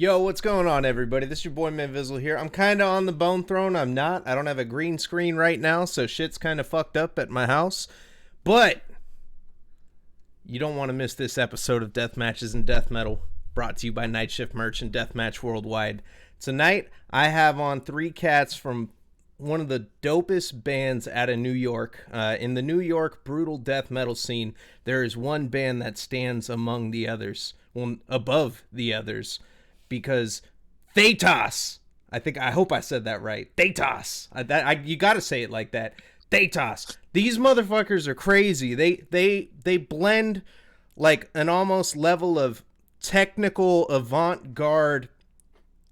Yo, what's going on, everybody? This is your boy Manvizzle here. I'm kind of on the bone throne. I'm not. I don't have a green screen right now, so shit's kind of fucked up at my house. But you don't want to miss this episode of Deathmatches and Death Metal, brought to you by Night Shift Merch and Deathmatch Worldwide. Tonight, I have on three cats from one of the dopest bands out of New York. In the New York brutal death metal scene, there is one band that stands among the others, well, above the others, because Thaetas. I hope I said that right. Thaetas. You got to say it like that. Thaetas. These motherfuckers are crazy. They blend like an almost level of technical avant-garde,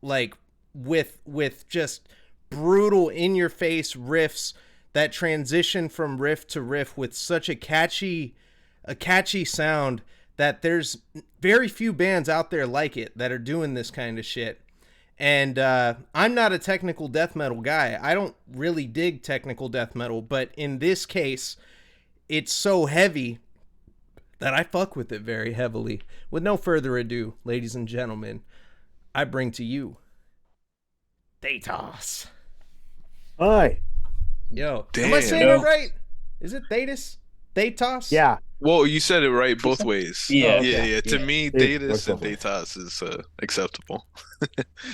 like with just brutal in your face riffs that transition from riff to riff with such a catchy sound that there's very few bands out there like it that are doing this kind of shit. And I'm not a technical death metal guy. I don't really dig technical death metal, but in this case, it's so heavy that I fuck with it very heavily. With no further ado, ladies and gentlemen, I bring to you Thaetas. Hi. Yo, am I Damn. saying it right? Is it Thaetas? Thaetas? Yeah. Well, you said it right both ways. Yeah. Oh, okay. Yeah. To me, It Datus works and both ways. Datas is acceptable.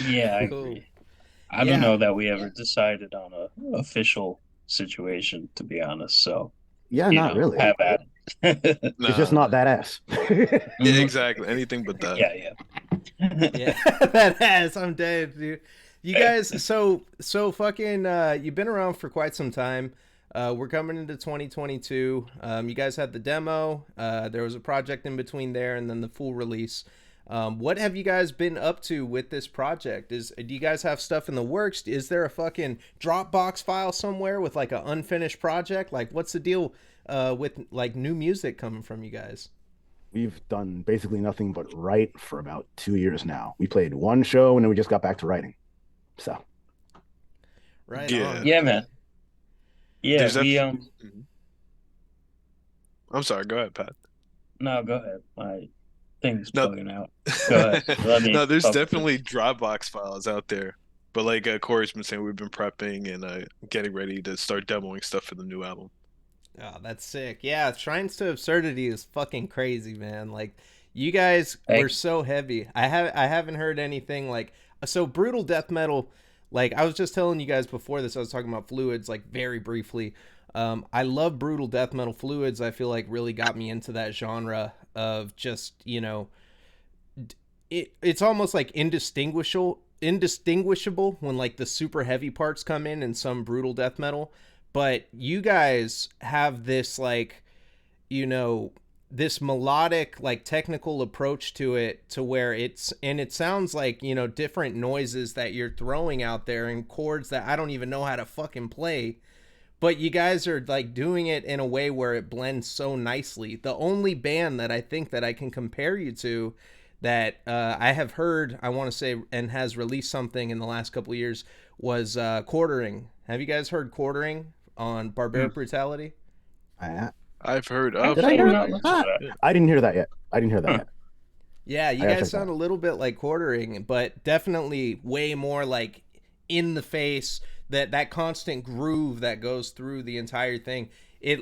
Yeah, I Cool. agree. I don't know that we ever decided on a official situation, to be honest. So, Yeah, not really. have at it. It's just not that ass. Yeah, exactly. Anything but that. Yeah. Yeah, that ass. I'm dead, dude. You guys, so fucking, you've been around for quite some time. We're coming into 2022. You guys had the demo. There was a project in between there, and then the full release. What have you guys been up to with this project? Do you guys have stuff in the works? Is there a fucking Dropbox file somewhere with like an unfinished project? Like, what's the deal with like new music coming from you guys? We've done basically nothing but write for about 2 years now. We played one show and then we just got back to writing. So Right Yeah. on. Yeah, man. Yeah, There's we I'm sorry. Go ahead, Pat. no, go ahead. My thing's No, bugging out. Go ahead. Let me no. There's focus. definitely Dropbox files out there, but like Corey's been saying, we've been prepping and getting ready to start demoing stuff for the new album. Oh, that's sick. Yeah, Shrines to Absurdity is fucking crazy, man. Like, you guys were Thanks. so heavy. I haven't heard anything like so brutal death metal. Like, I was just telling you guys before this, I was talking about Fluids, like, very briefly. I love brutal death metal. Fluids, I feel like, really got me into that genre of just, it's almost like indistinguishable when like the super heavy parts come in some brutal death metal. But you guys have this like, this melodic, like, technical approach to it, to where it sounds like, different noises that you're throwing out there and chords that I don't even know how to fucking play. But you guys are like doing it in a way where it blends so nicely. The only band that I think that I can compare you to that I have heard, I want to say, and has released something in the last couple of years was Quartering. Have you guys heard Quartering on Barbaric Brutality? I, I've heard I of did I hear am it? not listening to that. I didn't hear that yet. I didn't hear that Huh. yet. Yeah, you I gotta guys check that sound a little bit like Quartering, but definitely way more like in the face, that constant groove that goes through the entire thing.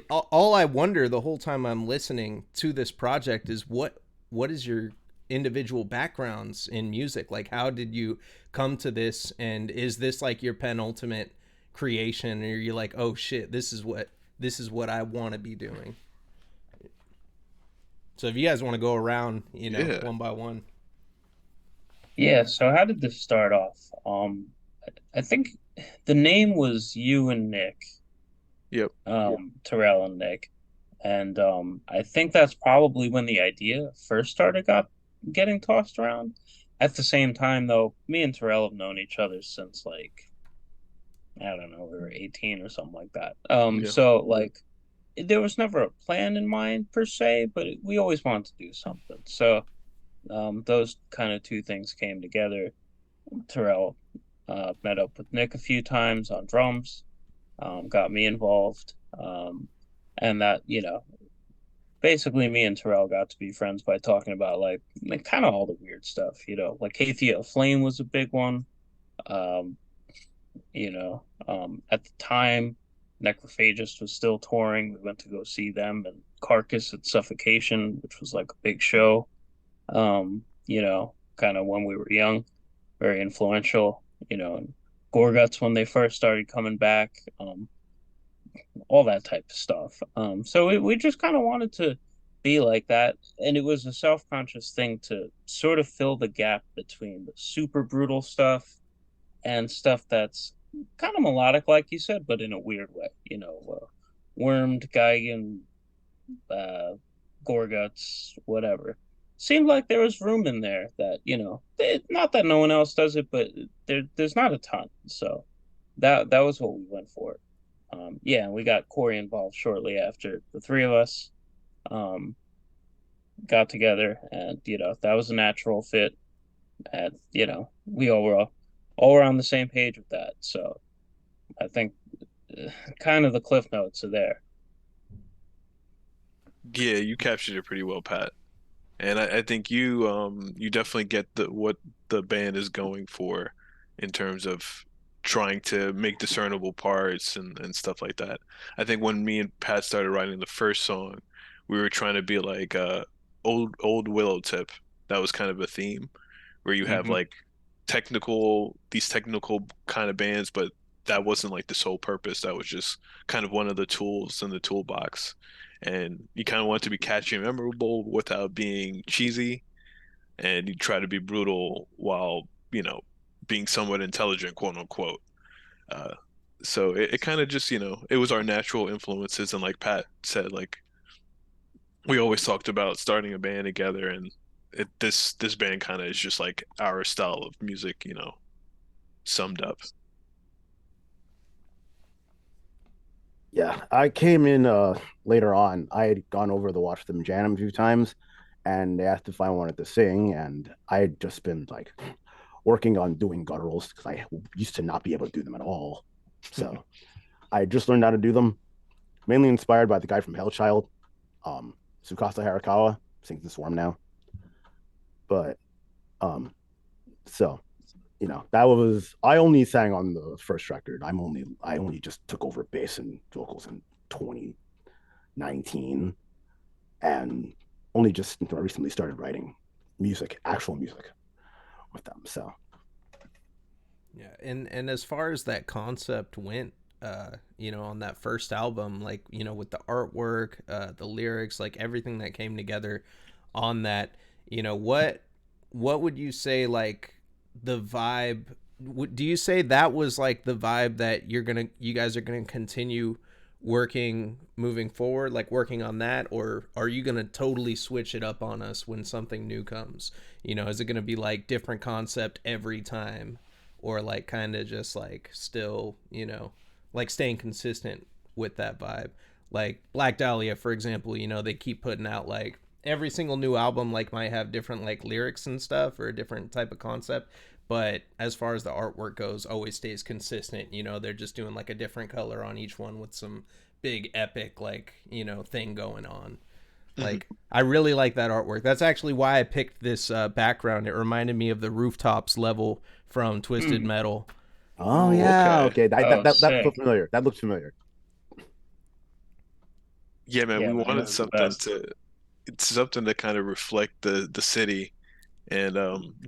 All I wonder the whole time I'm listening to this project is what is your individual backgrounds in music? Like, how did you come to this, and is this like your penultimate creation, or you're like, oh shit, this is what I want to be doing? So if you guys want to go around, Yeah. one by one. Yeah, so how did this start off? I think the name was you and Nick, Yep. Terrell and Nick. And I think that's probably when the idea first started getting tossed around. At the same time, though, me and Terrell have known each other since like I don't know, we were 18 or something like that. Yeah. So like there was never a plan in mind per se, but we always wanted to do something. So those kind of two things came together. Terrell met up with Nick a few times on drums, got me involved, and that basically me and Terrell got to be friends by talking about like kind of all the weird stuff, like Athea Flame was a big one. Um, at the time, Necrophagist was still touring. We went to go see them and Carcass at Suffocation, which was like a big show. Kind of when we were young, very influential, and Gorguts when they first started coming back, all that type of stuff. So we just kind of wanted to be like that. And it was a self-conscious thing to sort of fill the gap between the super brutal stuff and stuff that's kind of melodic, like you said, but in a weird way. Wormed, Geigen, uh, Gorguts, whatever. Seemed like there was room in there that not that no one else does it, but there's not a ton. So that was what we went for. Yeah, we got Corey involved shortly after the three of us um, got together, and that was a natural fit, and we all were on the same page with that. So I think kind of the cliff notes are there. Yeah, you captured it pretty well, Pat. And I think you definitely get what the band is going for in terms of trying to make discernible parts and stuff like that. I think when me and Pat started writing the first song, we were trying to be like old Willow Tip. That was kind of a theme where you have Hmm. like these technical kind of bands, but that wasn't like the sole purpose. That was just kind of one of the tools in the toolbox. And you kind of want to be catchy and memorable without being cheesy, and you try to be brutal while, being somewhat intelligent, quote unquote. Uh, so it kind of just, it was our natural influences, and like Pat said, like we always talked about starting a band together, and this band kind of is just like our style of music, summed up. Yeah, I came in later on. I had gone over to watch them jam a few times, and they asked if I wanted to sing, and I had just been like working on doing gutturals because I used to not be able to do them at all. So I just learned how to do them, mainly inspired by the guy from Hellchild, um, Tsukasa Harakawa, sings the Swarm now. But um, so that was I only sang on the first record. I only just took over bass and vocals in 2019, and only just recently started writing actual music with them. So Yeah, and as far as that concept went, on that first album, like, with the artwork, the lyrics, like everything that came together on that, what would you say, like, the vibe, do you say that was like the vibe that you guys are gonna continue working moving forward, like working on that, or are you gonna totally switch it up on us when something new comes? Is it gonna be like different concept every time, or like kind of just like still, like staying consistent with that vibe? Like Black Dahlia, for example, they keep putting out like every single new album like might have different like lyrics and stuff or a different type of concept, but as far as the artwork goes, always stays consistent. They're just doing like a different color on each one with some big epic like thing going on. Mhm. Like, I really like that artwork. That's actually why I picked this background. It reminded me of the rooftops level from Twisted Hmm. Metal. oh Ooh, yeah, okay. okay, Oh, that looks sick. familiar. That looks familiar. Yeah, man, we Yeah, man, wanted that's the best. something to kind of reflect the city. And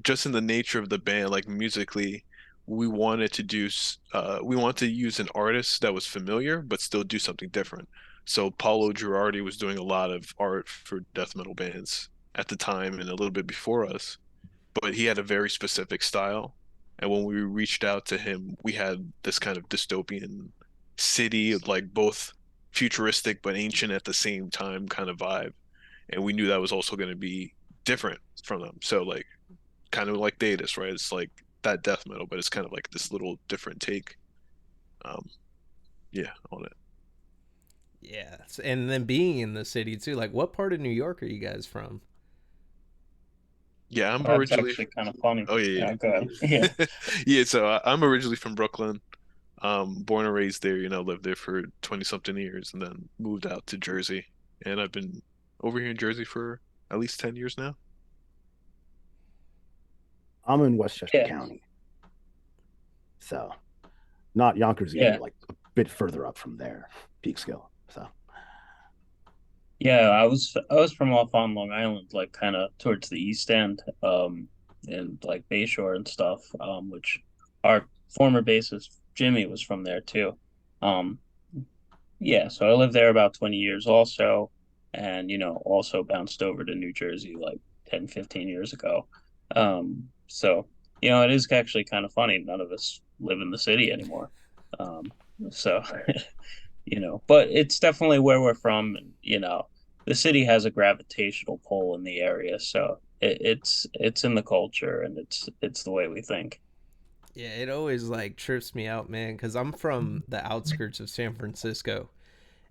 just in the nature of the band, like musically, we wanted to use an artist that was familiar but still do something different. So Paulo Girardi was doing a lot of art for death metal bands at the time and a little bit before us, but he had a very specific style. And when we reached out to him, we had this kind of dystopian city, like both futuristic but ancient at the same time kind of vibe. And we knew that was also going to be different from them. So like kind of like Datus, right? It's like that death metal, but it's kind of like this little different take. Um, yeah, on it. Yeah, and then being in the city too. Like, what part of New York are you guys from? Yeah, I'm Well, that's originally. actually kind of funny. Oh yeah, Yeah, go ahead. Yeah. yeah. Yeah, so I'm originally from Brooklyn. Born and raised there. Lived there for 20 something years, and then moved out to Jersey. And I've been over here in Jersey for at least 10 years now. I'm in Westchester Yeah, County, so not Yonkers either, yeah, like a bit further up from there, Peekskill. So yeah. I was from off on Long Island, like kind of towards the East End, and like Bayshore and stuff. Which our former bassist Jimmy was from there too. Um, Yeah, so I lived there about 20 years also, and also bounced over to New Jersey like 10, 15 years ago. So, it is actually kind of funny. None of us live in the city anymore. Um, so, but it's definitely where we're from, and the city has a gravitational pull in the area, so it's in the culture and it's the way we think. Yeah, it always like trips me out, man, because I'm from the outskirts of San Francisco,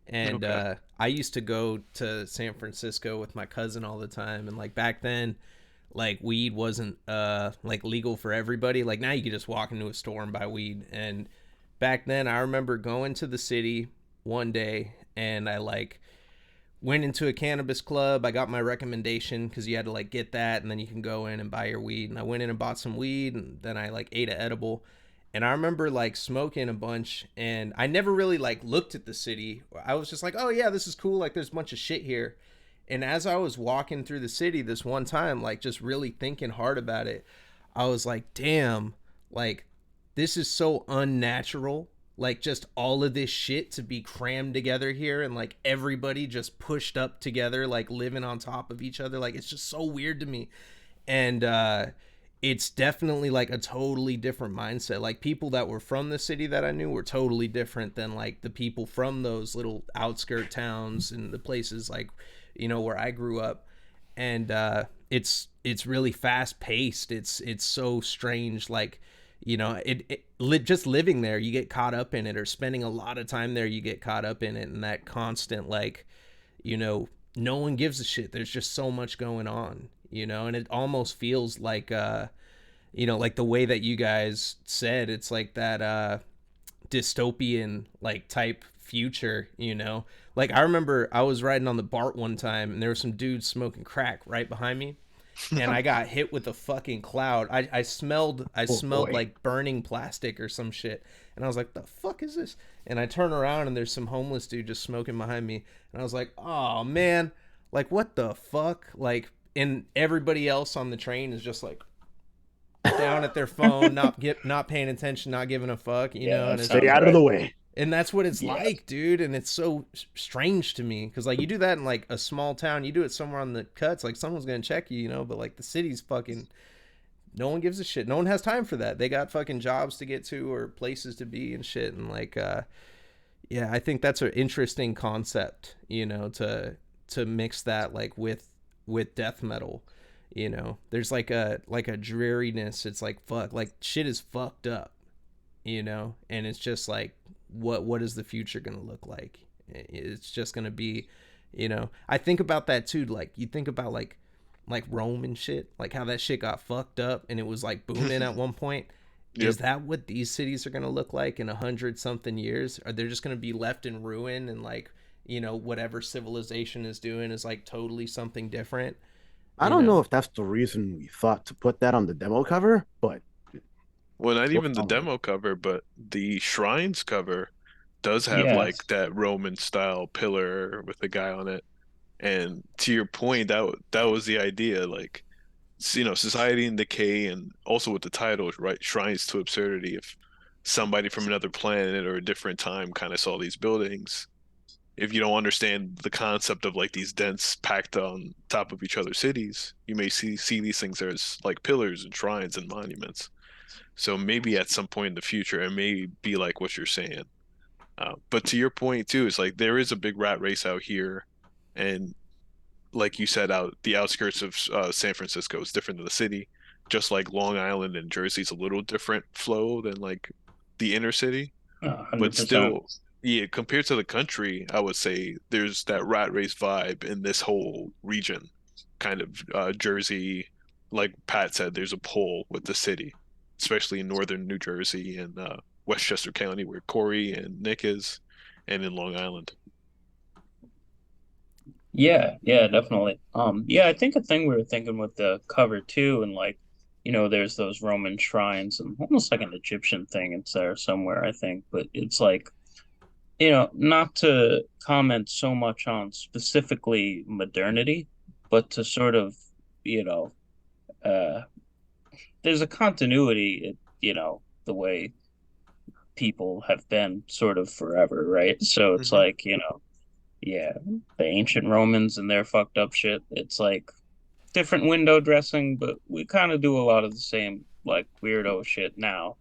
and Okay. I used to go to San Francisco with my cousin all the time, and like back then, like weed wasn't like legal for everybody. Like now you can just walk into a store and buy weed, and back then I remember going to the city one day, and I like went into a cannabis club. I got my recommendation because you had to like get that, and then you can go in and buy your weed. And I went in and bought some weed, and then I like ate an edible. And I remember like smoking a bunch, and I never really like looked at the city. I was just like, oh yeah, this is cool. Like there's a bunch of shit here. And as I was walking through the city this one time, like just really thinking hard about it, I was like, damn, like this is so unnatural. Like just all of this shit to be crammed together here and like everybody just pushed up together, like living on top of each other. Like it's just so weird to me. And it's definitely like a totally different mindset. Like people that were from the city that I knew were totally different than like the people from those little outskirt towns and the places like where I grew up. And it's really fast paced. It's so strange. Like just living there, you get caught up in it, or spending a lot of time there, you get caught up in it, and that constant like you know no one gives a shit. There's just so much going on, and it almost feels like like the way that you guys said, it's like that dystopian like type future, like I remember I was riding on the BART one time and there was some dudes smoking crack right behind me, and I got hit with a fucking cloud. I oh smelled boy. like burning plastic or some shit. And I was like, the fuck is this? And I turn around and there's some homeless dude just smoking behind me. And I was like, oh man, like what the fuck? Like, and everybody else on the train is just like down at their phone, not paying attention, not giving a fuck, Yeah, and that it's Stay sounds out of the right. way. and that's what it's Yeah. like, dude. And it's so strange to me because like you do that in like a small town, you do it somewhere on the cuts, like someone's gonna check you, but like the city's fucking, no one gives a shit. No one has time for that. They got fucking jobs to get to or places to be and shit. And like, yeah, I think that's an interesting concept, to mix that like with death metal. There's like a dreariness. It's like fuck, like shit is fucked up, and it's just like what is the future gonna look like? It's just gonna be, I think about that too. Like you think about like Rome and shit, like how that shit got fucked up and it was like booming at one point. Yep. Is that what these cities are gonna look like in 100 something years? Are they just gonna be left in ruin, and like whatever civilization is doing is like totally something different? I You don't know? know if that's the reason we thought to put that on the demo cover, but Well, not sure even the sound like demo cover, but the Shrines cover does have like Yes. that Roman style pillar with the guy on it. And to your point, that was the idea, like society in decay, and also with the title, right? Shrines to absurdity. If somebody from another planet or a different time kind of saw these buildings, if you don't understand the concept of like these dense packed on top of each other cities, you may see these things as like pillars and shrines and monuments. So maybe at some point in the future, it may be like what you're saying. But to your point too, it's like there is a big rat race out here, and like you said, out the outskirts of San Francisco is different than the city. Just like Long Island and Jersey's a little different flow than like the inner city, but 100%. still, yeah, compared to the country, I would say there's that rat race vibe in this whole region. Kind of Jersey, like Pat said, there's a pull with the city, especially in northern New Jersey and Westchester County, where Corey and Nick is, and in Long Island. Yeah, yeah, definitely. Yeah, I think a thing we were thinking with the cover too, and like, there's those Roman shrines and almost like an Egyptian thing. It's there somewhere, I think, but it's like, not to comment so much on specifically modernity, but to sort of, you know, uh, there's a continuity, the way people have been sort of forever, right? So it's Hmm. like, yeah, the ancient Romans and their fucked up shit. It's like different window dressing, but we kind of do a lot of the same like weirdo shit now.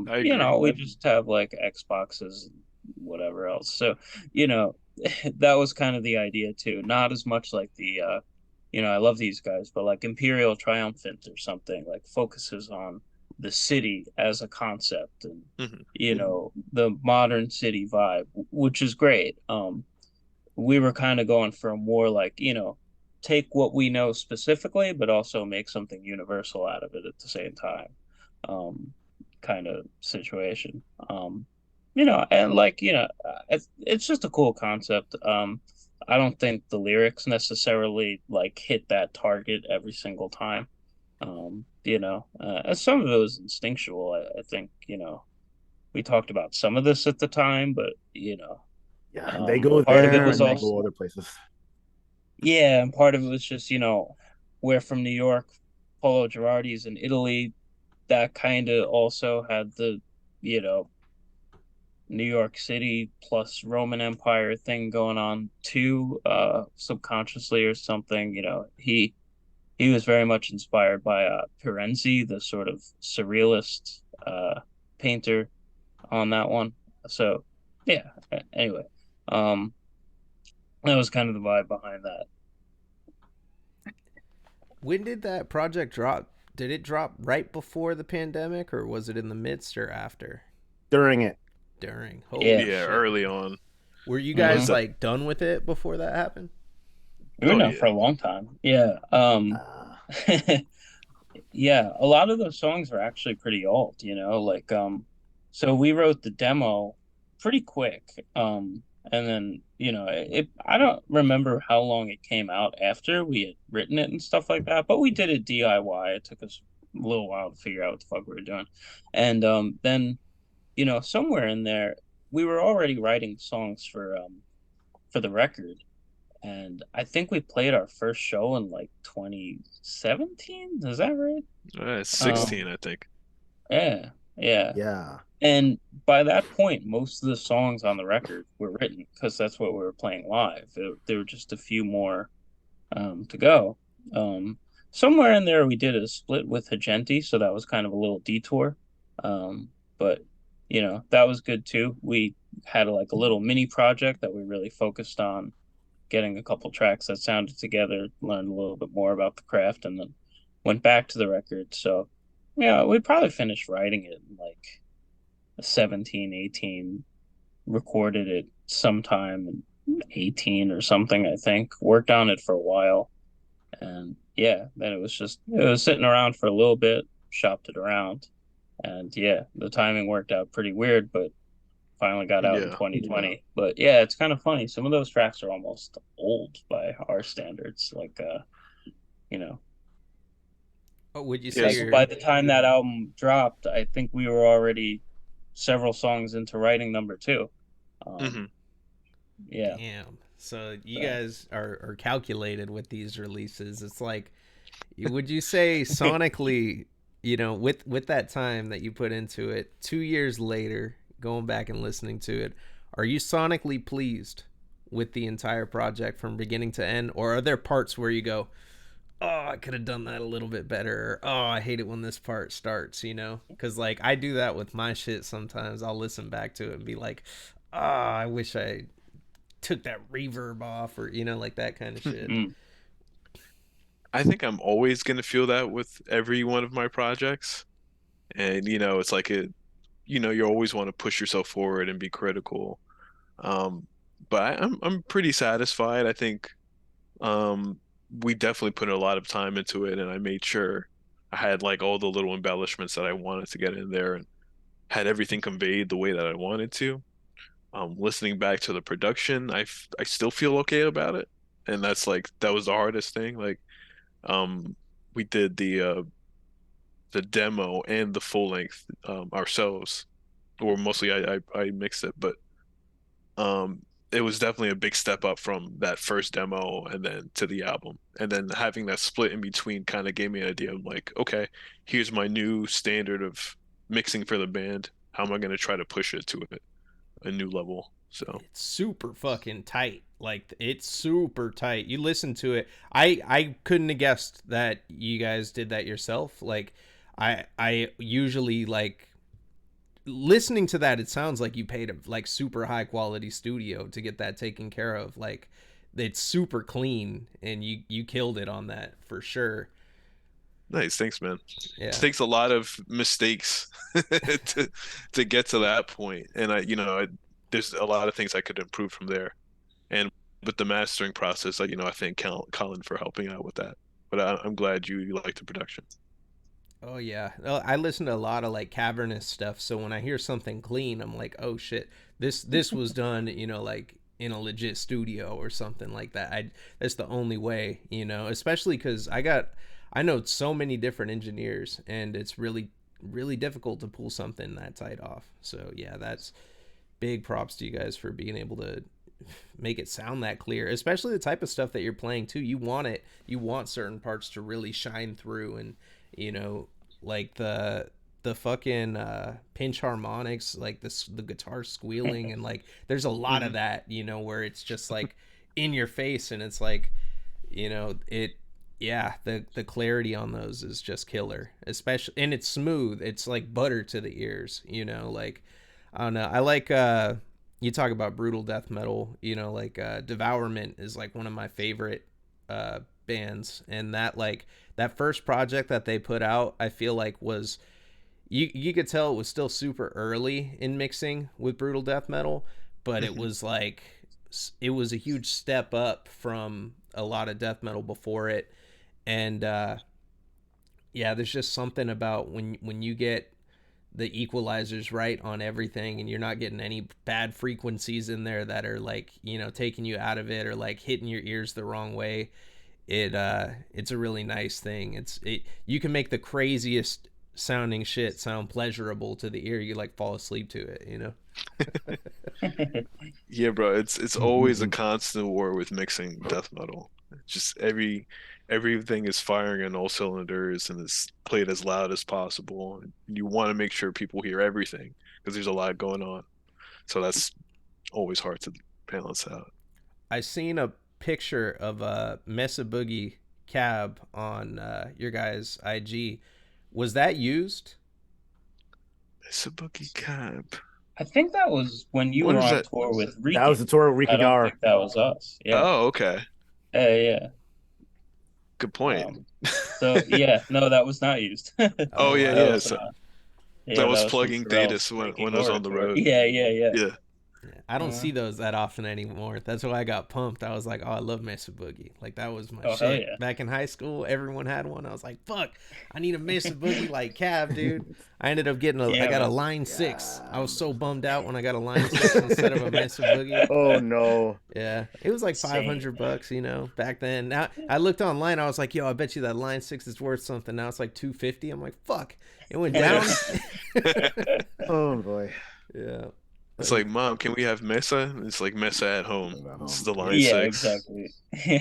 I agree. We just have like Xboxes and whatever else. So, you know, that was kind of the idea too. Not as much like I love these guys, but like Imperial Triumphant or something like focuses on the city as a concept and Hmm. the modern city vibe, which is great. We were kind of going for a more like, take what we know specifically, but also make something universal out of it at the same time, um, kind of situation. And like, it's just a cool concept. I don't think the lyrics necessarily like hit that target every single time. And some of it was instinctual. I think, we talked about some of this at the time, but Yeah, they go part of it there was and they also go other places. yeah, and part of it was just, we're from New York, Polo Girardi's in Italy. That kind of also had the, you know, New York City plus Roman Empire thing going on too, subconsciously or something. He was very much inspired by Pirenzi, the sort of surrealist painter on that one. So, yeah, anyway, um, that was kind of the vibe behind that. When did that project drop? Did it drop right before the pandemic, or was it in the midst or after? During it. During. Yeah. Holy Yeah, shit. early on. Were you Was guys hmm that? like done with it before that happened? We were Oh known yeah. for a long time. Yeah. Uh, Yeah, a lot of those songs are actually pretty old, like so we wrote the demo pretty quick. And then, I don't remember how long it came out after we had written it and stuff like that, but we did it DIY. It took us a little while to figure out what the fuck we were doing. And then, somewhere in there we were already writing songs for the record, and I think we played our first show in like 2017. Is that right? 16, Um, I think. yeah, yeah. yeah. And by that point, most of the songs on the record were written because that's what we were playing live. There were just a few more to go. Um, Somewhere in there, we did a split with Hagenti, so that was kind of a little detour. But that was good too. We had like a little mini project that we really focused on getting a couple tracks that sounded together, learned a little bit more about the craft, and then went back to the record. So, yeah, we probably finished writing it in like 17, 18, recorded it sometime in 18 or something, I think. Worked on it for a while. And yeah, then it was sitting around for a little bit, shopped it around. And yeah, the timing worked out pretty weird, but finally got out in Yeah. 2020. But yeah, it's kind of funny. Some of those tracks are almost old by our standards. Like you know, Oh, would you say Yes. like by you're the time that album dropped, I think we were already several songs into writing number two. Hmm. Um yeah. damn? So you So guys are calculated with these releases. It's like, would you say sonically, with that time that you put into it, 2 years later, going back and listening to it, are you sonically pleased with the entire project from beginning to end, or are there parts where you go, oh, I could have done that a little bit better. Or, oh, I hate it when this part starts, Because, like, I do that with my shit sometimes. I'll listen back to it and be like, oh, I wish I took that reverb off, or, like that kind of shit. mm, I think I'm always gonna feel that with every one of my projects. And it's like you always want to push yourself forward and be critical. Um, but I'm pretty satisfied. I think we definitely put a lot of time into it, and I made sure I had like all the little embellishments that I wanted to get in there and had everything conveyed the way that I wanted to. Listening back to the production, I still feel okay about it. and that's like that was the hardest thing. Like, we did the demo and the full length ourselves, or mostly I mixed it, but um it was definitely a big step up from that first demo and then to the album. And then having that split in between kind of gave me an idea of like, okay, here's my new standard of mixing for the band. How am I going to try to push it to a new level? So It's super fucking tight. Like it's super tight. You listen to it. I couldn't have guessed that you guys did that yourself. Like I usually like listening to that. It sounds like you paid a like super high quality studio to get that taken care of. Like it's super clean, and you killed it on that for sure. nice, thanks, man. It Yeah. takes a lot of mistakes to get to that point, and there's a lot of things I could improve from there. And with the mastering process, I thank Colin for helping out with that. But I'm glad you like the production. Oh yeah. I listen to a lot of like cavernous stuff, so when I hear something clean, I'm like, "Oh shit. This was done, like in a legit studio or something like that." That's the only way, especially cuz I know so many different engineers, and it's really difficult to pull something that tight off. So, yeah, that's big props to you guys for being able to make it sound that clear, especially the type of stuff that you're playing too. You want certain parts to really shine through, and you know like the fucking pinch harmonics, like the guitar squealing, and like there's a lot of Mhm. that, where it's just like in your face, and it's like, it yeah, the clarity on those is just killer, especially, and it's smooth, it's like butter to the ears, like I don't know. I like you talk about brutal death metal, like Devourment is like one of my favorite bands, and that first project that they put out, I feel like was you could tell it was still super early in mixing with brutal death metal, but it Mhm. was like it was a huge step up from a lot of death metal before it. And yeah, there's just something about when you get the equalizers right on everything, and you're not getting any bad frequencies in there that are like, taking you out of it or like hitting your ears the wrong way. It's a really nice thing. You can make the craziest sounding shit sound pleasurable to the ear. You like fall asleep to it. Yeah, bro, it's always a constant war with mixing death metal. Just everything is firing on all cylinders and it's played as loud as possible. And you want to make sure people hear everything because there's a lot going on. So that's always hard to balance out. I seen a picture of a Mesa Boogie cab on your guys' IG. Was that used? It's a boogie cab. I think that was when you When were was on that? tour with That was the Riki. tour of I Riki don't Gar. think that was us. Yeah. Oh, okay. Yeah. Good point. So yeah, no, that was not used. Oh Oh yeah, That wow. yeah. was So yeah, I that was was from plugging Terrell's Thetis Reiki when I was Horror on the tour. road. Yeah. Yeah. I don't Uh, see those that often anymore. That's why I got pumped. I was like, oh, I love Mesa Boogie. Like that was my oh hell shit. yeah. Back in high school, everyone had one. I was like, fuck, I need a Mesa Boogie like cab, dude. I ended up I Yeah, got a man. line six. I Yeah. was so bummed out when I got a line six instead of a Mesa Boogie. Oh no. Yeah, it was like Same, 500 bucks, back then. Now I looked online, I was like, yo, I bet you that line six is worth something. Now it's like 250. I'm like, fuck, it went man. down. Oh boy. Yeah. It's like, Mom, can we have Mesa? It's like Mesa at home. At This is home. the line Yeah, six. exactly.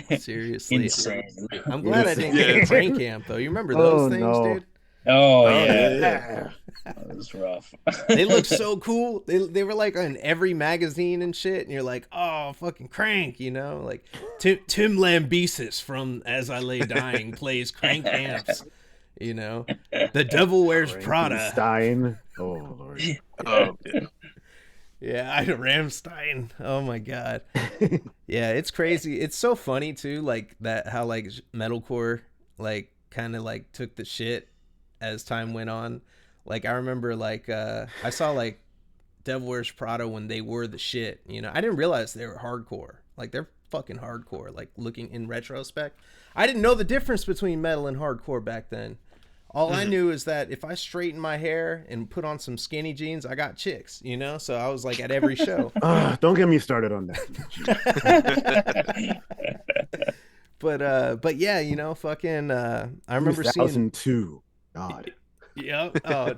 Seriously, Insane. I'm glad I didn't get the Yeah. crank amp though. You remember those Oh things, no. dude? Oh Oh yeah, yeah, yeah. Yeah. that was rough. They look so cool. They were like on every magazine and shit, and you're like, oh, fucking crank, like Tim Lambesis from As I Lay Dying plays crank amps, the Devil Wears Prada. Frankenstein. Oh Lord. Yeah. Yeah, Ida Ramstein. Oh my god. Yeah, it's crazy. It's so funny too, like that how like metalcore like kind of like took the shit as time went on. Like I remember like I saw like Devil Wears Prada when they were the shit. I didn't realize they were hardcore. Like they're fucking hardcore. Like looking in retrospect, I didn't know the difference between metal and hardcore back then. All I Mhm. knew is that if I straighten my hair and put on some skinny jeans, I got chicks. So I was like at every show. Don't get me started on that. But yeah, fucking I remember seeing 2002. God. Yep. Oh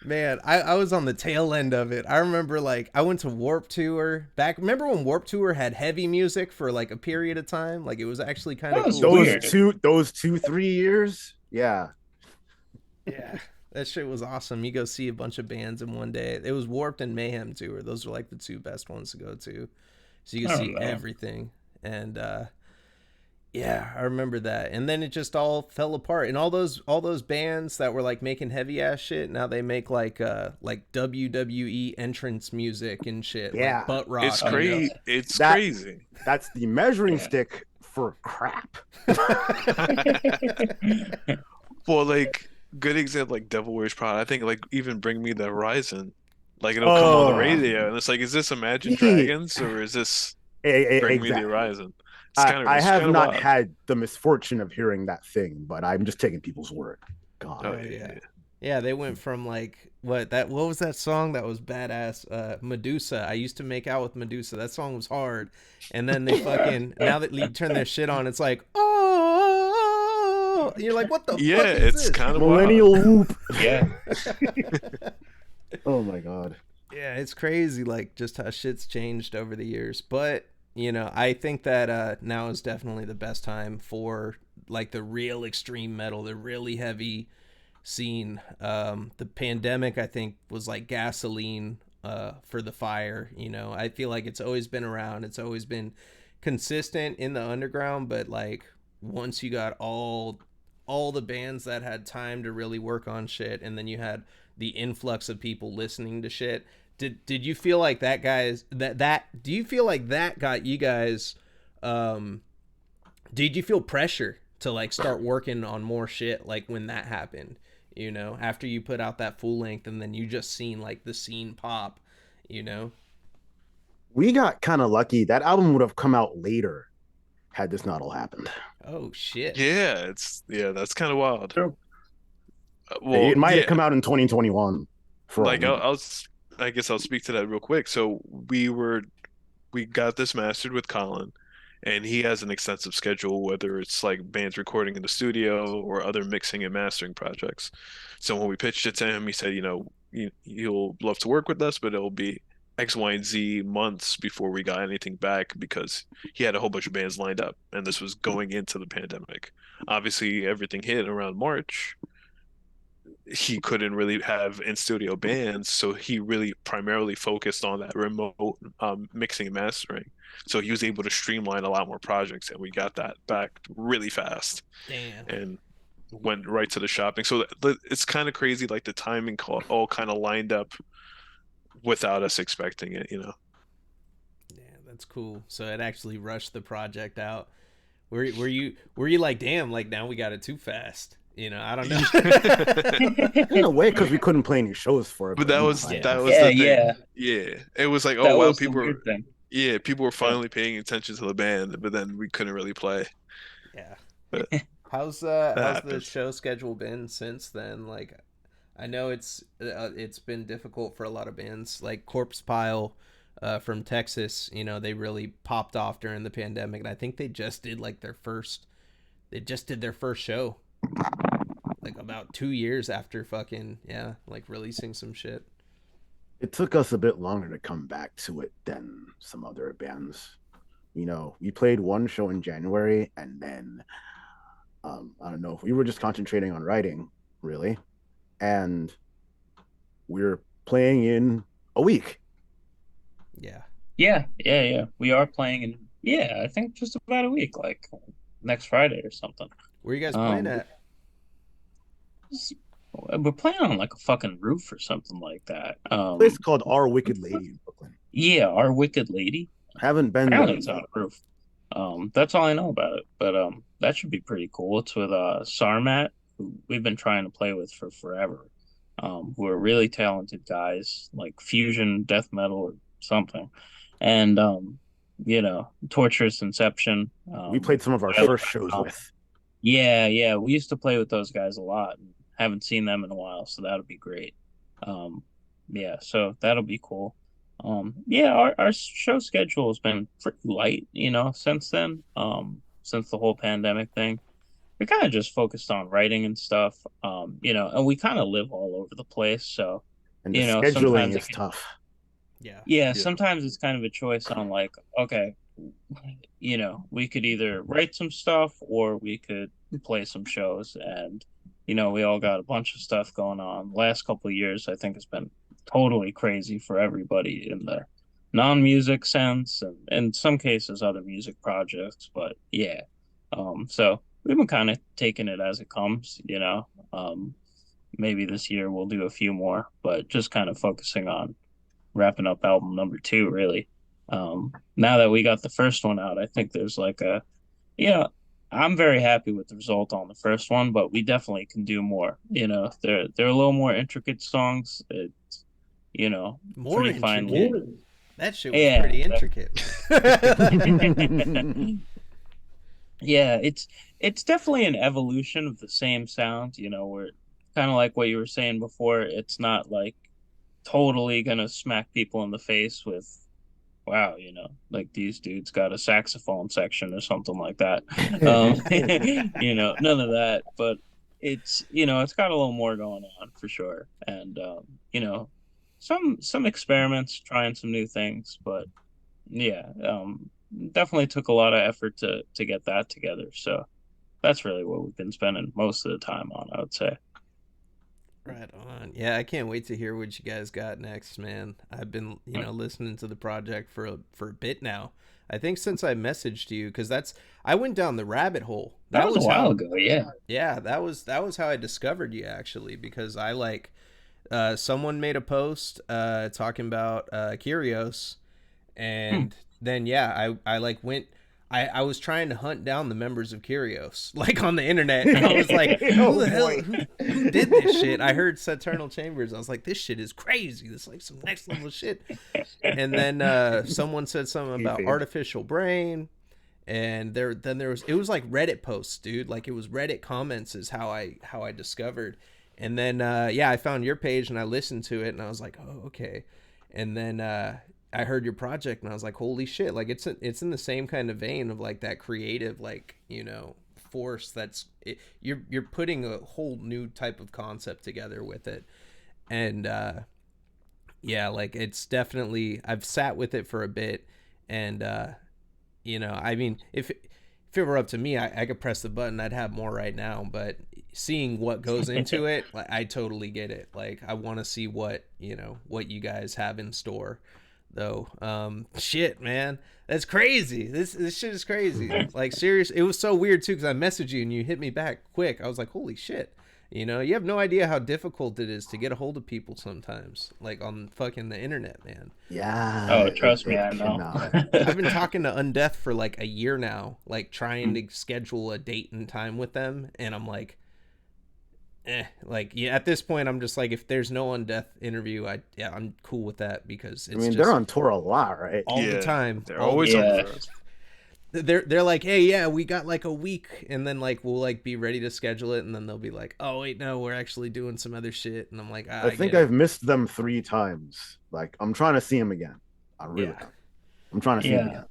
man, I was on the tail end of it. I remember like I went to Warp Tour back. Remember when Warp Tour had heavy music for like a period of time? Like it was actually kind of That was cool. Those weird. two, those 2 3 years. Yeah. Yeah. That shit was awesome. You go see a bunch of bands in one day. It was Warped and Mayhem Tour. Those are like the two best ones to go to. So you I can don't see know. everything. And yeah, I remember that. And then it just all fell apart. And all those bands that were like making heavy ass shit, now they make like WWE entrance music and shit, like Yeah. butt It's rock, Oh yeah. crazy. It's That crazy. that's the measuring Yeah. stick for crap. Well, like good example, like Devil Wears Prada. I think like even Bring Me the Horizon, like it'll come on the Oh, radio, and it's like, is this Imagine see, Dragons or is this Bring Me the exactly. Horizon? I It's have kind of not wild. had the misfortune of hearing that thing, but I'm just taking people's word. Oh God. Oh yeah, yeah. yeah. Yeah, they went from like what was that song that was badass? Medusa. I used to make out with Medusa. That song was hard. And then they fucking now that you turn their shit on, it's like, oh, and you're like, what the Yeah, fuck is it's this? kind of wild. Millennial whoop. Yeah. Oh my God. Yeah, it's crazy, like just how shit's changed over the years. But I think that now is definitely the best time for like the real extreme metal, the really heavy scene. The pandemic, I think, was like gasoline for the fire. I feel like it's always been around. It's always been consistent in the underground, but like once you got all the bands that had time to really work on shit, and then you had the influx of people listening to shit. Did you feel like that guys that do you feel like that got you guys um did you feel pressure to like start working on more shit like when that happened, after you put out that full length and then you just seen like the scene pop, you know? We got kind of lucky. That album would have come out later had this not all happened. Oh shit. Yeah, that's kind of wild. True. Well, It might have yeah, come out in 2021 for all like we know. I guess I'll speak to that real quick. So we got this mastered with Colin, and he has an extensive schedule, whether it's like bands recording in the studio or other mixing and mastering projects. So when we pitched it to him, he said, he'll love to work with us, but it'll be X, Y, and Z months before we got anything back because he had a whole bunch of bands lined up, and this was going into the pandemic. Obviously, everything hit around March. He couldn't really have in studio bands, so he really primarily focused on that remote mixing and mastering. So he was able to streamline a lot more projects, and we got that back really fast Damn. and went right to the shopping. So it's kind of crazy, like the timing all kind of lined up without us expecting it. Yeah, that's cool. So it actually rushed the project out. Were you like, damn, like now we got it too fast? I don't know. In a way, because we couldn't play any shows for it, But but that we was kind Yeah. that of. was Yeah, the thing. yeah. Yeah, it was like, oh That wow, was the weird thing. people were Yeah. finally paying attention to the band, but then we couldn't really play. Yeah. But that How's the happens. show schedule been since then? Like, I know it's been difficult for a lot of bands. Like Corpse Pile, from Texas. They really popped off during the pandemic, and I think they just did like their first. They just did their first show like about 2 years after fucking yeah, like releasing some shit. It took us a bit longer to come back to it than some other bands. We played one show in January, and then I don't know. We were just concentrating on writing, really, and we are playing in a week. Yeah. Yeah. We are playing in, yeah, I think just about a week, like next Friday or something. Where you guys playing Um, at? we're playing on like a fucking roof or something like that. A place called Our Wicked Lady in Brooklyn. Yeah, Our Wicked Lady. Haven't been there. Apparently it's on a roof. That's all I know about it. But that should be pretty cool. It's with Sarmat, who we've been trying to play with for forever. Who are really talented guys, like fusion death metal or something. And Torturous Inception. We played some of our Violet first shows Dawn. with. Yeah. We used to play with those guys a lot. And haven't seen them in a while, so that'll be great. Um, yeah, so that'll be cool. Yeah, our show schedule has been pretty light, since then. since the whole pandemic thing, we kind of just focused on writing and stuff. And we kind of live all over the place, so And the scheduling sometimes it is can, tough. Yeah. yeah, Yeah. sometimes it's kind of a choice on like, okay, we could either write some stuff or we could play some shows. And, we all got a bunch of stuff going on. Last couple of years, I think, has been totally crazy for everybody in the non-music sense, and in some cases, other music projects. But yeah, so we've been kind of taking it as it comes. Maybe this year we'll do a few more, but just kind of focusing on wrapping up album number two, really. Now that we got the first one out, I think there's like you know, I'm very happy with the result on the first one, but we definitely can do more. They're a little more intricate songs. It's More pretty intricate. finely. That shit was Yeah, pretty intricate. yeah. It's definitely an evolution of the same sound. Where kind of like what you were saying before. It's not like totally gonna smack people in the face with wow, like these dudes got a saxophone section or something like that. None of that, but it's got a little more going on for sure. And some experiments, trying some new things, but yeah, definitely took a lot of effort to get that together. So that's really what we've been spending most of the time on, I would say. Right on. Yeah, I can't wait to hear what you guys got next, man. I've been, listening to the project for a bit now. I think since I messaged you, because I went down the rabbit hole. That That was a was while how, ago, yeah. yeah, that was how I discovered you actually, because I someone made a post talking about Kyrios, Hmm. and then yeah, I like went. I was trying to hunt down the members of Kyrios, like on the internet, and I was like, "Who Oh the hell? boy. Who did this shit?" I heard Saturnal Chambers. I was like, "This shit is crazy. This is like some next level shit." And then someone said something about Kayfabe. artificial brain, and there was it was like Reddit posts, dude. Like it was Reddit comments is how I discovered. And then yeah, I found your page and I listened to it and I was like, oh okay. And then I heard your project and I was like, holy shit! Like it's in the same kind of vein of like that creative force you're putting a whole new type of concept together with it. And yeah, like it's definitely I've sat with it for a bit, and I mean, if it were up to me, I could press the button. I'd have more right now. But seeing what goes into it, like, I totally get it. Like I want to see what you guys have in store, though. Shit, man, that's crazy. This shit is crazy. Like serious. It was so weird too because I messaged you and you hit me back quick. I was like, holy shit. You have no idea how difficult it is to get a hold of people sometimes, like on fucking the internet, man. Yeah, Oh, trust me, it I can. know. I've been talking to Undeath for like a year now, like trying to schedule a date and time with them, and I'm like, like yeah. At this point, I'm just like, if there's no Undeath interview, I'm cool with that because I it's mean, they're just on tour a lot, right? all the Yeah, time, they're all the always on the Yeah. time. road. They're like, hey, yeah, we got like a week, and then like we'll like be ready to schedule it, and then they'll be like, oh wait, no, we're actually doing some other shit, and I'm like, I I think get it. I've missed them 3 times. Like, I'm trying to see them again. I really Yeah. am. I'm trying to see them Yeah. again.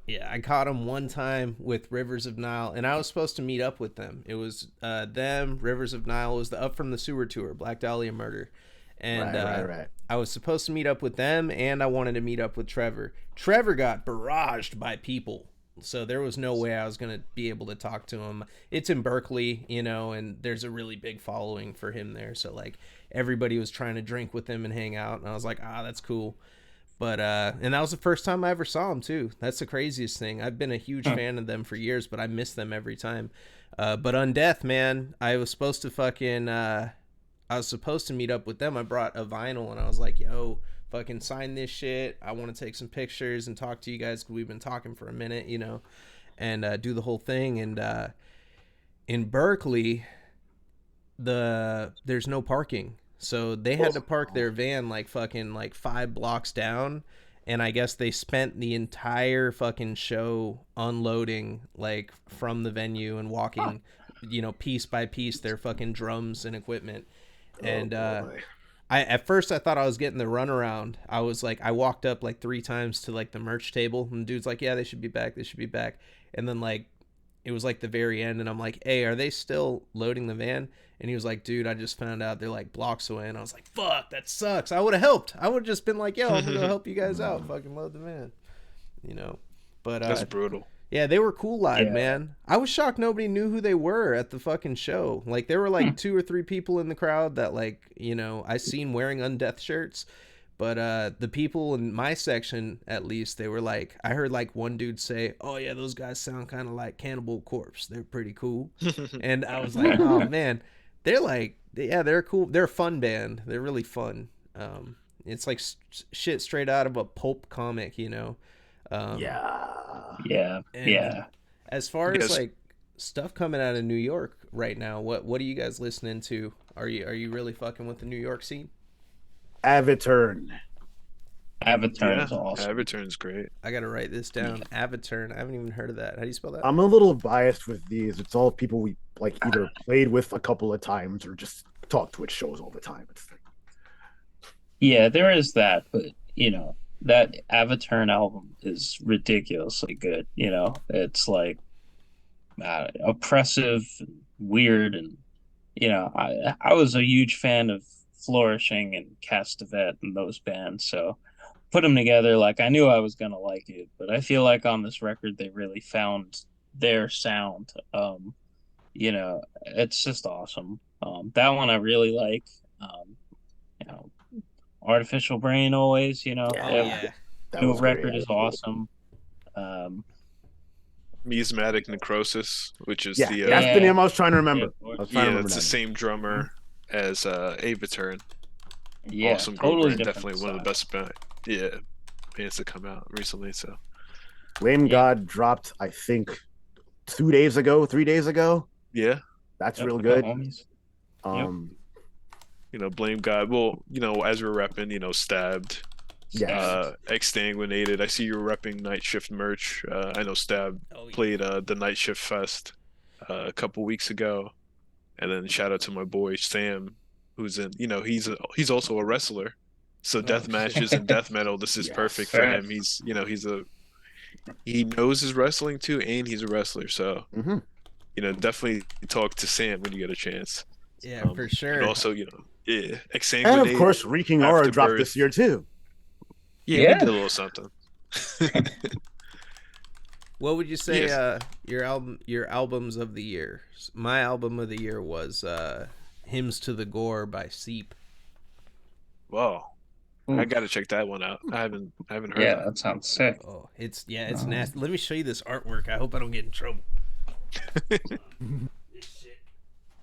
Yeah, I caught them one time with Rivers of Nile, and I was supposed to meet up with them. It was them, Rivers of Nile, was the Up from the Sewer tour, Black Dahlia Murder, and Right. I was supposed to meet up with them, and I wanted to meet up with Trevor. Trevor got barraged by people, so there was no way I was gonna be able to talk to him. It's in Berkeley, and there's a really big following for him there, so like everybody was trying to drink with him and hang out, and I was like, that's cool. But and that was the first time I ever saw them too. That's the craziest thing. I've been a huge Huh. fan of them for years, but I miss them every time. But Undeath, man, I was supposed to meet up with them. I brought a vinyl and I was like, yo, fucking sign this shit. I want to take some pictures and talk to you guys because we've been talking for a minute, and do the whole thing. And in Berkeley, there's no parking, so they had to park their van like fucking like 5 blocks down, and I guess they spent the entire fucking show unloading like from the venue and walking piece by piece their fucking drums and equipment. Oh And boy. I at first I thought I was getting the runaround. I was like, I walked up like 3 times to like the merch table and the dude's like, yeah, they should be back, and then like it was like the very end, and I'm like, hey, are they still loading the van? And he was like, dude, I just found out they're like blocks away. And I was like, fuck, that sucks. I would have helped. I would have just been like, yo, I'm gonna go help you guys out. Fucking load the van, you know. But That's brutal. yeah, they were cool live, Yeah. man. I was shocked nobody knew who they were at the fucking show. Like, there were like 2 or 3 people in the crowd that, like, you know, I seen wearing Undeath shirts. But the people in my section, at least, they were like, I heard like one dude say, oh yeah, those guys sound kind of like Cannibal Corpse. They're pretty cool. And I was like, oh man, they're like, yeah, they're cool. They're a fun band. They're really fun. It's like shit straight out of a pulp comic, you know. Yeah. And Yeah. as far as Yes. like stuff coming out of New York right now, what are you guys listening to? Are you really fucking with the New York scene? Avaturn. Avatar Yeah, is awesome. Avatar's great. I gotta write this down. Avaturn. I haven't even heard of that. How do you spell that? I'm a little biased with these. It's all people we like either played with a couple of times or just talk to at shows all the time. It's Yeah, there is that, but you know, that Avatar album is ridiculously good. You know, it's like oppressive, and weird, and you know, I was a huge fan of Flourishing and Castevet and those bands, so put them together. Like I knew I was gonna like it, but I feel like on this record they really found their sound. You know, it's just awesome. That one I really like. You know, Artificial Brain always. You know, Oh their yeah. that new was great. record is awesome. Um, Miasmatic Necrosis, which is Yeah, the that's the name I was trying to remember. Yeah, I was trying to remember it's the that. same drummer as Avatar. yeah, Awesome group, totally and different definitely one of the best bands to come out recently. So Lame Yeah. God dropped, I think, 2 days ago, 3 days ago. yeah, That's Yep, real the good. homies. Blame God. Well, as we're repping, Yes. Exsanguinated. I see you're repping Night Shift merch. I know Stab Oh, yeah. played the Night Shift Fest a couple weeks ago, and then shout out to my boy Sam, who's in. He's also a wrestler. So death shit. matches and death metal, this is Yes. perfect for him. He knows his wrestling too, and he's a wrestler. So Mhm. definitely talk to Sam when you get a chance. Yeah, for sure. And also, yeah, And Exsanguinate. of course, Reeking Aura dropped Afterbirth. this year too. Yeah, we Yeah. did a little something. What would you say Yes. your albums of the year? My album of the year was Hymns to the Gore by Seep. Wow. I gotta check that one out. I haven't heard Yeah, that. that sounds sick. Oh, it's nasty. Let me show you this artwork. I hope I don't get in trouble. This shit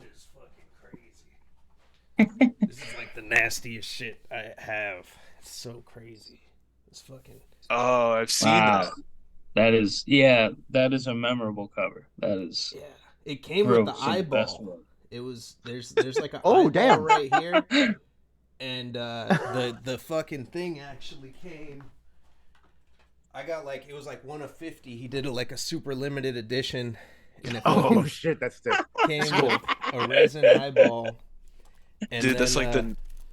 is fucking crazy. This is like the nastiest shit I have. It's so crazy. It's fucking Oh, I've seen Wow. that. That is a memorable cover. That is yeah. It came with the gross in the best eyeball. way. It was there's like an Oh, eyeball damn. right here. And the fucking thing actually came. I got like it was like 1 of 50. He did it like a super limited edition, and it Oh fucking shit, that's sick. came with a resin eyeball. And Dude, that's then, like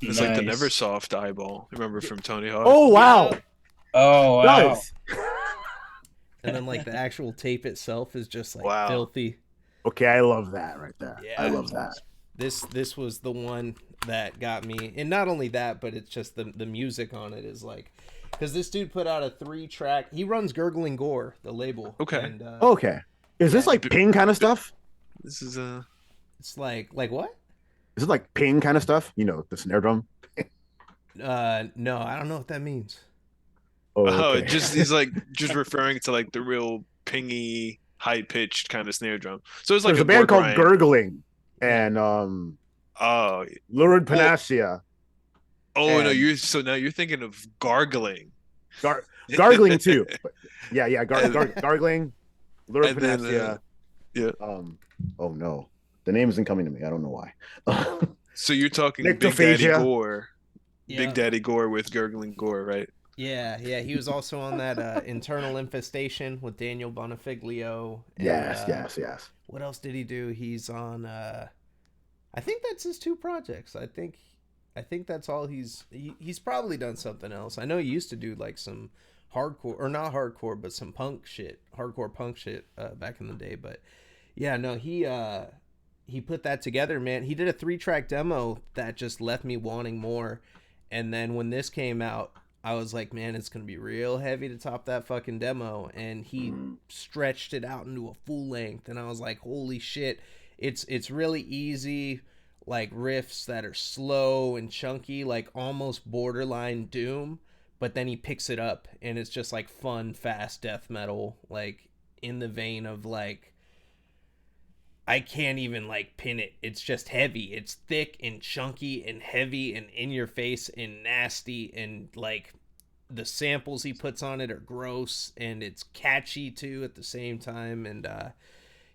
the Nice. Neversoft eyeball. Remember from Tony Hawk? Oh wow. Oh wow. Nice. and then like the actual tape itself is just like Wow. filthy. Okay, I love that right there. Yeah. I love that. This was the one that got me, and not only that, but it's just the music on it is like, because this dude put out a 3-track. He runs Gurgling Gore, the label. Okay. And, Okay. Is this like Ping kind of stuff? This is it's like what? Is it like Ping kind of stuff? You know, the snare drum. No, I don't know what that means. Oh, oh, okay. he's like just referring to like the real pingy, high pitched kind of snare drum. So it's like There's a band called Gorgrind. Gurgling and Oh, Lurid Panacea. no, And- now you're thinking of gargling. Gargling too. But yeah, Gargling, Lurid And then, Panacea. yeah. Oh no, the name isn't coming to me. I don't know why. So you're talking Big Daddy Nyctophagia. Gore. Yeah. Big Daddy Gore with Gurgling Gore, right? Yeah. He was also on that Internal Infestation with Daniel Bonifiglio. And, Yes. What else did he do? He's on. I think that's his 2 projects. I think that's all he's probably done something else. I know he used to do like some hardcore, or not hardcore, but some punk shit, hardcore punk shit back in the day. But yeah, no, he put that together, man. He did a 3-track demo that just left me wanting more. And then when this came out, I was like, man, it's gonna be real heavy to top that fucking demo. And he stretched it out into a full length, and I was like, holy shit, it's really easy, like riffs that are slow and chunky, like almost borderline doom. But then he picks it up, and it's just like fun, fast death metal, like in the vein of like I can't even like pin it. It's just heavy. It's thick and chunky and heavy and in your face and nasty, and like the samples he puts on it are gross, and it's catchy too at the same time. And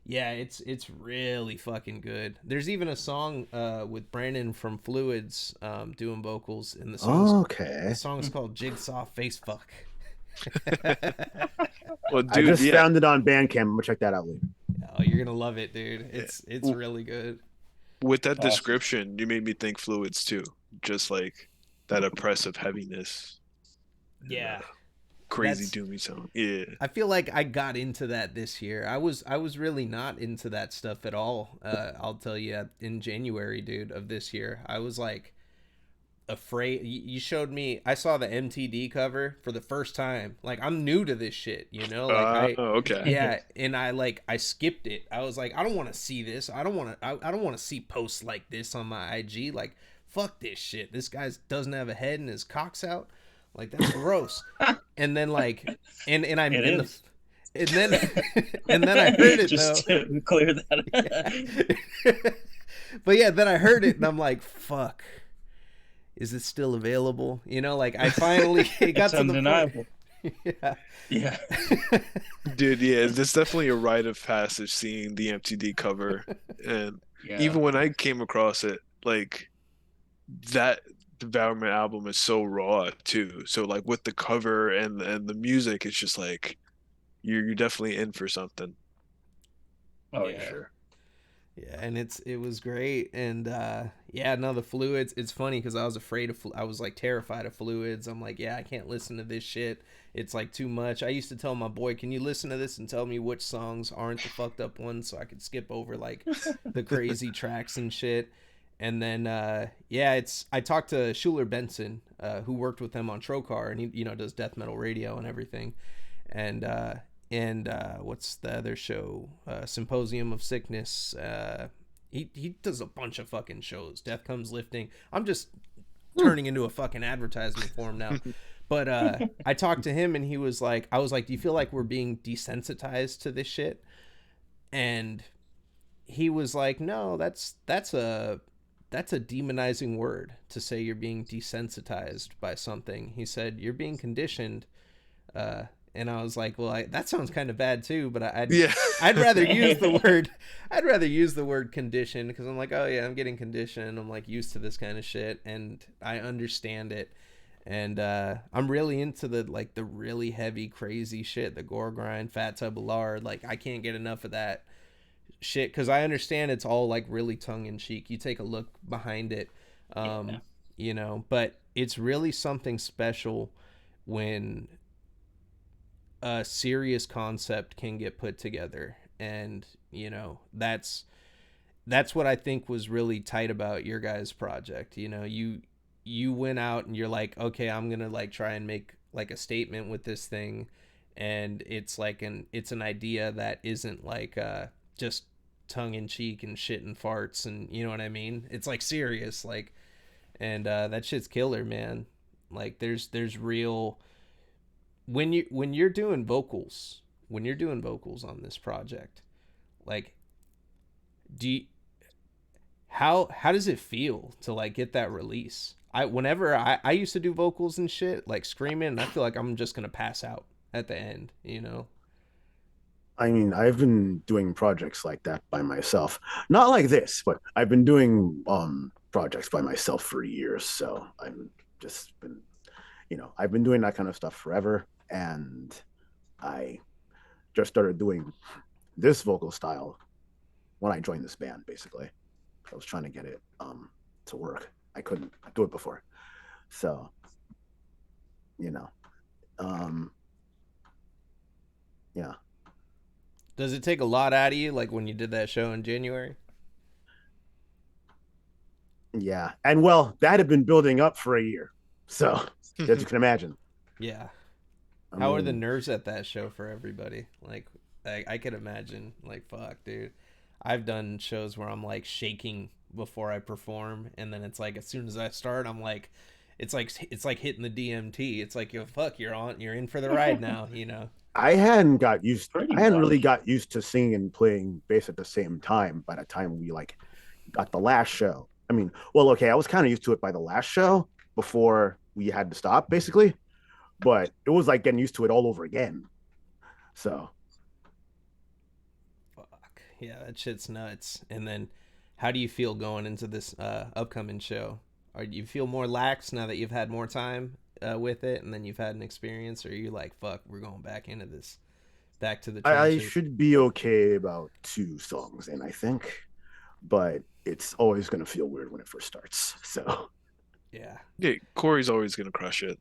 yeah, it's really fucking good. There's even a song with Brandon from Fluids doing vocals, and Okay. the song's called Jigsaw Face Fuck. Well, I dude, just yeah. found it on Bandcamp. I'm gonna check that out later. Oh, you're gonna love it, dude. It's W- really good. With that Awesome. description, you made me think Fluids too. Just like that oppressive heaviness and Yeah, crazy that's doomy sound. Yeah. I feel like I got into that this year. I was really not into that stuff at all. I'll tell you, in January, dude, of this year, I was like afraid. You showed me. I saw the MTD cover for the first time. Like I'm new to this shit, you know. Like Okay. yeah, and I skipped it. I was like, I don't want to see this. I don't want to see posts like this on my IG. Like fuck this shit. This guy doesn't have a head and his cock's out. Like that's gross. And then like and I'm It in the is. and then and then I heard it though. Just to clear that. Yeah. But yeah, then I heard it and I'm like, fuck. Is it still available? You know, like I finally it got It's to the undeniable. point. Yeah. Yeah. Dude, yeah, there's definitely a rite of passage seeing the MTD cover. And Yeah. even when I came across it, like that Devourment album is so raw too. So like with the cover and the music, it's just like you're definitely in for something. Oh Yeah. yeah. Sure. Yeah, and it was great, and yeah, no, the Fluids. It's funny because I was afraid of. I was like terrified of Fluids. I'm like, yeah, I can't listen to this shit. It's like too much. I used to tell my boy, can you listen to this and tell me which songs aren't the fucked up ones so I could skip over like the crazy tracks and shit. And then yeah, I talked to Schuler Benson, who worked with them on Trokar, and he does death metal radio and everything, and what's the other show? Symposium of Sickness. He does a bunch of fucking shows. Death Comes Lifting. I'm just turning into a fucking advertisement for him now. But I talked to him and he was like, I was like, do you feel like we're being desensitized to this shit? And he was like, no, that's a demonizing word to say you're being desensitized by something. He said you're being conditioned. And I was like, well, that sounds kind of bad too, but Yeah. I'd rather use the word conditioned, because I'm like, oh yeah, I'm getting conditioned. I'm like used to this kind of shit, and I understand it. And I'm really into the really heavy, crazy shit, the gore grind, Fat Tub of Lard. Like I can't get enough of that shit because I understand it's all like really tongue in cheek. You take a look behind it, Yeah. but it's really something special when a serious concept can get put together. And that's what I think was really tight about your guys' project. You went out and you're like, okay, I'm gonna like try and make like a statement with this thing, and it's like it's an idea that isn't like just tongue in cheek and shit and farts, and you know what I mean. It's like serious, like, and that shit's killer, man. Like there's real when you're doing vocals on this project, like do you, how does it feel to like get that release? I used to do vocals and shit, like screaming, and I feel like I'm just gonna pass out at the end. I mean, I've been doing projects like that by myself. Not like this, but I've been doing projects by myself for years. So I've just been, I've been doing that kind of stuff forever. And I just started doing this vocal style when I joined this band, basically. I was trying to get it to work. I couldn't do it before. So, you know, um, Yeah. Does it take a lot out of you, like when you did that show in January? Yeah. And well, that had been building up for a year. So, as you can imagine. Yeah. I How are the mean, nerves at that show for everybody? Like, I could imagine. Like, fuck, dude. I've done shows where I'm like shaking before I perform, and then it's like as soon as I start, I'm like, it's like hitting the DMT. It's like, yo, fuck, you're in for the ride now. You know? I Pretty hadn't really much. got used to singing and playing bass at the same time by the time we like got the last show. I mean, well, okay, I was kind of used to it by the last show before we had to stop, basically, but it was like getting used to it all over again. So Fuck, yeah, that shit's nuts. And then, how do you feel going into this upcoming show? Or do you feel more lax now that you've had more time with it, and then you've had an experience? Or are you like, fuck, we're going back into this, back to the I trenches? should be okay about 2 songs in, I think, but it's always going to feel weird when it first starts. So Yeah. Yeah, Corey's always gonna crush it,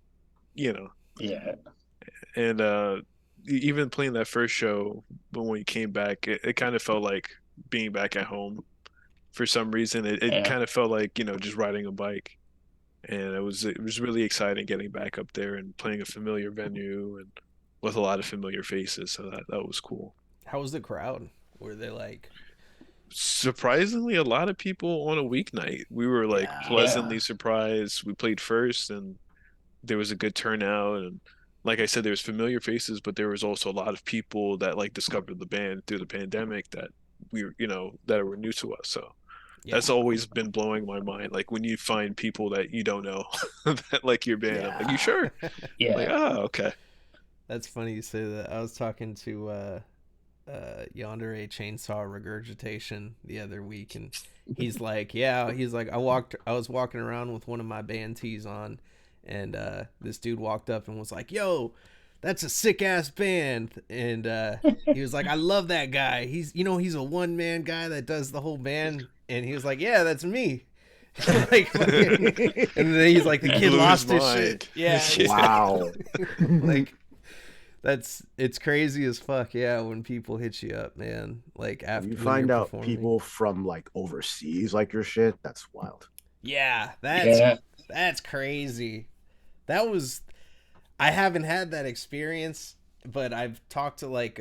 you know. Yeah. And even playing that first show, but when we came back, it kind of felt like being back at home for some reason. It Yeah. kind of felt like, just riding a bike. And it was really exciting getting back up there and playing a familiar venue and with a lot of familiar faces. So that was cool. How was the crowd? Were they like, Surprisingly, a lot of people on a weeknight. We were like yeah, Yeah. pleasantly surprised. We played first and there was a good turnout, and like I said, there was familiar faces, but there was also a lot of people that like discovered the band through the pandemic that that were new to us. So yeah, that's always been blowing my mind. Like when you find people that you don't know that like your band, I'm like, you yeah. sure? Like, Yeah. okay. that's funny you say that. I was talking to Yandere Chainsaw Regurgitation the other week, and he's like, yeah, he's like, I was walking around with one of my band tees on, and this dude walked up and was like, yo, that's a sick ass band. And he was like, I love that guy. He's a one man guy that does the whole band. And he was like, yeah, that's me. Like fucking. And then he's like, the He kid blew his lost his shit. mind. Yeah. Yeah. Wow. Like, it's crazy as fuck. Yeah, when people hit you up, man. Like When you after when you're find out performing. people from like overseas like your shit, that's wild. Yeah, Yeah. that's crazy. That was I haven't had that experience, but I've talked to like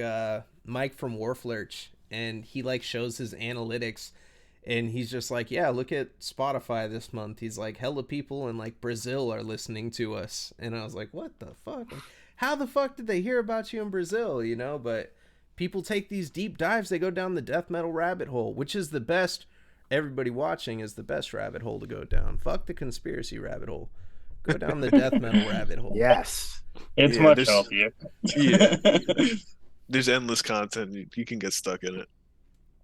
Mike from Warflurch, and he like shows his analytics, and he's just like, yeah, look at Spotify this month. He's like, hella people in like Brazil are listening to us, and I was like, what the fuck? Like, how the fuck did they hear about you in Brazil? You know, but people take these deep dives. They go down the death metal rabbit hole, which is the best. Everybody watching is the best rabbit hole to go down. Fuck the conspiracy rabbit hole. Go down the death metal rabbit hole. Yes. It's Yeah, much there's healthier. yeah, there's endless content. You can get stuck in it.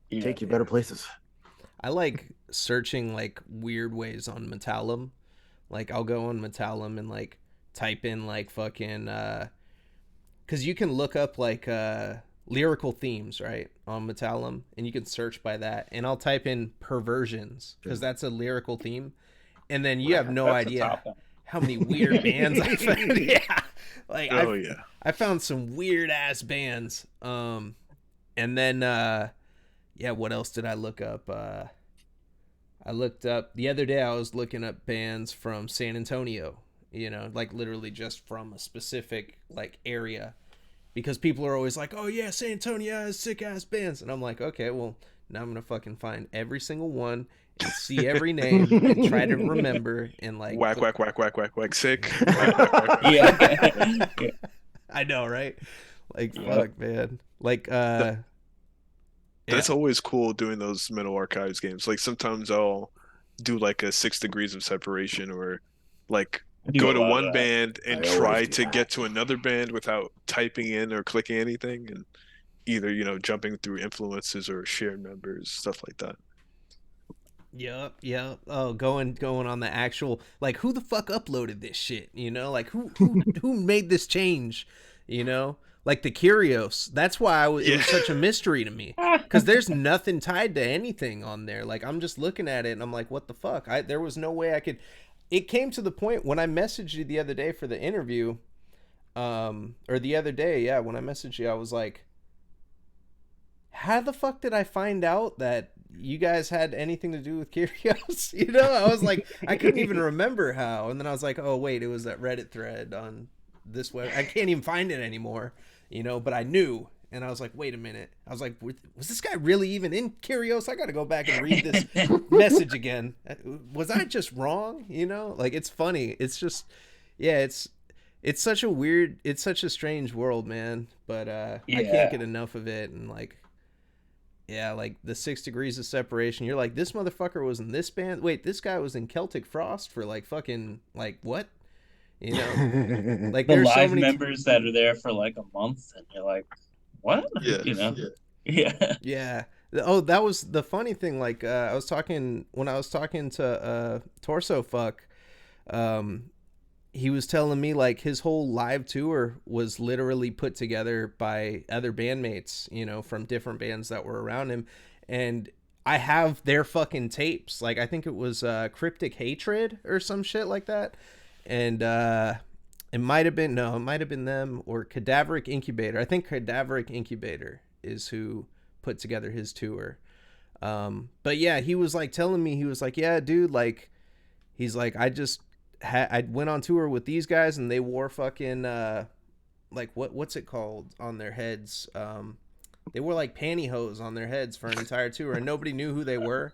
Yeah. Take you better places. I like searching like weird ways on Metallum. Like I'll go on Metallum and like type in like fucking cuz you can look up like lyrical themes, right? On Metallum, and you can search by that. And I'll type in perversions cuz that's a lyrical theme. And then you have Right. no That's a idea top one. how many weird bands I found. Yeah. Like Oh yeah. I found some weird ass bands. And then yeah, what else did I look up? I looked up the other day. I was looking up bands from San Antonio. You know, like literally just from a specific like area, because people are always like, "Oh yeah, San Antonio has sick ass bands," and I'm like, "Okay, well now I'm gonna fucking find every single one and see every name and try to remember and like Whack put." whack whack whack whack whack sick. Whack whack whack whack. Yeah. Yeah. I know, right? Like Yeah. fuck, man. Like yeah. That's always cool doing those Metal Archives games. Like sometimes I'll do like a 6 degrees of separation or like I do go a to lot one of that. band and I always try do to that. get to another band without typing in or clicking anything and either, jumping through influences or shared members, stuff like that. Yep, yep. Oh, going on the actual like who the fuck uploaded this shit? You know, like who made this change? You know, like the Curios. That's why it Yeah. was such a mystery to me because there's nothing tied to anything on there. Like I'm just looking at it and I'm like, what the fuck? There was no way I could. It came to the point when I messaged you the other day for the interview. or the other day, yeah, when I messaged you, I was like, how the fuck did I find out that you guys had anything to do with Curios? You know, I was like, I couldn't even remember how. And then I was like, oh, wait, it was that Reddit thread on this web. I can't even find it anymore, you know, but I knew. And I was like, wait a minute. I was like, was this guy really even in Curios? I got to go back and read this message again. Was I just wrong? You know, like, it's funny. It's just, yeah, it's such a weird, it's such a strange world, man. But I can't Yeah. get enough of it. And like, yeah, like the 6 degrees of separation. You're like, this motherfucker was in this band. Wait, this guy was in Celtic Frost for like fucking like what? You know, like The there's so live many. members that are there for like a month, and you're like, what? Yeah. You know? Yeah. Yeah. Oh, that was the funny thing. Like I was talking when I was talking to Torso Fuck. Um, he was telling me like his whole live tour was literally put together by other bandmates, you know, from different bands that were around him. And I have their fucking tapes. Like I think it was Cryptic Hatred or some shit like that. And it might have been no, it might have been them or Cadaveric Incubator. I think Cadaveric Incubator is who put together his tour. But yeah, he was like telling me, he was like, yeah, dude, like he's like, I went on tour with these guys and they wore fucking like what's it called on their heads? They wore like pantyhose on their heads for an entire tour and nobody knew who they were.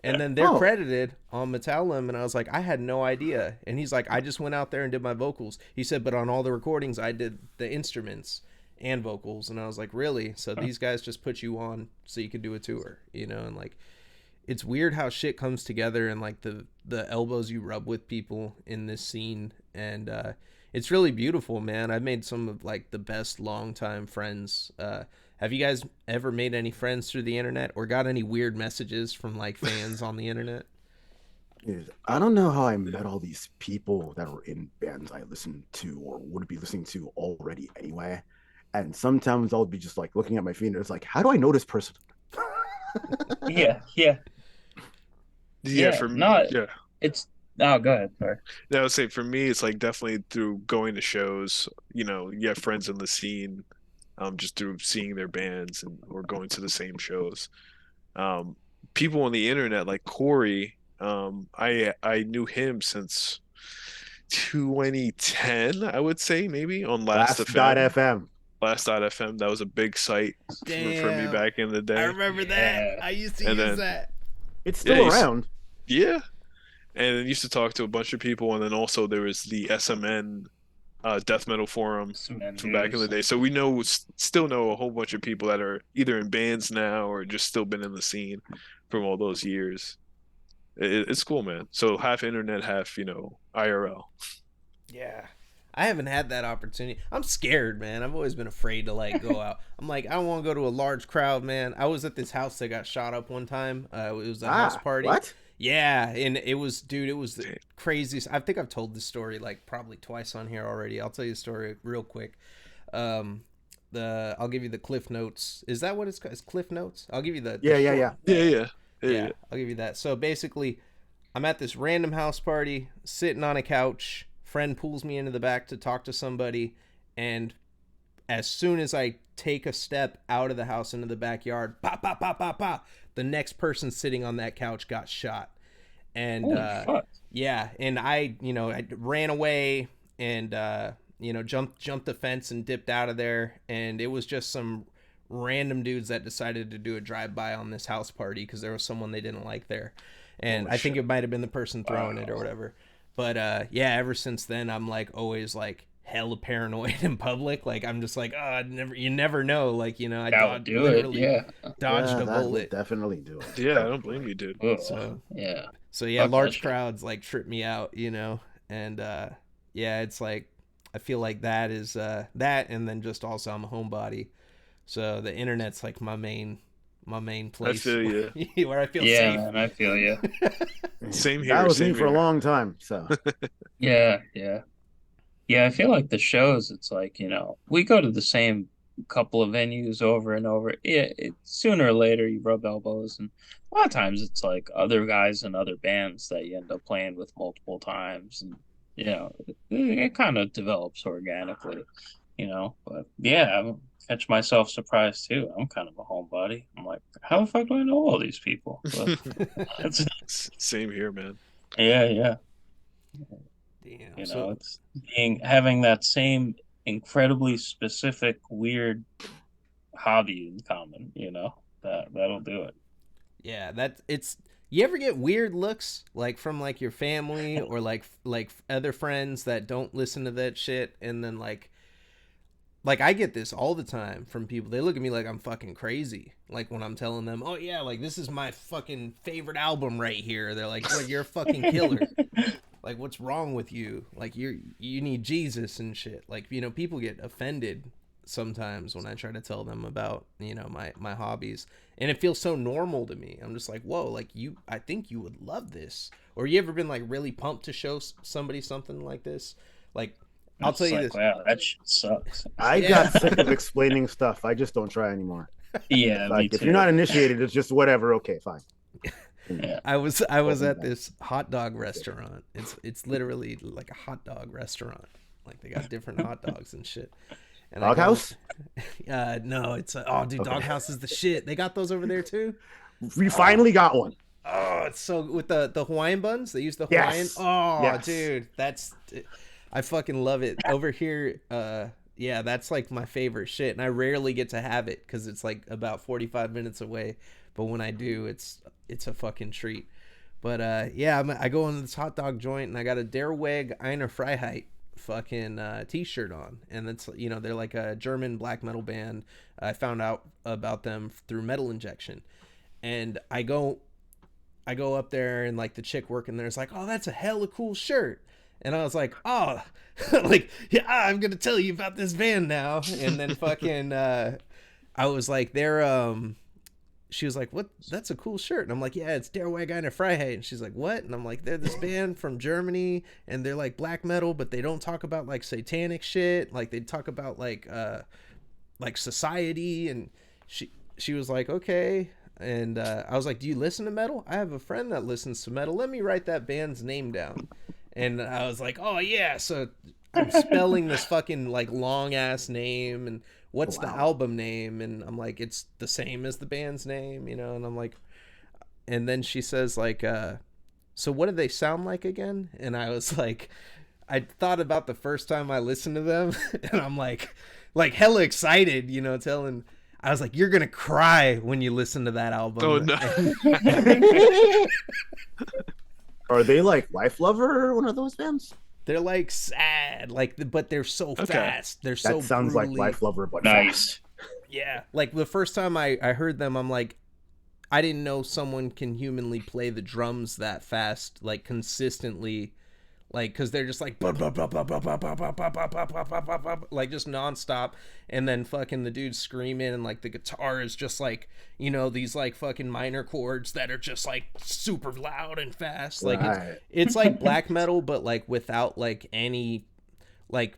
And then they're Oh, credited on Metallum, and I was like, I had no idea. And he's like, I just went out there and did my vocals. He said, but on all the recordings, I did the instruments and vocals. And I was like, really? So these guys just put you on so you could do a tour, you know? And like, it's weird how shit comes together and like the elbows you rub with people in this scene. And it's really beautiful, man. I've made some of like the best longtime friends. Have you guys ever made any friends through the internet or got any weird messages from like fans on the internet? I don't know how I met all these people that were in bands I listened to or would be listening to already anyway. And sometimes I'll be just like looking at my feed and it's like, how do I know this person? Yeah. Yeah. Yeah, Yeah. for No, yeah. it's oh go ahead. Sorry. I would say for me, it's like definitely through going to shows. You know, you have friends in the scene, just through seeing their bands and or going to the same shows. Um, People on the internet like Corey, I knew him since 2010, I would say maybe on Last Last FM. FM. Last.fm, that was a big site for me Damn. back in the I day. remember that. Yeah. I used to And use then that. It's yeah, still around. yeah, and then used to talk to a bunch of people, and then also there was the SMN death metal forum Cement from back in the news. day. So we know still know a whole bunch of people that are either in bands now or just still been in the scene from all those years. It's cool, man. So half internet, half IRL. Yeah. I haven't had that opportunity. I'm scared, man. I've always been afraid to like go out. I'm like, I don't want to go to a large crowd, man. I was at this house that got shot up one time. It was a house party. What? Yeah, and it was, dude, it was the craziest. I think I've told this story like probably twice on here already. I'll tell you the story real quick. Um, I'll give you the Cliff Notes. Is that what it's called? It's Cliff Notes? I'll give you the Yeah, yeah, short. yeah. Yeah. I'll give you that. So basically, I'm at this random house party, sitting on a couch. Friend pulls me into the back to talk to somebody, and as soon as I take a step out of the house into the backyard, pop, pop, pop, pop, pop, the next person sitting on that couch got shot. And Holy fuck. yeah, and I ran away and jumped the fence and dipped out of there, and it was just some random dudes that decided to do a drive-by on this house party because there was someone they didn't like there, and I think it might have been the person throwing it or whatever. But yeah, ever since then I'm like always like hella paranoid in public. Like I'm just like, oh, you never know. Like I That would do it. Yeah. dodged Yeah, a that would bullet. definitely do it. Yeah, I don't blame you, dude. Ugh. So Yeah. so yeah, Fuck that large shit. crowds like trip me out, and yeah, it's like I feel like that is that, and then just also I'm a homebody, so the internet's like my main I place feel you. where I feel Yeah, safe. man, I feel you. Same That here, was me same for a here. long time. So Yeah, yeah. Yeah, I feel like the shows, it's like, we go to the same couple of venues over and over. Yeah, sooner or later you rub elbows, and a lot of times it's like other guys and other bands that you end up playing with multiple times. And you know, it kind of develops organically, But yeah, I catch myself surprised too. I'm kind of a homebody. I'm like, how the fuck do I know all these people? But it's Same here, man. yeah, yeah. Damn. So It's having that same incredibly specific, weird hobby in common. That'll do it. yeah, that it's. You ever get weird looks like from like your family or like other friends that don't listen to that shit, and then like I get this all the time from people. They look at me like I'm fucking crazy. Like when I'm telling them, "Oh yeah, like this is my fucking favorite album right here." They're like, "What? You're a fucking killer." Like what's wrong with you? Like you need Jesus and shit. Like people get offended sometimes when I try to tell them about my hobbies, and it feels so normal to me. I'm just like, whoa, like I think you would love this. Or you ever been like really pumped to show somebody something like this? Like I'll It's tell you like, this. wow, that shit sucks. I got sick of explaining stuff. I just don't try anymore. Yeah, me Like if too. you're not initiated, it's just whatever. Okay, fine. Yeah. I was at this hot dog restaurant. It's literally like a hot dog restaurant. Like they got different hot dogs and shit. And Doghouse? No, it's oh dude, Okay. Doghouse is the shit. They got those over there too. We finally got one. Oh, it's so with the Hawaiian buns. They use the Hawaiian. Yes. Oh, Yes. dude, I fucking love it over here. Yeah, that's like my favorite shit, and I rarely get to have it because it's like about 45 minutes away. But when I do, it's a fucking treat. But yeah, I go into this hot dog joint and I got a Der Weg Eine Freiheit fucking t-shirt on, and that's they're like a German black metal band. I found out about them through Metal Injection, and I go up there and like the chick working there is like, oh, that's a hella cool shirt. And I was like, oh, like, yeah, I'm going to tell you about this band now. And then fucking, I was like, she was like, what? That's a cool shirt. And I'm like, yeah, it's Der Weg Eine Freiheit. And she's like, what? And I'm like, they're this band from Germany and they're like black metal, but they don't talk about like satanic shit. Like they talk about like society. And she was like, okay. And I was like, do you listen to metal? I have a friend that listens to metal. Let me write that band's name down. And I was like, oh yeah. So I'm spelling this fucking like long ass name and what's the album name? And I'm like, it's the same as the band's name, and I'm like, and then she says like, so what do they sound like again? And I was like, I thought about the first time I listened to them and I'm like hella excited, I was like, you're going to cry when you listen to that album. Oh, no. Are they like Life Lover or one of those bands? They're like sad, but they're so fast. They're so that sounds brutally... like Life Lover, but nice. Fast. Yeah, like the first time I heard them, I'm like, I didn't know someone can humanly play the drums that fast, like consistently, like because they're just like like just nonstop, and then fucking the dude screaming, and like the guitar is just like these like fucking minor chords that are just like super loud and fast, like it's like black metal, but like without like any like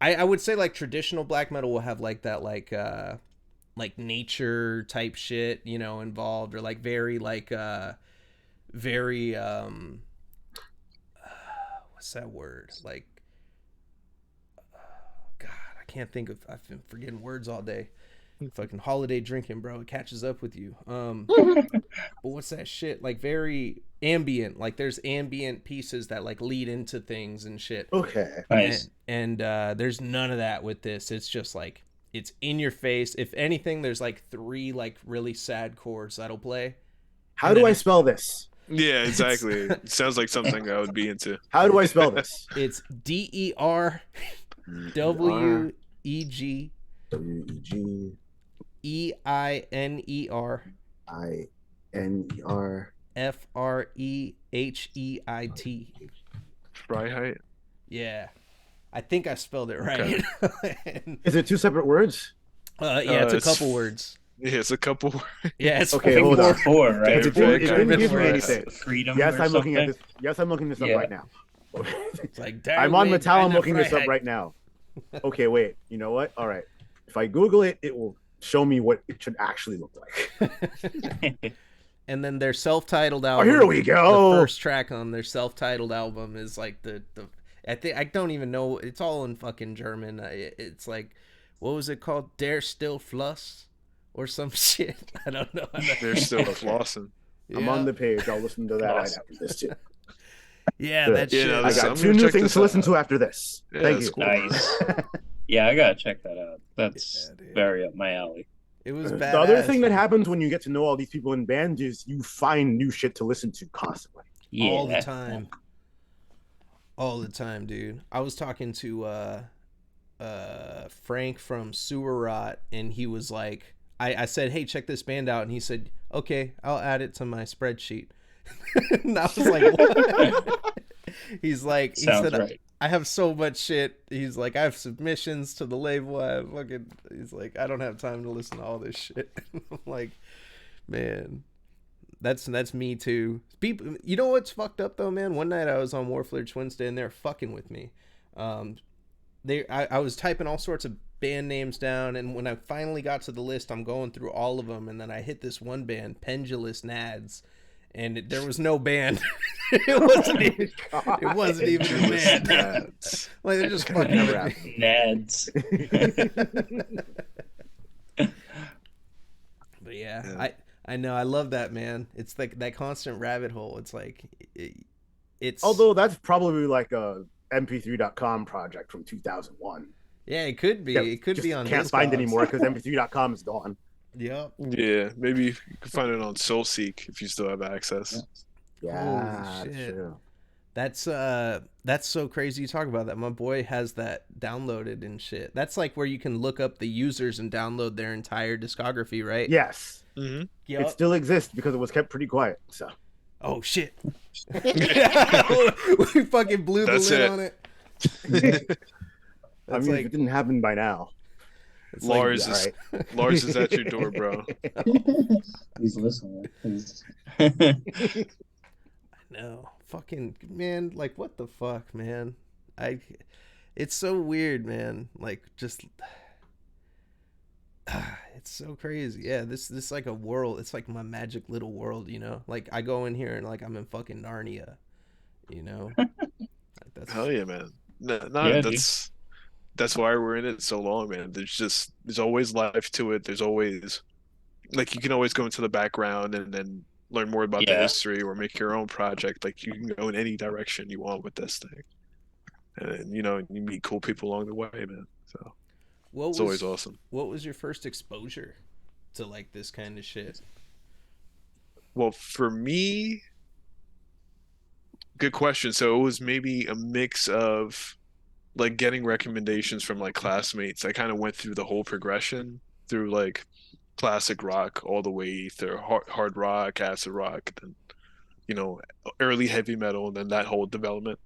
I would say like traditional black metal will have like that like nature type shit involved, or like very very what's that word, like God, I can't think of, I've been forgetting words all day. Fucking holiday drinking, bro, it catches up with you. But what's that shit, like very ambient, like there's ambient pieces that like lead into things and shit. Okay, nice. And there's none of that with this. It's just like it's in your face. If anything, there's like 3 like really sad chords that'll play. How do I spell this? Yeah, exactly. It sounds like something I would be into. How do I spell this? It's DERWEG WEG EINER INER FREHEIT. Freiheit? Yeah. I think I spelled it right. Okay. Is it 2 separate words? Yeah, it's a couple words. Yeah, it's a couple words. Yeah, it's okay. Hold on. 4, right? It didn't give me anything. Freedom. Yes, I'm something. looking at this. Yes, I'm looking this up right now. It's like I'm on Mattel. I'm looking this up right now. Okay, wait. You know what? All right. If I Google it, it will show me what it should actually look like. And then their self-titled album. Oh, here we go. The first track on their self-titled album is like the I don't even know. It's all in fucking German. It's like, what was it called? Der still Fluss or some shit. I don't know. They're still flossing. I'm on Yeah. the page. I'll listen to that right Floss. after this too. Yeah, Good. that Yeah, shit. no, I this- got I'm 2 gonna new check things this to listen out. to after this. Yeah, Thank that's you. cool. Nice. Yeah, I gotta check that out. That's Yeah, dude. very up my alley. It was badass. The other thing that man. happens when you get to know all these people in bands is you find new shit to listen to constantly. Yeah. All the time. All the time, dude. I was talking to Frank from Sewer Rot, and he was like, I said, hey, check this band out, and he said, okay, I'll add it to my spreadsheet. And I was like, what? He's like, he Sounds said, right. I have so much shit. He's like, I have submissions to the label. He's like, I don't have time to listen to all this shit. I'm like, man, that's me too. People, you know what's fucked up though, man? One night I was on Warflare Wednesday and they're fucking with me. I was typing all sorts of band names down, and when I finally got to the list, I'm going through all of them, and then I hit this one band, Pendulous Nads, and there was no band. It wasn't even a band. Nads. Like they're just Could fucking never with me. Nads. But yeah, Yeah. I know, I love that, man. It's like that constant rabbit hole. It's like it's Although that's probably like a mp3.com project from 2001. yeah, it could be. Yeah, It could just be on can't find Discogs. anymore because mp3.com is gone. Yep. Yeah, maybe you can find it on SoulSeek if you still have access. Yeah, Holy that's shit. true. That's so crazy you talk about that. My boy has that downloaded and shit. That's like where you can look up the users and download their entire discography, right? Yes, Mm-hmm. Yep. it still exists because it was kept pretty quiet. So Oh shit. We fucking blew That's the lid it. on it. I That's mean, if like it didn't happen by now, it's like, Lars all is right. Lars is at your door, bro. He's listening. no. Fucking man, like what the fuck, man? It's so weird, man. Like just it's so crazy. Yeah, this like a world. It's like my magic little world, you know? Like I go in here and like I'm in fucking Narnia, you know? Like, that's Hell yeah, man. No, Yeah, dude. that's why we're in it so long, man. There's always life to it. There's always like you can always go into the background and then learn more about the Yeah. history or make your own project. Like you can go in any direction you want with this thing. And you meet cool people along the way, man. So what it's always awesome. What was your first exposure to like this kind of shit? Well, for me, good question. So it was maybe a mix of like getting recommendations from like classmates. I kind of went through the whole progression through like classic rock all the way through hard rock, acid rock, then early heavy metal, and then that whole development.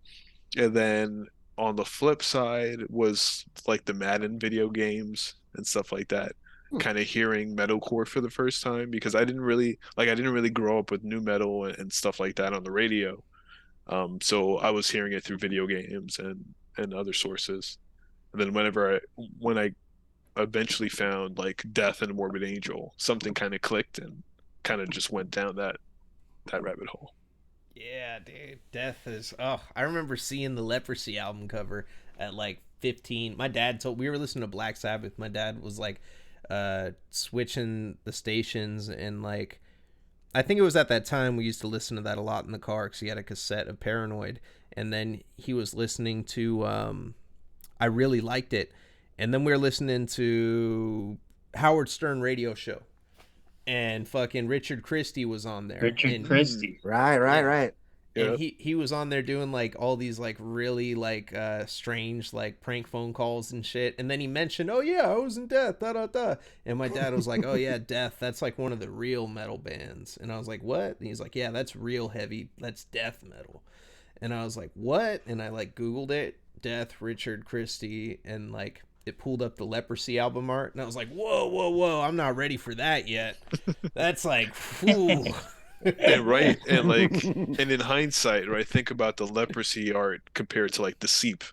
And then on the flip side was like the Madden video games and stuff like that. Kind of hearing metalcore for the first time because I didn't really grow up with new metal and stuff like that on the radio. So I was hearing it through video games and other sources. And then when I eventually found like Death and Morbid Angel, something kind of clicked and kind of just went down that rabbit hole. Yeah, dude. Death is I remember seeing the Leprosy album cover at like 15. My dad told we were listening to Black Sabbath. My dad was like switching the stations, and like I think it was at that time we used to listen to that a lot in the car because he had a cassette of Paranoid, and then he was listening to I really liked it, and then we were listening to Howard Stern radio show, and fucking Richard Christie was on there. Richard Christie. right. And Yeah. he was on there doing like all these like really like strange like prank phone calls and shit. And then he mentioned, oh yeah, I was in Death, da da da. And my dad was like, oh yeah, Death, that's like one of the real metal bands. And I was like, what? And he's like, yeah, that's real heavy, that's death metal. And I was like, what? And I like Googled it, Death, Richard Christie, and like it pulled up the Leprosy album art, and I was like, whoa, I'm not ready for that yet. That's like, whew. And in hindsight, right, think about the Leprosy art compared to like the Seep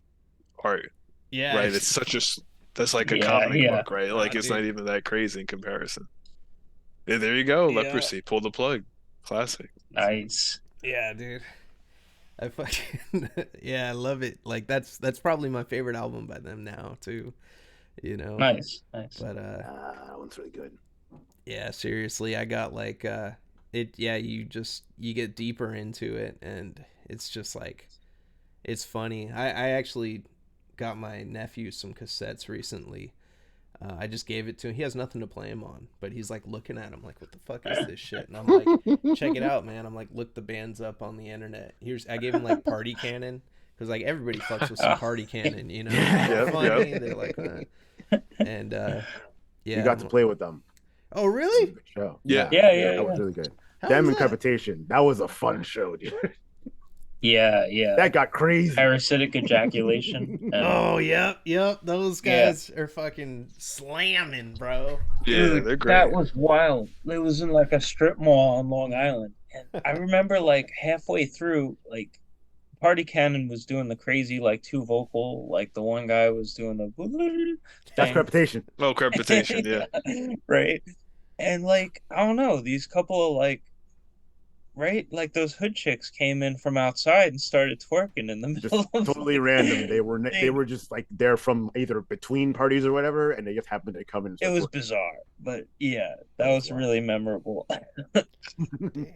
art, Yeah, right? It's that's like a Yeah, comic yeah. book, right? Like it's dude. not even that crazy in comparison. Yeah, there you go, Yeah. Leprosy, pull the plug, classic. Nice. Yeah, dude. I fucking yeah, I love it. Like that's probably my favorite album by them now too. You know, Nice, nice. but That one's really good. yeah, seriously, I got like it. Yeah, you get deeper into it, and it's just like it's funny. I actually got my nephew some cassettes recently. I just gave it to him. He has nothing to play him on, but he's like looking at him like, "What the fuck is this shit?" And I'm like, "Check it out, man." I'm like, "Look the bands up on the internet." I gave him like Party Cannon because like everybody fucks with some Party Cannon, you know? They're Yep, funny. yep. They're like, and We yeah. got to play with them. Oh, It was a really? good show. Yeah. Yeah. That was really good. How Them was and that? Crepitation. That was a fun show, dude. Yeah. That got crazy. Parasitic ejaculation. And Oh, yep. Those Yeah. guys are fucking slamming, bro. Yeah, dude, they're great. that was wild. It was in like a strip mall on Long Island. And I remember like halfway through, like Party Cannon was doing the crazy like two vocal, like the one guy was doing the That's thing. Crepitation. Oh, Crepitation, yeah. Right. And like, I don't know, these couple of like right, like those hood chicks came in from outside and started twerking in the Just middle of totally like, random. They they- were just like they're from either between parties or whatever, and they just happened to come in and it start was twerking. bizarre, but yeah, that That was was really memorable. Damn, dude.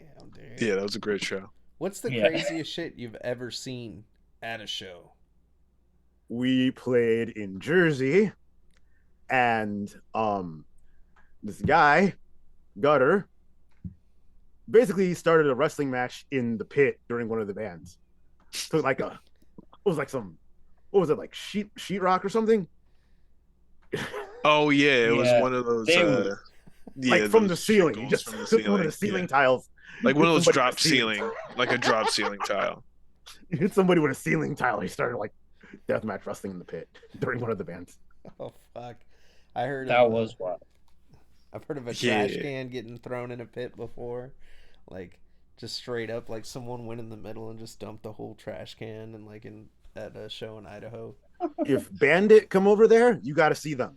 Yeah, that was a great show. What's the Yeah. craziest shit you've ever seen at a show? We played in Jersey, and this guy, Gutter, basically started a wrestling match in the pit during one of the bands. So like it was like what was it, like sheetrock or something? Oh yeah, it was Yeah, one of those they were- yeah, Like from the those ceiling. He shingles just from the took one of the ceiling, ceiling yeah. tiles. Like one of those hit somebody drop with a ceiling, like a drop ceiling tile. He hit somebody with a ceiling tile. He started like deathmatch wrestling in the pit during one of the bands. Oh fuck! I heard that of was wild. I've heard of a Yeah. trash can getting thrown in a pit before, like just straight up, like someone went in the middle and just dumped the whole trash can, and like in at a show in Idaho. If Bandit come over there, you got to see them.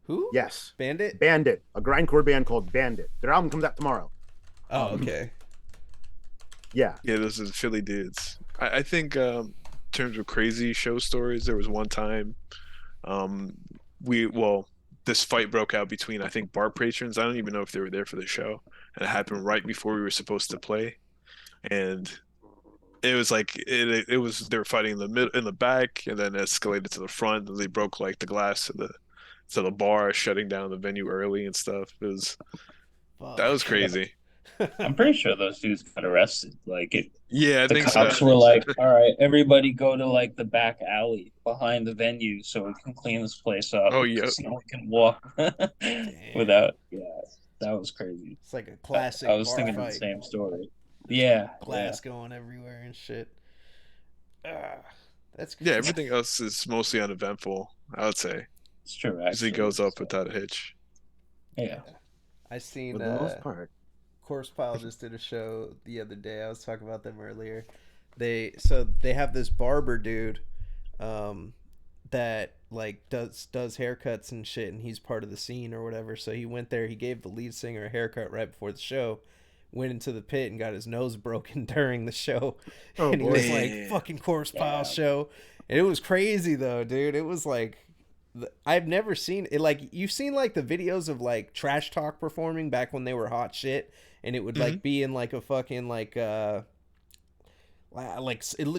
Who? Yes, Bandit. Bandit, a grindcore band called Bandit. Their album comes out tomorrow. Oh, okay. Yeah, Yeah, those are the Philly dudes. I think in terms of crazy show stories, there was one time um this fight broke out between I think bar patrons. I don't even know if they were there for the show. And it happened right before we were supposed to play. And it was like it was they were fighting in the mid in the back and then escalated to the front and they broke like the glass to the bar, shutting down the venue early and stuff. That was crazy. I'm pretty sure those dudes got arrested. Like Yeah, I the think cops so. were like, "All right, everybody go to like the back alley behind the venue so we can clean this place up. Oh, yeah. because no one can walk without." Yeah, that was crazy. It's like a classic I was bar thinking of the fight. same story. Yeah, Glass going everywhere and shit. That's Yeah, everything else is mostly uneventful, I would say. it's true. Because he Actually, goes up without a hitch. yeah. I seen for the most part. Corpse Pile just did a show the other day. I was talking about them earlier. They have this barber dude that like does haircuts and shit, and he's part of the scene or whatever. So he went there, he gave the lead singer a haircut right before the show, went into the pit and got his nose broken during the show. Oh, and he boy. was like, fucking Corpse Pile show. And it was crazy though, dude. It was like I've never seen it. Like you've seen like the videos of like Trash Talk performing back when they were hot shit, and it would like be in like a fucking like it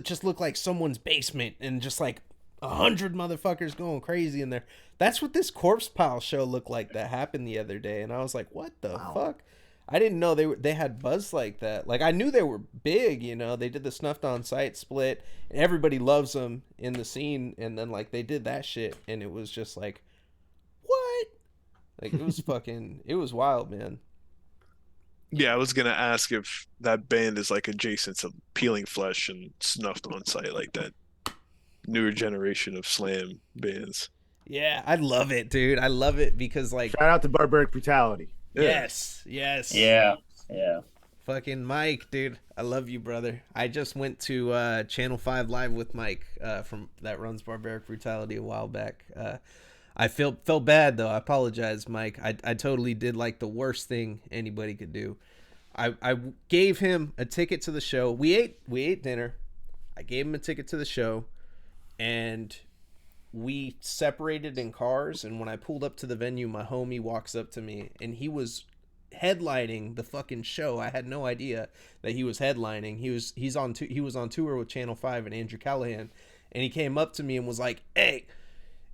just looked like someone's basement and just like 100 motherfuckers going crazy in there. That's what this Corpse Pile show looked like that happened the other day, and I was like, what the fuck? I didn't know they had buzz like that. Like I knew they were big, you know. They did the Snuffed on Sight split, and everybody loves them in the scene. And then like they did that shit, and it was just like, what? Like it was fucking, it was wild, man. Yeah, I was gonna ask if that band is like adjacent to Peeling Flesh and Snuffed on Sight, like that newer generation of slam bands. Yeah, I love it, dude. I love it because like, Shout out to Barbaric Brutality. yes. Yeah. Fucking Mike, dude. I love you, brother. I just went to Channel 5 Live with Mike from that runs Barbaric Brutality a while back. I felt bad though. I apologize, Mike. I totally did like the worst thing anybody could do. I gave him a ticket to the show. We ate dinner. I gave him a ticket to the show, and we separated in cars. And when I pulled up to the venue, my homie walks up to me, and he was headlining the fucking show. I had no idea that he was headlining. He was on tour with Channel 5 and Andrew Callahan, and he came up to me and was like, "Hey,"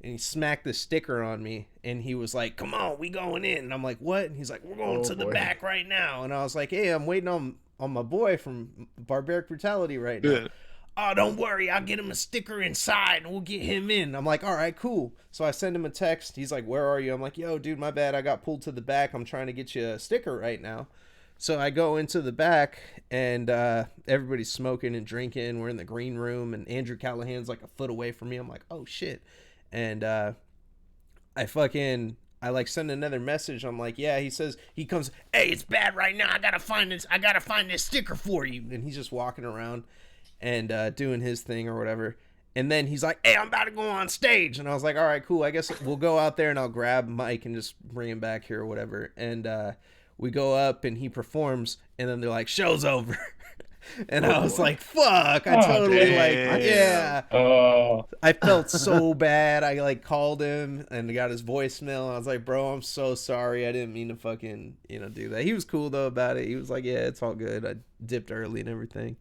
and he smacked the sticker on me, and he was like, "Come on, we going in." And I'm like, "What?" And he's like, "We're going to the back right now." And I was like, "Hey, I'm waiting on my boy from Barbaric Brutality right now." Yeah. "Oh, don't worry, I'll get him a sticker inside and we'll get him in." I'm like, "All right, cool." So I send him a text. He's like, "Where are you?" I'm like, "Yo, dude, my bad. I got pulled to the back. I'm trying to get you a sticker right now." So I go into the back, and everybody's smoking and drinking. We're in the green room, and Andrew Callahan's like a foot away from me. I'm like, "Oh shit." And I like send another message. I'm like, "Yeah." He comes, "Hey, it's bad right now. I gotta find this sticker for you." And he's just walking around and doing his thing or whatever. And then he's like, "Hey, I'm about to go on stage." And I was like, "All right, cool. I guess we'll go out there and I'll grab Mike and just bring him back here or whatever." And we go up and he performs, and then they're like, "Show's over." And I was like, "Fuck!" I totally damn. yeah. Oh, I felt so bad. I like called him and got his voicemail. I was like, "Bro, I'm so sorry. I didn't mean to fucking do that." He was cool though about it. He was like, "Yeah, it's all good. I dipped early and everything."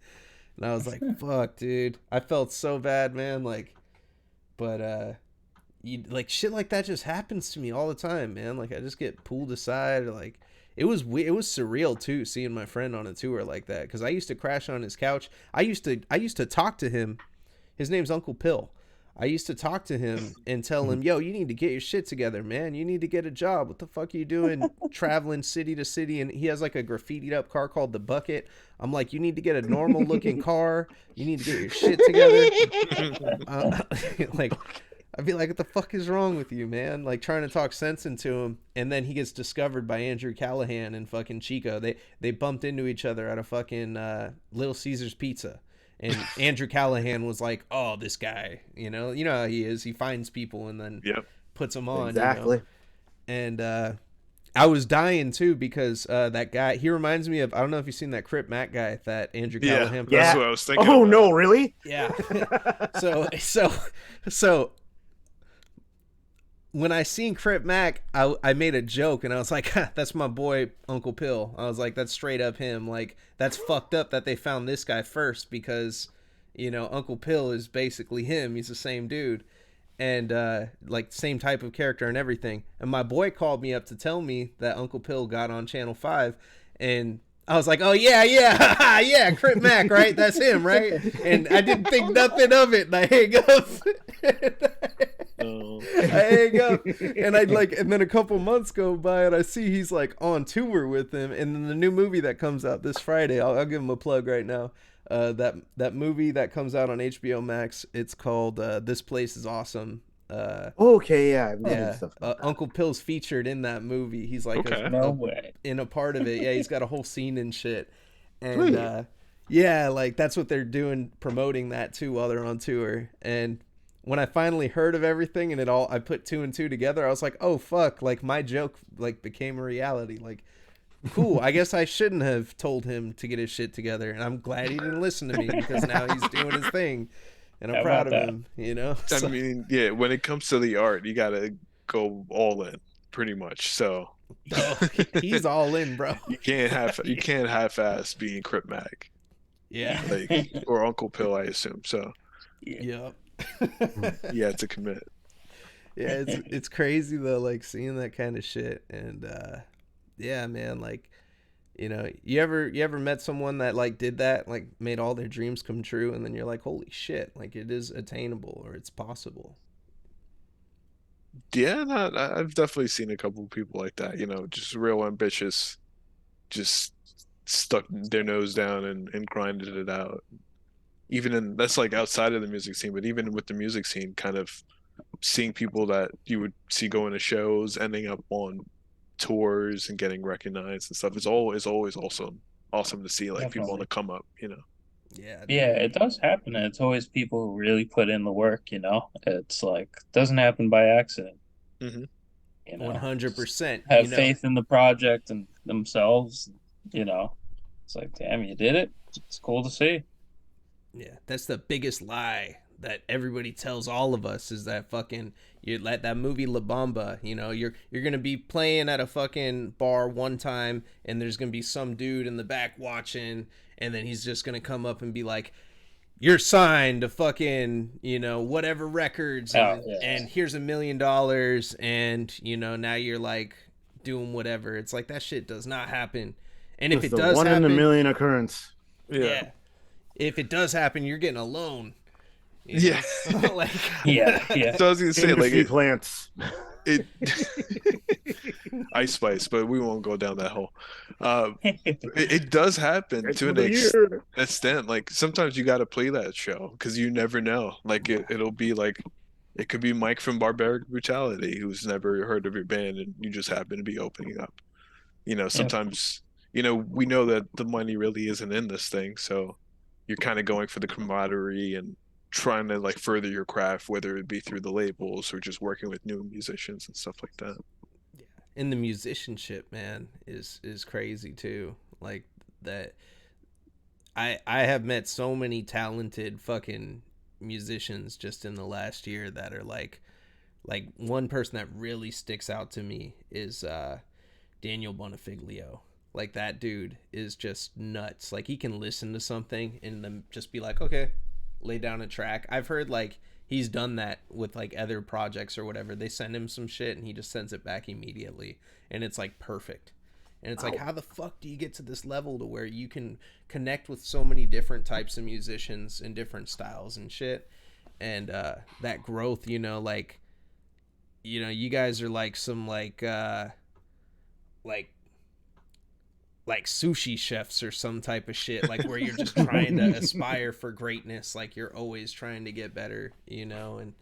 And I was like, "Fuck, dude." I felt so bad, man. Like, but like shit like that just happens to me all the time, man. Like I just get pulled aside. Like it was surreal too, seeing my friend on a tour like that. Because I used to crash on his couch. I used to talk to him. His name's Uncle Pill. I used to talk to him and tell him, "Yo, you need to get your shit together, man. You need to get a job. What the fuck are you doing traveling city to city?" And he has like a graffitied up car called the Bucket. I'm like, "You need to get a normal looking car. You need to get your shit together." Like, I'd be like, "What the fuck is wrong with you, man?" Like trying to talk sense into him, and then he gets discovered by Andrew Callahan and fucking Chico. They bumped into each other at a fucking Little Caesars Pizza. And Andrew Callahan was like, "Oh, this guy, you know how he is. He finds people and then Yep. puts them on." Exactly. And I was dying too because that guy, he reminds me of, I don't know if you've seen that Crip Mac guy that Andrew Yeah, Callahan put that's on. what I was thinking. Oh about. no, really? Yeah. So when I seen Crip Mac, I made a joke and I was like, "That's my boy Uncle Pill." I was like, "That's straight up him." Like that's fucked up that they found this guy first because Uncle Pill is basically him. He's the same dude and like same type of character and everything. And my boy called me up to tell me that Uncle Pill got on Channel 5, and I was like, "Oh yeah, yeah, yeah, Crip Mac, right? That's him, right?" And I didn't think nothing of it, and I hang up. No. I hang up, and and then a couple months go by, and I see he's like on tour with him. And then the new movie that comes out this Friday, I'll give him a plug right now. That movie that comes out on HBO Max, it's called "This Place Is Awesome." Okay, yeah, I've Yeah, stuff about that. Uncle Pill's featured in that movie. He's like Okay. no way. in a part of it. Yeah, he's got a whole scene and shit. And Sweet. yeah, like that's what they're doing, promoting that too while they're on tour. And when I finally heard of everything and I put two and two together, I was like, "Oh fuck!" Like my joke like became a reality. Like, cool. I guess I shouldn't have told him to get his shit together, and I'm glad he didn't listen to me because now he's doing his thing, and I'm How proud of about that? him. I So, mean, yeah, when it comes to the art, you gotta go all in, pretty much. So oh, he's all in, bro. you can't half-ass being Crip Mac, Yeah. like or Uncle Pill, I assume. So Yep. you have to commit. Yeah, it's crazy though, like seeing that kind of shit. And yeah, man, like you ever met someone that like did that, like made all their dreams come true, and then you're like, "Holy shit, like it is attainable or it's possible." Yeah, no, I've definitely seen a couple of people like that. Just real ambitious, just stuck their nose down and grinded it out. Even that's like outside of the music scene, but even with the music scene, kind of seeing people that you would see going to shows, ending up on tours and getting recognized and stuff. It's always awesome to see like people on Definitely. the come up. Yeah, Yeah, dude. it does happen, and it's always people who really put in the work, you know? It's like doesn't happen by accident, Hmm. you know. Just 100%. have faith in the project and themselves, you know. It's like, damn, you did it. It's cool to see. Yeah, that's the biggest lie that everybody tells all of us is that fucking you let that movie La Bamba, you know, you're gonna be playing at a fucking bar one time and there's gonna be some dude in the back watching and then he's just gonna come up and be like, you're signed to fucking, you know, whatever records and here's $1 million and, you know, now you're like doing whatever. It's like that shit does not happen. And if It's it the does one happen, in a million occurrence. yeah. If it does happen, you're getting a loan. You know? Yeah. Like, Yeah. So I was gonna say, like, Industry plants. it Ice Spice, but we won't go down that hole. It does happen It's to for an the year. extent. Like sometimes you got to play that show because you never know. Like it'll be like it could be Mike from Barbaric Brutality who's never heard of your band and you just happen to be opening up. You know, sometimes we know that the money really isn't in this thing, so you're kind of going for the camaraderie and trying to like further your craft, whether it be through the labels or just working with new musicians and stuff like that. and the musicianship, man, is crazy too. Like that, I have met so many talented fucking musicians just in the last year that are like one person that really sticks out to me is Daniel Bonifiglio. Like that dude is just nuts. Like he can listen to something and then just be like, okay, lay down a track. I've heard like he's done that with like other projects or whatever. They send him some shit and he just sends it back immediately and it's like perfect. And it's like, how the fuck do you get to this level to where you can connect with so many different types of musicians and different styles and shit? And that growth, you know, like, you know, you guys are like some like sushi chefs or some type of shit, like where you're just trying to aspire for greatness, like you're always trying to get better, you know. And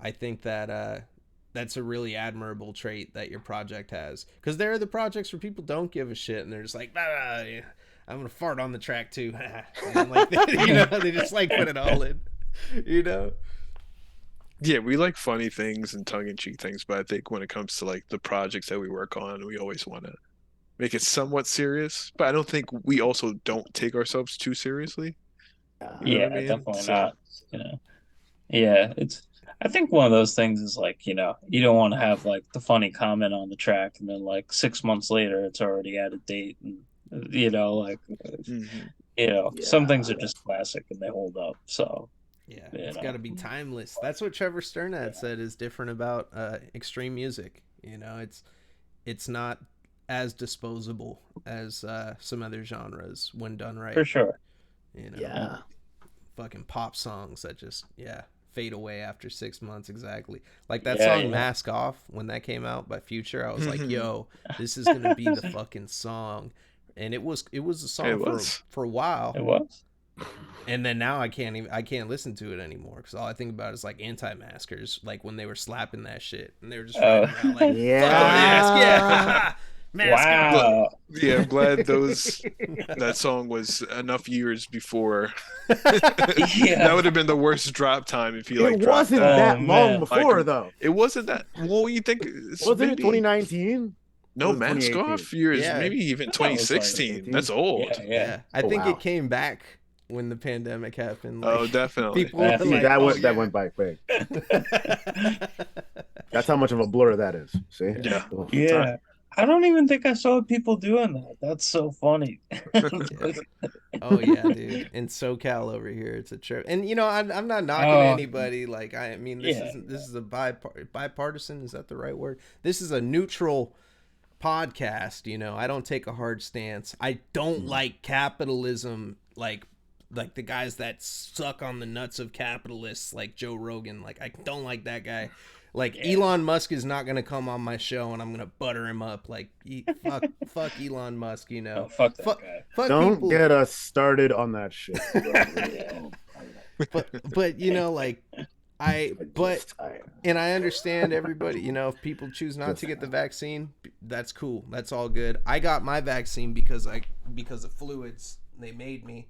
I think that that's a really admirable trait that your project has, because there are the projects where people don't give a shit and they're just like, yeah, I'm gonna fart on the track too. And like, you know, they just like put it all in, you know. Yeah, we like funny things and tongue-in-cheek things, but I think when it comes to like the projects that we work on, we always want to make it somewhat serious. But I don't think we also don't take ourselves too seriously. You know what I mean? Definitely So, not. You know, yeah, it's. I think one of those things is like, you know, you don't want to have like the funny comment on the track, and then like 6 months later, it's already out of date, and you know, like, mhm. you know, Yeah. some things are just classic and they hold up. So, Yeah, you it's know. got to be timeless. That's what Trevor Stern had said is different about extreme music. You know, it's not as disposable as some other genres when done right. For sure. You know, Yeah. fucking pop songs that just fade away after 6 months exactly. Like that Yeah, song yeah. "Mask Off" when that came out by Future. I was like, yo, this is gonna be the fucking song, and it was a song It was. for a while. It was. And then now I can't listen to it anymore because all I think about is like anti-maskers, like when they were slapping that shit and they were just riding around like, Yeah. fuck mask, yeah, mask Wow. Yeah, I'm glad that song was enough years before. Yeah. That would have been the worst drop time if you like It dropped wasn't that. that Oh, long man. before, Like, though. It wasn't that. Well, you think it's Wasn't it maybe 2019? no Or was it Mask 2018? Off years, Yeah. maybe even That was like 2016. That's old. Yeah, Yeah, I Oh, think wow. it came back when the pandemic happened. Like, Oh, definitely. people were See, like, that oh, went yeah. that went by quick. That's how much of a blur that is. See? Yeah. Yeah. I don't even think I saw people doing that. That's so funny. Oh yeah, dude. In SoCal over here, it's a trip. And you know, I'm not knocking Oh. anybody. Like I mean, this is a bipartisan. Is that the right word? This is a neutral podcast. You know, I don't take a hard stance. I don't like capitalism. Like the guys that suck on the nuts of capitalists, like Joe Rogan. Like I don't like that guy. Like Elon Musk is not gonna come on my show, and I'm gonna butter him up. Like fuck Elon Musk, you know. Oh, fuck that guy. Fuck Don't people. get us started on that shit. but you know, like and I understand everybody. You know, if people choose not to get the vaccine, that's cool. That's all good. I got my vaccine because of fluids. They made me.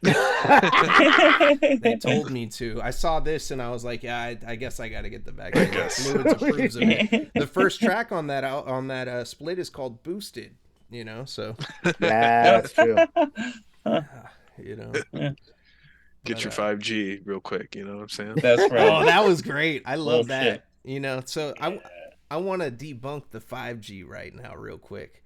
They told me to. I saw this and I was like, yeah, I guess I got to get the vaccine. Fluids approves of it. The first track on that split is called "Boosted." you know, so Yeah, that's true. you know. Yeah, Get But your 5G real quick, you know what I'm saying? that's oh, right. that was great. I Well, love shit. that. You know, so Yeah. I want to debunk the 5G right now real quick.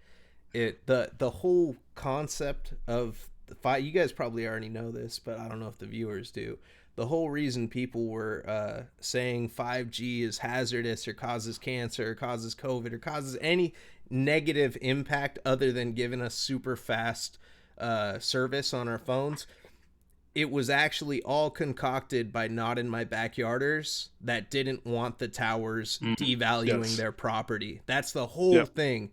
The whole concept of the five, you guys probably already know this, but I don't know if the viewers do. The whole reason people were saying 5G is hazardous or causes cancer or causes COVID or causes any negative impact other than giving us super fast service on our phones, it was actually all concocted by not in my backyarders that didn't want the towers devaluing Yes. their property. That's the whole Yep. thing,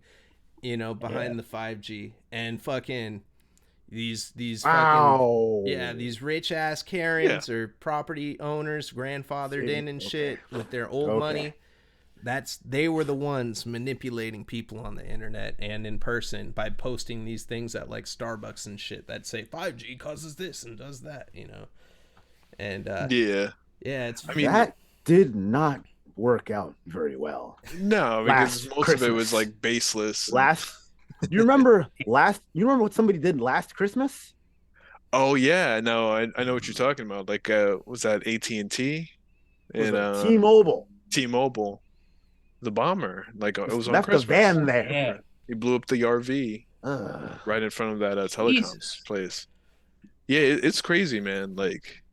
you know, Yeah. behind the 5G. And fucking these fucking, yeah, Wow. these rich ass Yeah. Karens or property owners grandfathered in and Okay. shit with their old Okay. money. They were the ones manipulating people on the internet and in person by posting these things at like Starbucks and shit that say 5G causes this and does that, you know. And Yeah. yeah, it's I mean, That did not work out very well. no, because Last most of it was Christmas. like baseless. Last you remember what somebody did last Christmas? Oh yeah, no, I know what you're talking about. Like was that AT&T It was and a T-Mobile. T-Mobile, the bomber. Like it Just was on left a Christmas. van there. Yeah. He blew up the RV Ugh. right in front of that telecoms Jesus. place. Yeah, it's crazy, man. Like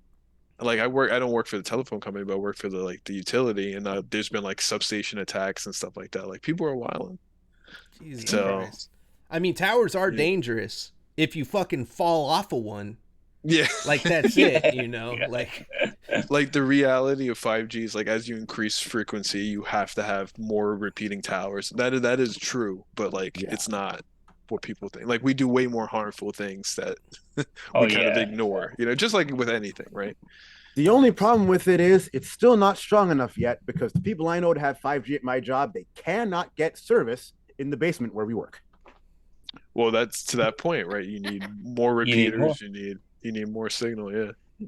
I don't work for the telephone company, but I work for the utility, and there's been like substation attacks and stuff like that. Like people are wilding. Jesus So Christ. I mean, towers are yeah, dangerous if you fucking fall off of one. yeah. Like that's it, Yeah. you know. Yeah. Like Like the reality of 5G is like as you increase frequency, you have to have more repeating towers. That is true, but like Yeah. it's not what people think. Like we do way more harmful things that Oh we kind of yeah. ignore, you know, just like with anything, right? The only problem with it is it's still not strong enough yet because the people I know that have 5G at my job, they cannot get service in the basement where we work. Well, that's to that point, right? You need more You need more. repeaters, you need more signal, yeah.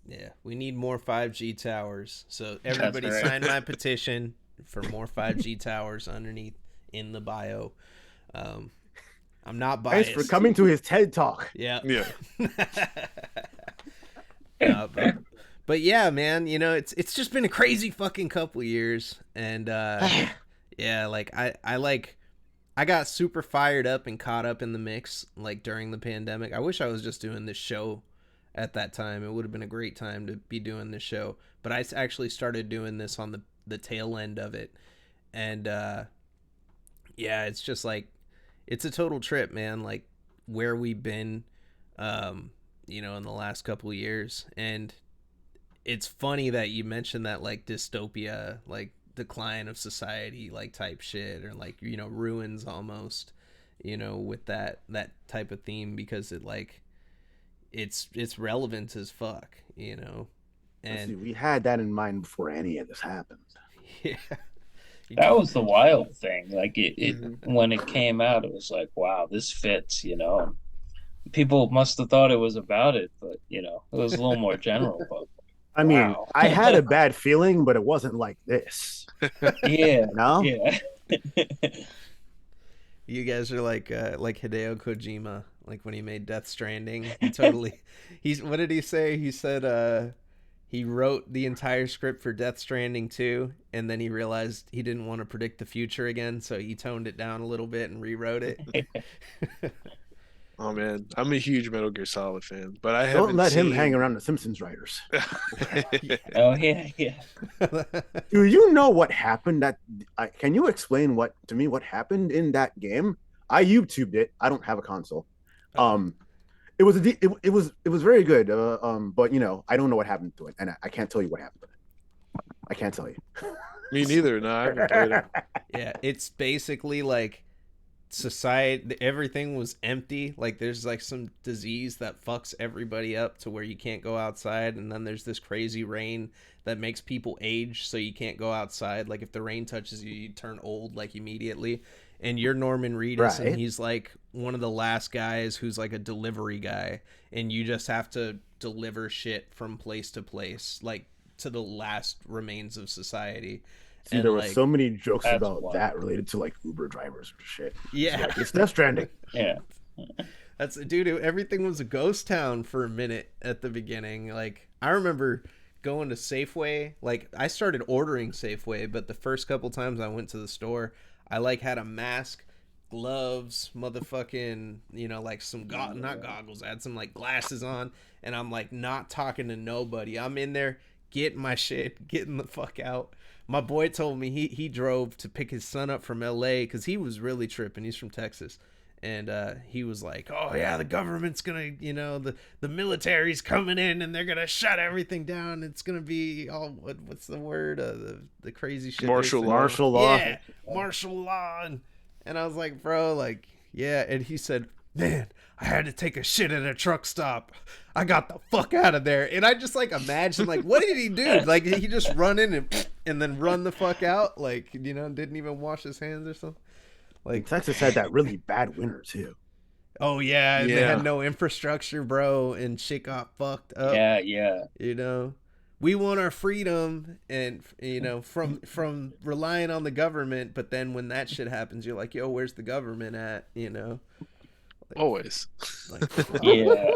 yeah, we need more 5G towers. So That's everybody right. sign my petition for more 5G towers underneath in the bio. Um, I'm not Thanks biased. for coming to his TED Talk. Yeah. Yeah. uh, but yeah, man, you know, it's just been a crazy fucking couple years, and yeah, like I got super fired up and caught up in the mix like during the pandemic. I wish I was just doing this show at that time. It would have been a great time to be doing this show, but I actually started doing this on the tail end of it, and yeah, it's just like it's a total trip, man. Like where we've been, you know, in the last couple of years, and it's funny that you mentioned that like dystopia, like decline of society, like type shit, or like you know ruins almost, you know, with that type of theme because it like it's relevant as fuck, you know, Let's see, and we had that in mind before any of this happened. yeah, you That talk, was the wild thing. Like it Mhm. when it came out, it was like, wow, this fits, you know. People must have thought it was about it, but you know, it was a little more general, but I mean, wow. I had a bad feeling, but it wasn't like this. Yeah, You know? yeah. you guys are like Hideo Kojima, like when he made Death Stranding. He totally he's what did he say? He said he wrote the entire script for Death Stranding 2 and then he realized he didn't want to predict the future again, so he toned it down a little bit and rewrote it. Oh man, I'm a huge Metal Gear Solid fan, but I Don't haven't let him hang seen. around the Simpsons writers. Oh yeah, yeah. Do you know what happened? Can you explain what to me what happened in that game? I YouTubed it. I don't have a console. Um, it was it was very good. But you know, I don't know what happened to it, and I can't tell you what happened to it. I can't tell you. Me neither. No, I haven't played it. Yeah, it's basically like society, everything was empty. Like there's like some disease that fucks everybody up to where you can't go outside, and then there's this crazy rain that makes people age so you can't go outside. Like if the rain touches you, you turn old like immediately. And you're Norman Reedus, and Right. he's like one of the last guys who's like a delivery guy, and you just have to deliver shit from place to place, like to the last remains of society. See, And there were like, so many jokes That's about wild. that related to like Uber drivers or shit. It's yeah, like it's Death Stranding. Yeah. that's dude. Everything was a ghost town for a minute at the beginning. Like I remember going to Safeway. Like I started ordering Safeway, but the first couple times I went to the store, I like had a mask, gloves, motherfucking, like some not goggles. I had some like glasses on, and I'm like not talking to nobody. I'm in there getting my shit, getting the fuck out. My boy told me he drove to pick his son up from L.A. because he was really tripping. He's from Texas. And he was like, "Oh yeah, the government's gonna, the military's coming in and they're gonna shut everything down. It's gonna be all what's the word? The crazy shit. Martial law. Martial law. Yeah, martial law. And I was like, bro, like, yeah. And he said, man, I had to take a shit at a truck stop. I got the fuck out of there. And I just like imagine, like, what did he do? Like, he just run in and then run the fuck out, like, didn't even wash his hands or something. And Like, Texas had that really bad winter too. oh yeah, and they Yeah. had no infrastructure, bro, and shit got fucked up. Yeah. We want our freedom, and from relying on the government. But then when that shit happens, you're like, yo, where's the government at? Like, Always. like Yeah.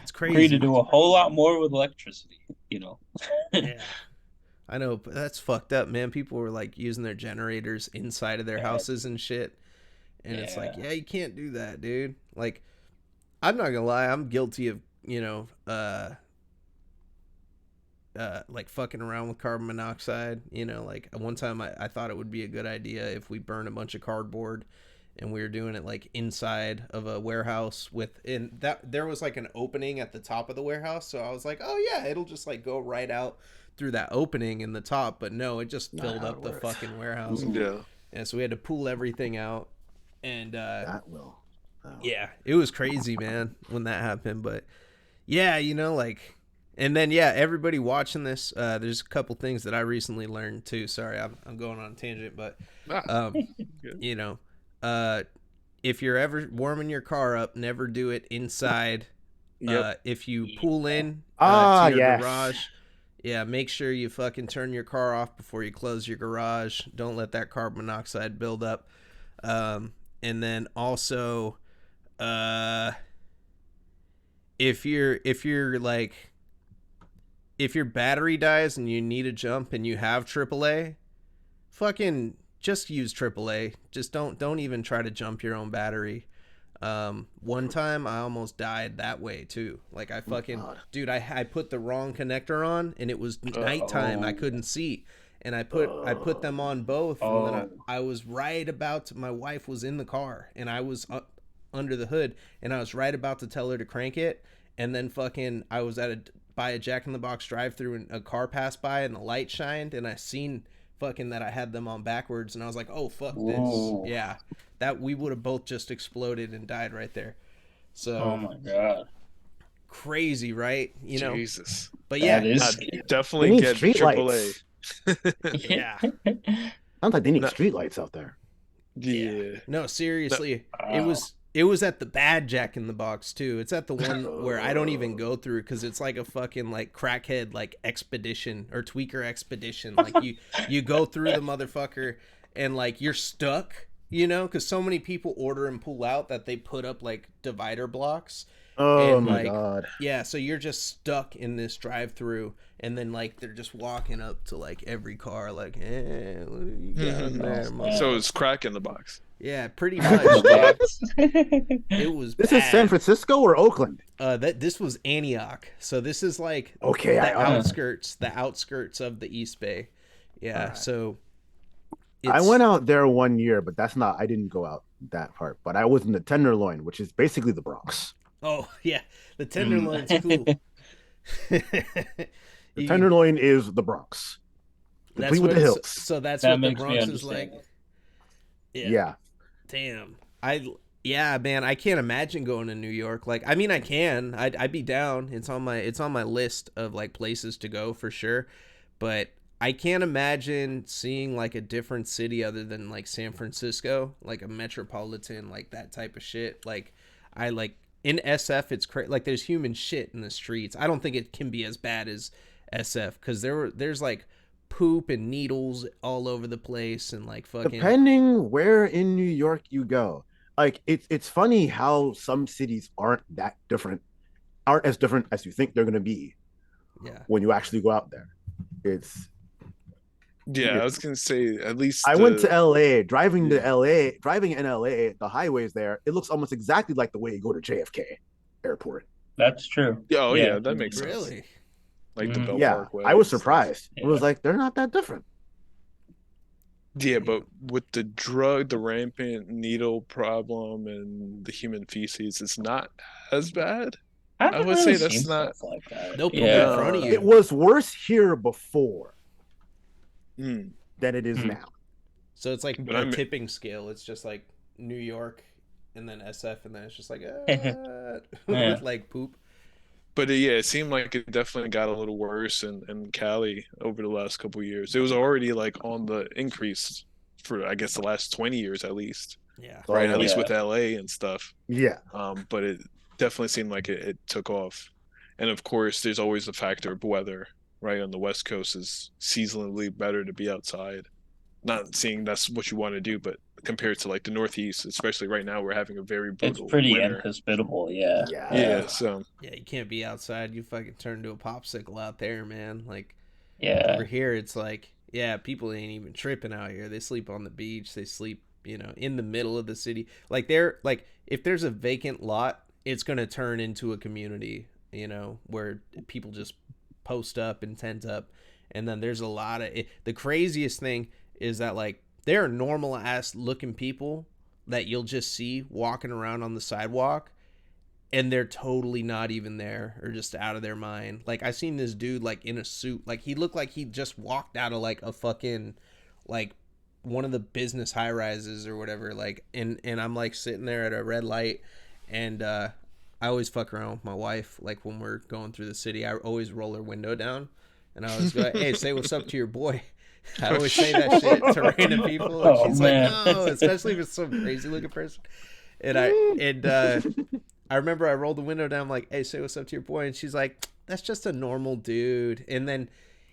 it's Free crazy. to do a whole lot more with electricity, Yeah, I know, but that's fucked up, man. People were like using their generators inside of their houses and shit. And it's like, yeah, you can't do that, dude. Like, I'm not gonna lie, I'm guilty of, like fucking around with carbon monoxide. Like one time I thought it would be a good idea if we burn a bunch of cardboard and we were doing it like inside of a warehouse and that there was like an opening at the top of the warehouse. So I was like, oh yeah, it'll just like go right out through that opening in the top. But no, it just filled up the fucking warehouse. Yeah. And so we had to pull everything out. And That will. yeah, it was crazy, man, when that happened. But yeah, like, and then yeah, everybody watching this, there's a couple things that I recently learned too. Sorry, I'm going on a tangent, but Good. if you're ever warming your car up, never do it inside. Yep. If you pull in Ah, to your yes. garage, yeah, make sure you fucking turn your car off before you close your garage. Don't let that carbon monoxide build up. And then also, if your battery dies and you need a jump and you have AAA, fucking just use AAA. Just don't even try to jump your own battery. One time I almost died that way too. Like I fucking dude, I put the wrong connector on and it was nighttime. I couldn't see. And I put them on both, and then I was right about to, my wife was in the car, and I was up under the hood, and I was right about to tell her to crank it, and then fucking I was by a Jack in the Box drive-through, and a car passed by, and the light shined, and I seen fucking that I had them on backwards, and I was like, oh fuck Whoa. this, yeah, that we would have both just exploded and died right there. So Oh my god. crazy, right? Jesus. But yeah, That is I'd scary. They definitely need get street AAA. lights. yeah. Sounds like they need No. street lights out there. Yeah. No, seriously. Wow. It was at the bad Jack in the Box too. It's at the one where I don't even go through because it's like a fucking like crackhead like expedition or tweaker expedition. Like you go through the motherfucker and like you're stuck, because so many people order and pull out that they put up like divider blocks. Oh And, my like, god. Yeah, so you're just stuck in this drive-through, and then like they're just walking up to like every car, like, what do you got in there, mother-" So it's crack in the box. Yeah, pretty much. Dude. It was This bad. is San Francisco or Oakland? This was Antioch, so this is like Okay, the I outskirts of the East Bay. Yeah, Alright. so I went out there one year, but I didn't go out that part. But I was in the Tenderloin, which is basically the Bronx. Oh yeah, the Tenderloin's cool. The Tenderloin is the Bronx, complete with the hills. So that's That what the makes me Bronx is like. understand. Yeah. Damn. Yeah, man, I can't imagine going to New York. Like, I mean, I can. I'd be down. It's on my list of like places to go for sure. But I can't imagine seeing like a different city other than like San Francisco, like a metropolitan, like that type of shit. Like, I like in SF, it's crazy. Like, there's human shit in the streets. I don't think it can be as bad as SF because there's like poop and needles all over the place and like fucking Depending where in New York you go, like it's funny how some cities aren't as different as you think they're going to be yeah. when you actually go out there. It's Yeah, I was gonna say at least I went to the LA, driving to yeah. LA, driving in LA, the highways there, it looks almost exactly like the way you go to JFK airport. That's true. Yeah, oh Yeah. yeah, that makes sense. Really? Like the Mhm. Belt Yeah, Parkway I was and stuff. surprised. It was Yeah. like they're not that different. Yeah, but Damn. with the rampant needle problem and the human feces, it's not as bad. I I haven't would really say that's seen not. stuff like that. They'll poop in Yeah. front of Uh, It you. was worse here before mm, than it is Hmm. now. So it's like but a I'm. tipping scale. It's just like New York and then SF and then it's just like Yeah. with like poop. But yeah, it seemed like it definitely got a little worse in Cali over the last couple of years. It was already like on the increase for I guess the last 20 years at least, Yeah. right? At Oh least Yeah. with LA and stuff. yeah, But it definitely seemed like it took off. And of course, there's always the factor of weather, right? On the West Coast is seasonally better to be outside. Not saying that's what you want to do, but compared to like the Northeast, especially right now, we're having a very It's brutal pretty winter. inhospitable. Yeah. yeah. Yeah, so Yeah, you can't be outside. You fucking turn into a popsicle out there, man. Like over Yeah. here, it's like, yeah, people ain't even tripping out here. They sleep on the beach. They sleep, in the middle of the city. Like they're like, if there's a vacant lot, it's gonna turn into a community, where people just post up and tent up. And then there's a lot of the craziest thing is that like there are normal ass looking people that you'll just see walking around on the sidewalk and they're totally not even there or just out of their mind. Like I seen this dude like in a suit, like he looked like he just walked out of like a fucking like one of the business high rises or whatever. Like and I'm like sitting there at a red light, and I always fuck around with my wife. Like when we're going through the city, I always roll her window down, and I always go, "Hey, say what's up to your boy." I always say that shit to random people, and Oh she's like, man. "No," especially if it's some crazy looking person. And I remember I rolled the window down, like, "Hey, say what's up to your boy," and she's like, "That's just a normal dude." And then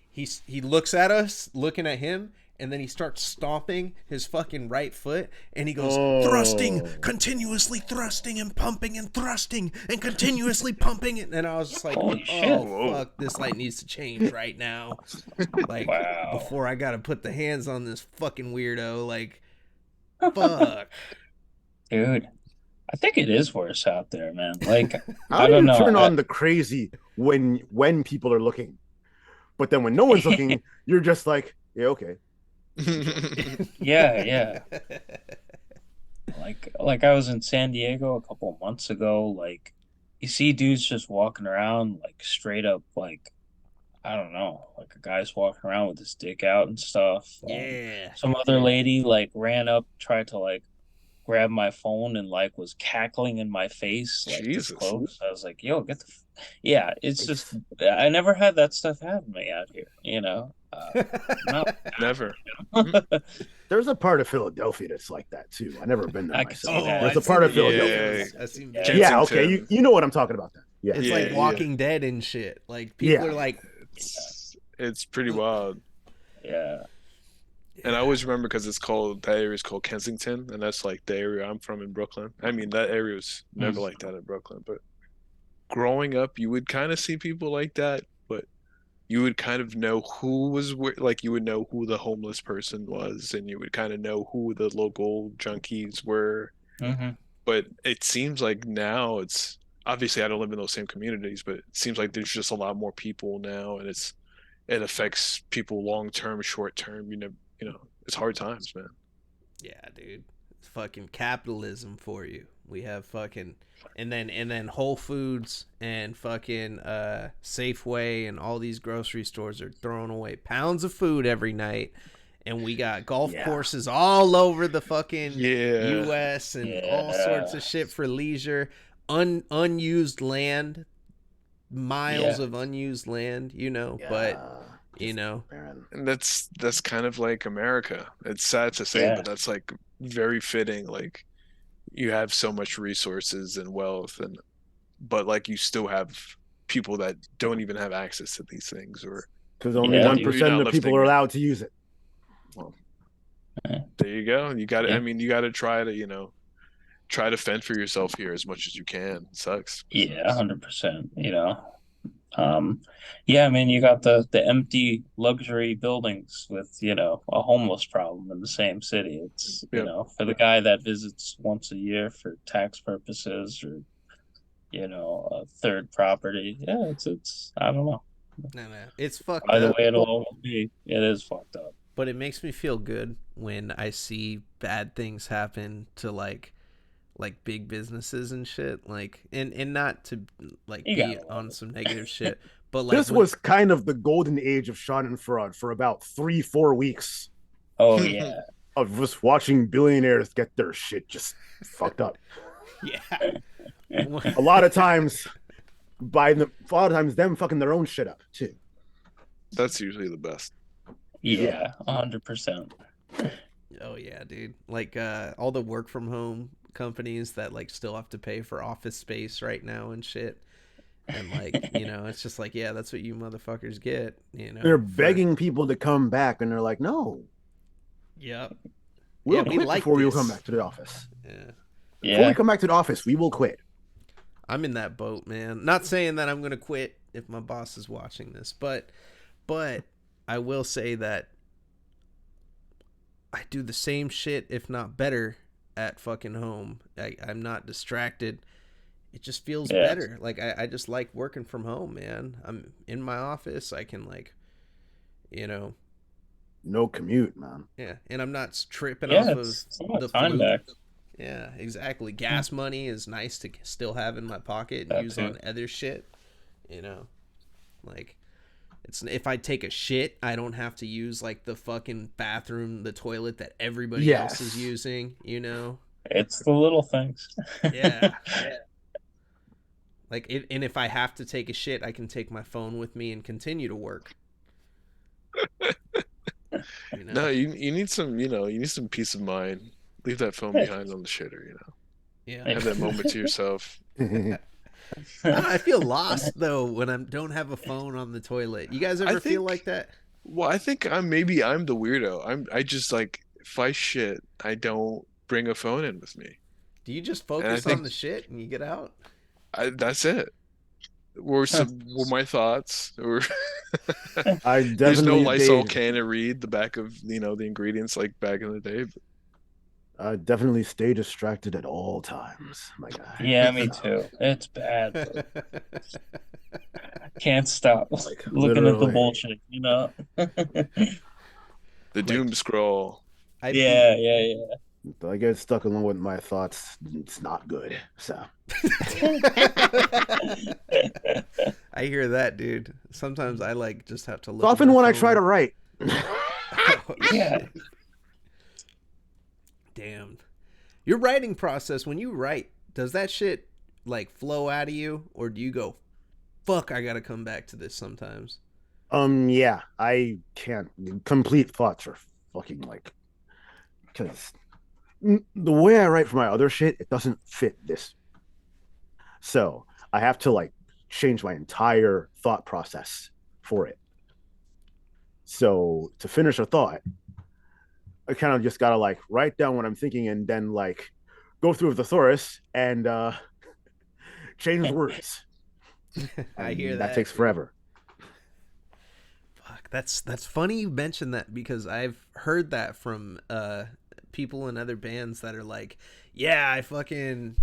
he looks at us, looking at him, and then he starts stomping his fucking right foot, and he goes thrusting, Oh, continuously thrusting and pumping and thrusting and continuously pumping it. And I was just like, Holy "Oh shit. whoa. fuck, this light needs to change right now." Like Wow. before I gotta put the hands on this fucking weirdo. Like fuck. Dude. I think it is worse out there, man. Like, how I do don't you know. turn on the crazy when people are looking, but then when no one's looking, you're just like, yeah, okay. Yeah, yeah. Like I was in San Diego a couple of months ago. Like, you see dudes just walking around, like straight up, like I don't know, like a guy's walking around with his dick out and stuff. Yeah. Some other lady like ran up, tried to like grab my phone and like was cackling in my face like this Jesus. close. I was like, "Yo, get the." Yeah, it's just I never had that stuff happen to me out here. Not. Never. There's a part of Philadelphia that's like that too. I've never been there I could see myself. Oh, that. There's I've a seen part the of Philadelphia. Yeah. videos. I've seen Yeah. videos. Yeah, okay, Kensington. you know what I'm talking about then. Yeah. It's Yeah, like yeah. Walking Dead and shit. Like people Yeah. are like, It's pretty wild. Yeah. And I always remember because that area is called Kensington, and that's like the area I'm from in Brooklyn. I mean, that area was never like that in Brooklyn, but growing up, you would kind of see people like that, but you would kind of know who was like you would know who the homeless person was, and you would kind of know who the local junkies were. Hmm. But it seems like now it's obviously I don't live in those same communities, but it seems like there's just a lot more people now, and it affects people long term, short term. It's hard times, man. yeah, dude, it's fucking capitalism for you. We have fucking, and then Whole Foods and fucking Safeway and all these grocery stores are throwing away pounds of food every night. And we got golf Yeah. courses all over the fucking Yeah. U.S. and all sorts of shit for leisure. Unused land, miles Yeah. of unused land, Yeah. but Man. And that's kind of like America. It's sad to say, Yeah. but that's like very fitting. Like you have so much resources and wealth, but like you still have people that don't even have access to these things, or Because only Yeah, one dude. You're percent not of people lifting are it. allowed to use it. Well, there you go. You got to. Yeah. I mean, you got to try to, try to fend for yourself here as much as you can. It sucks. Yeah, 100%. Yeah, I mean, you got the empty luxury buildings with, a homeless problem in the same city. It's, Yep. for the guy that visits once a year for tax purposes or, a third property. Yeah, it's I don't know. No, it's fucked By the up. way, it'll always be. It is fucked up. But it makes me feel good when I see bad things happen to like big businesses and shit. Like and not to like You be gotta love on it. some negative shit, but like This when was kind of the golden age of Schadenfreude for about 3-4 weeks Oh yeah. of just watching billionaires get their shit just fucked up. yeah. A lot of times a lot of times them fucking their own shit up too. That's usually the best. Yeah, 100%. Oh yeah, dude. Like all the work from home companies that like still have to pay for office space right now and shit. And like, it's just like, yeah, that's what you motherfuckers get, They're for begging people to come back, and they're like, "No, yep. we'll Yeah, we quit like before we will this. come back to the office. Yeah. Before we Yeah. come back to the office, we will quit." I'm in that boat, man. Not saying that I'm going to quit if my boss is watching this, but I will say that I do the same shit if not better at fucking home. I'm not distracted. It just feels Yeah. better. Like I just like working from home, man. I'm in my office. I can like, you know, No commute, man. yeah, and I'm not tripping Yeah, off of it's a lot the of time flu. back. Yeah, exactly. Gas money is nice to still have in my pocket and That use too. on other shit. You know, like it's if I take a shit, I don't have to use like the fucking bathroom, the toilet that everybody else is Yes. using. It's the little things. Yeah. Like, and if I have to take a shit, I can take my phone with me and continue to work. You know. No, you need some, you need some peace of mind. Leave that phone behind on the shitter, Yeah. Have that moment to yourself. I feel lost though when I don't have a phone on the toilet. You guys I ever feel think, like that? well, I think I'm the weirdo. I just like if I shit, I don't bring a phone in with me. Do you just And I focus on think the shit and you get out? that's it. Were my thoughts or I there's no definitely Lysol stayed. can to read the back of, the ingredients like back in the day. I definitely stay distracted at all times, my guy. Yeah, me too. It's bad, but can't stop Like looking at the literally, bullshit. The Like doom scroll. I beat. Yeah, yeah, I get stuck along with my thoughts. It's not good. So yeah. I hear that, dude. Sometimes I like just have to it's look. often at my when I phone. try to write. Oh, Yeah. shit. Damn. Your writing process when you write, does that shit like flow out of you, or do you go, "Fuck, I gotta come back to this"? Sometimes. Yeah, I can't. Complete thoughts are fucking like because the way I write for my other shit, it doesn't fit this. So I have to like change my entire thought process for it. So to finish a thought, I kind of just gotta like write down what I'm thinking and then like go through the thesaurus and change words. I hear And that that. takes Dude. forever. Fuck, that's funny you mentioned that because I've heard that from people in other bands that are like, yeah, I fucking,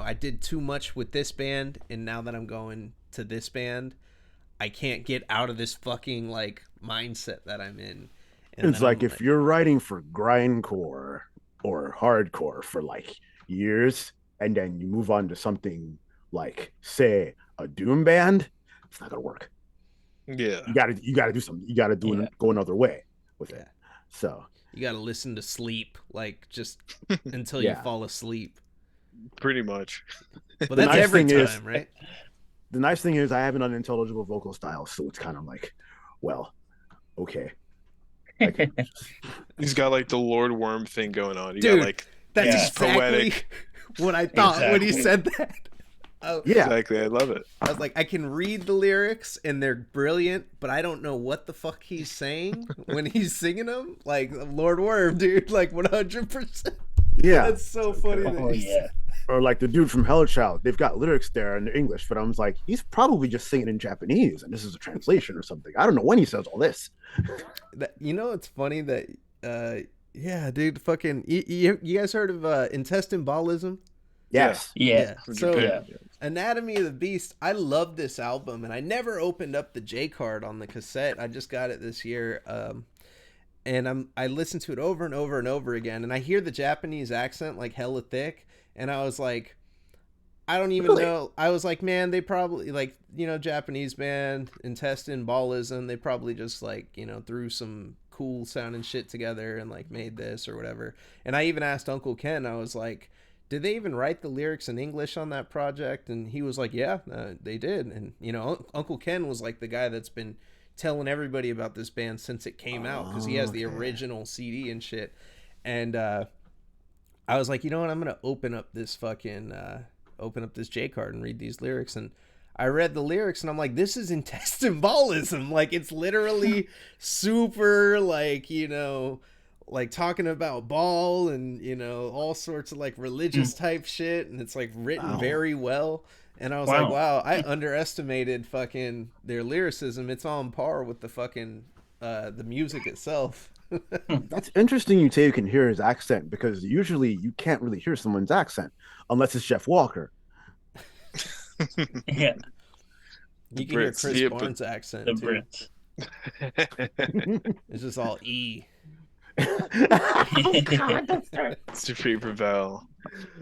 I did too much with this band, and now that I'm going to this band, I can't get out of this fucking like mindset that I'm in. And It's then I'm like if like, you're writing for grindcore or hardcore for like years and then you move on to something like say a doom band, it's not gonna work. Yeah. You gotta do something. You gotta Yeah. go another way with it. Yeah. So you got to listen to sleep, like just until you Yeah. fall asleep. Pretty much. But The that's nice every thing time, is- right? the nice thing is I have an unintelligible vocal style, so it's kind of like, well, okay. I can He's got like the Lord Worm thing going on. You Dude, got like That's Yeah. exactly poetic. what I thought when he Exactly. said that. Yeah. Exactly. I love it. I was like, I can read the lyrics and they're brilliant, but I don't know what the fuck he's saying when he's singing them. Like Lord Worm, dude, like 100%. Yeah. That's so funny. That Oh yeah. Or like the dude from Hell Child, they've got lyrics there in English, but I was like, he's probably just singing in Japanese, and this is a translation or something. I don't know when he says all this. It's funny that, yeah, dude, fucking, you guys heard of intestine ballism? Yes. Yeah. From So Japan. Anatomy of the Beast, I love this album, and I never opened up the J card on the cassette. I just got it this year, and I listened to it over and over and over again, and I hear the Japanese accent like hella thick, and I was like, I don't even know. I was like, man, they probably like, Japanese band, intestine ballism. They probably just like, threw some cool sounding shit together and like made this or whatever. And I even asked Uncle Ken, I was like, did they even write the lyrics in English on that project? And he was like, yeah, they did. And, Uncle Ken was like the guy that's been telling everybody about this band since it came out because he has the original CD and shit. And I was like, you know what? I'm going to open up this J card and read these lyrics. And I read the lyrics and I'm like, this is intestine ballism. Like, it's literally super, like, like talking about ball and, all sorts of like religious type shit. And it's like written very well. And I was like, wow, I underestimated fucking their lyricism. It's on par with the fucking, the music itself. That's interesting you say you can hear his accent because usually you can't really hear someone's accent unless it's Jeff Walker. Yeah. You can hear Chris Barnes' accent The too. Brits. It's just all E. Super Prevail.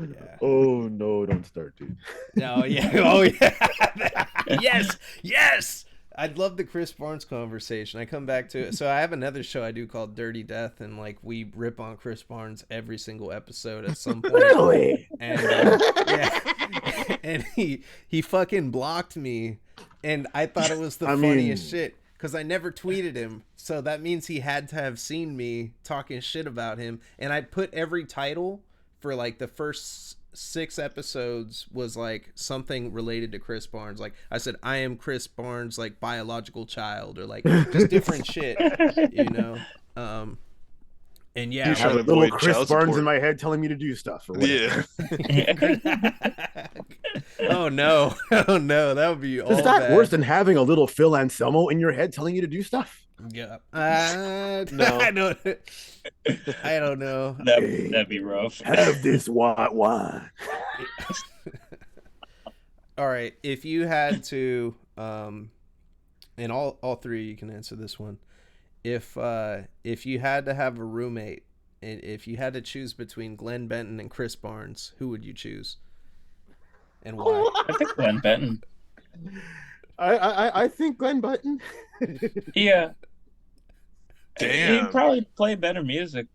Yeah. Oh no, don't start, dude. No, yeah. Oh yeah. Yes. I'd love the Chris Barnes conversation. I come back to it. So I have another show I do called Dirty Death, and like we rip on Chris Barnes every single episode at some point. Really? And yeah, and he fucking blocked me, and I thought it was the funniest shit because I never tweeted him. So that means he had to have seen me talking shit about him, and I put every title for like the first 6 episodes was like something related to Chris Barnes. Like I said, I am Chris Barnes, like biological child, or like just different shit, and yeah, I have a little Chris Barnes in my head telling me to do stuff or whatever. Yeah. Oh no, that would be all Is that bad. worse than having a little Phil Anselmo in your head telling you to do stuff? Yeah. No. I don't know. That'd be rough. Have this white wine. All right, if you had to, and all three you can answer this one. If you had to have a roommate, and if you had to choose between Glenn Benton and Chris Barnes, who would you choose, and why? I think Glenn Benton. I think Glenn Benton. Yeah. Damn. He'd probably play better music.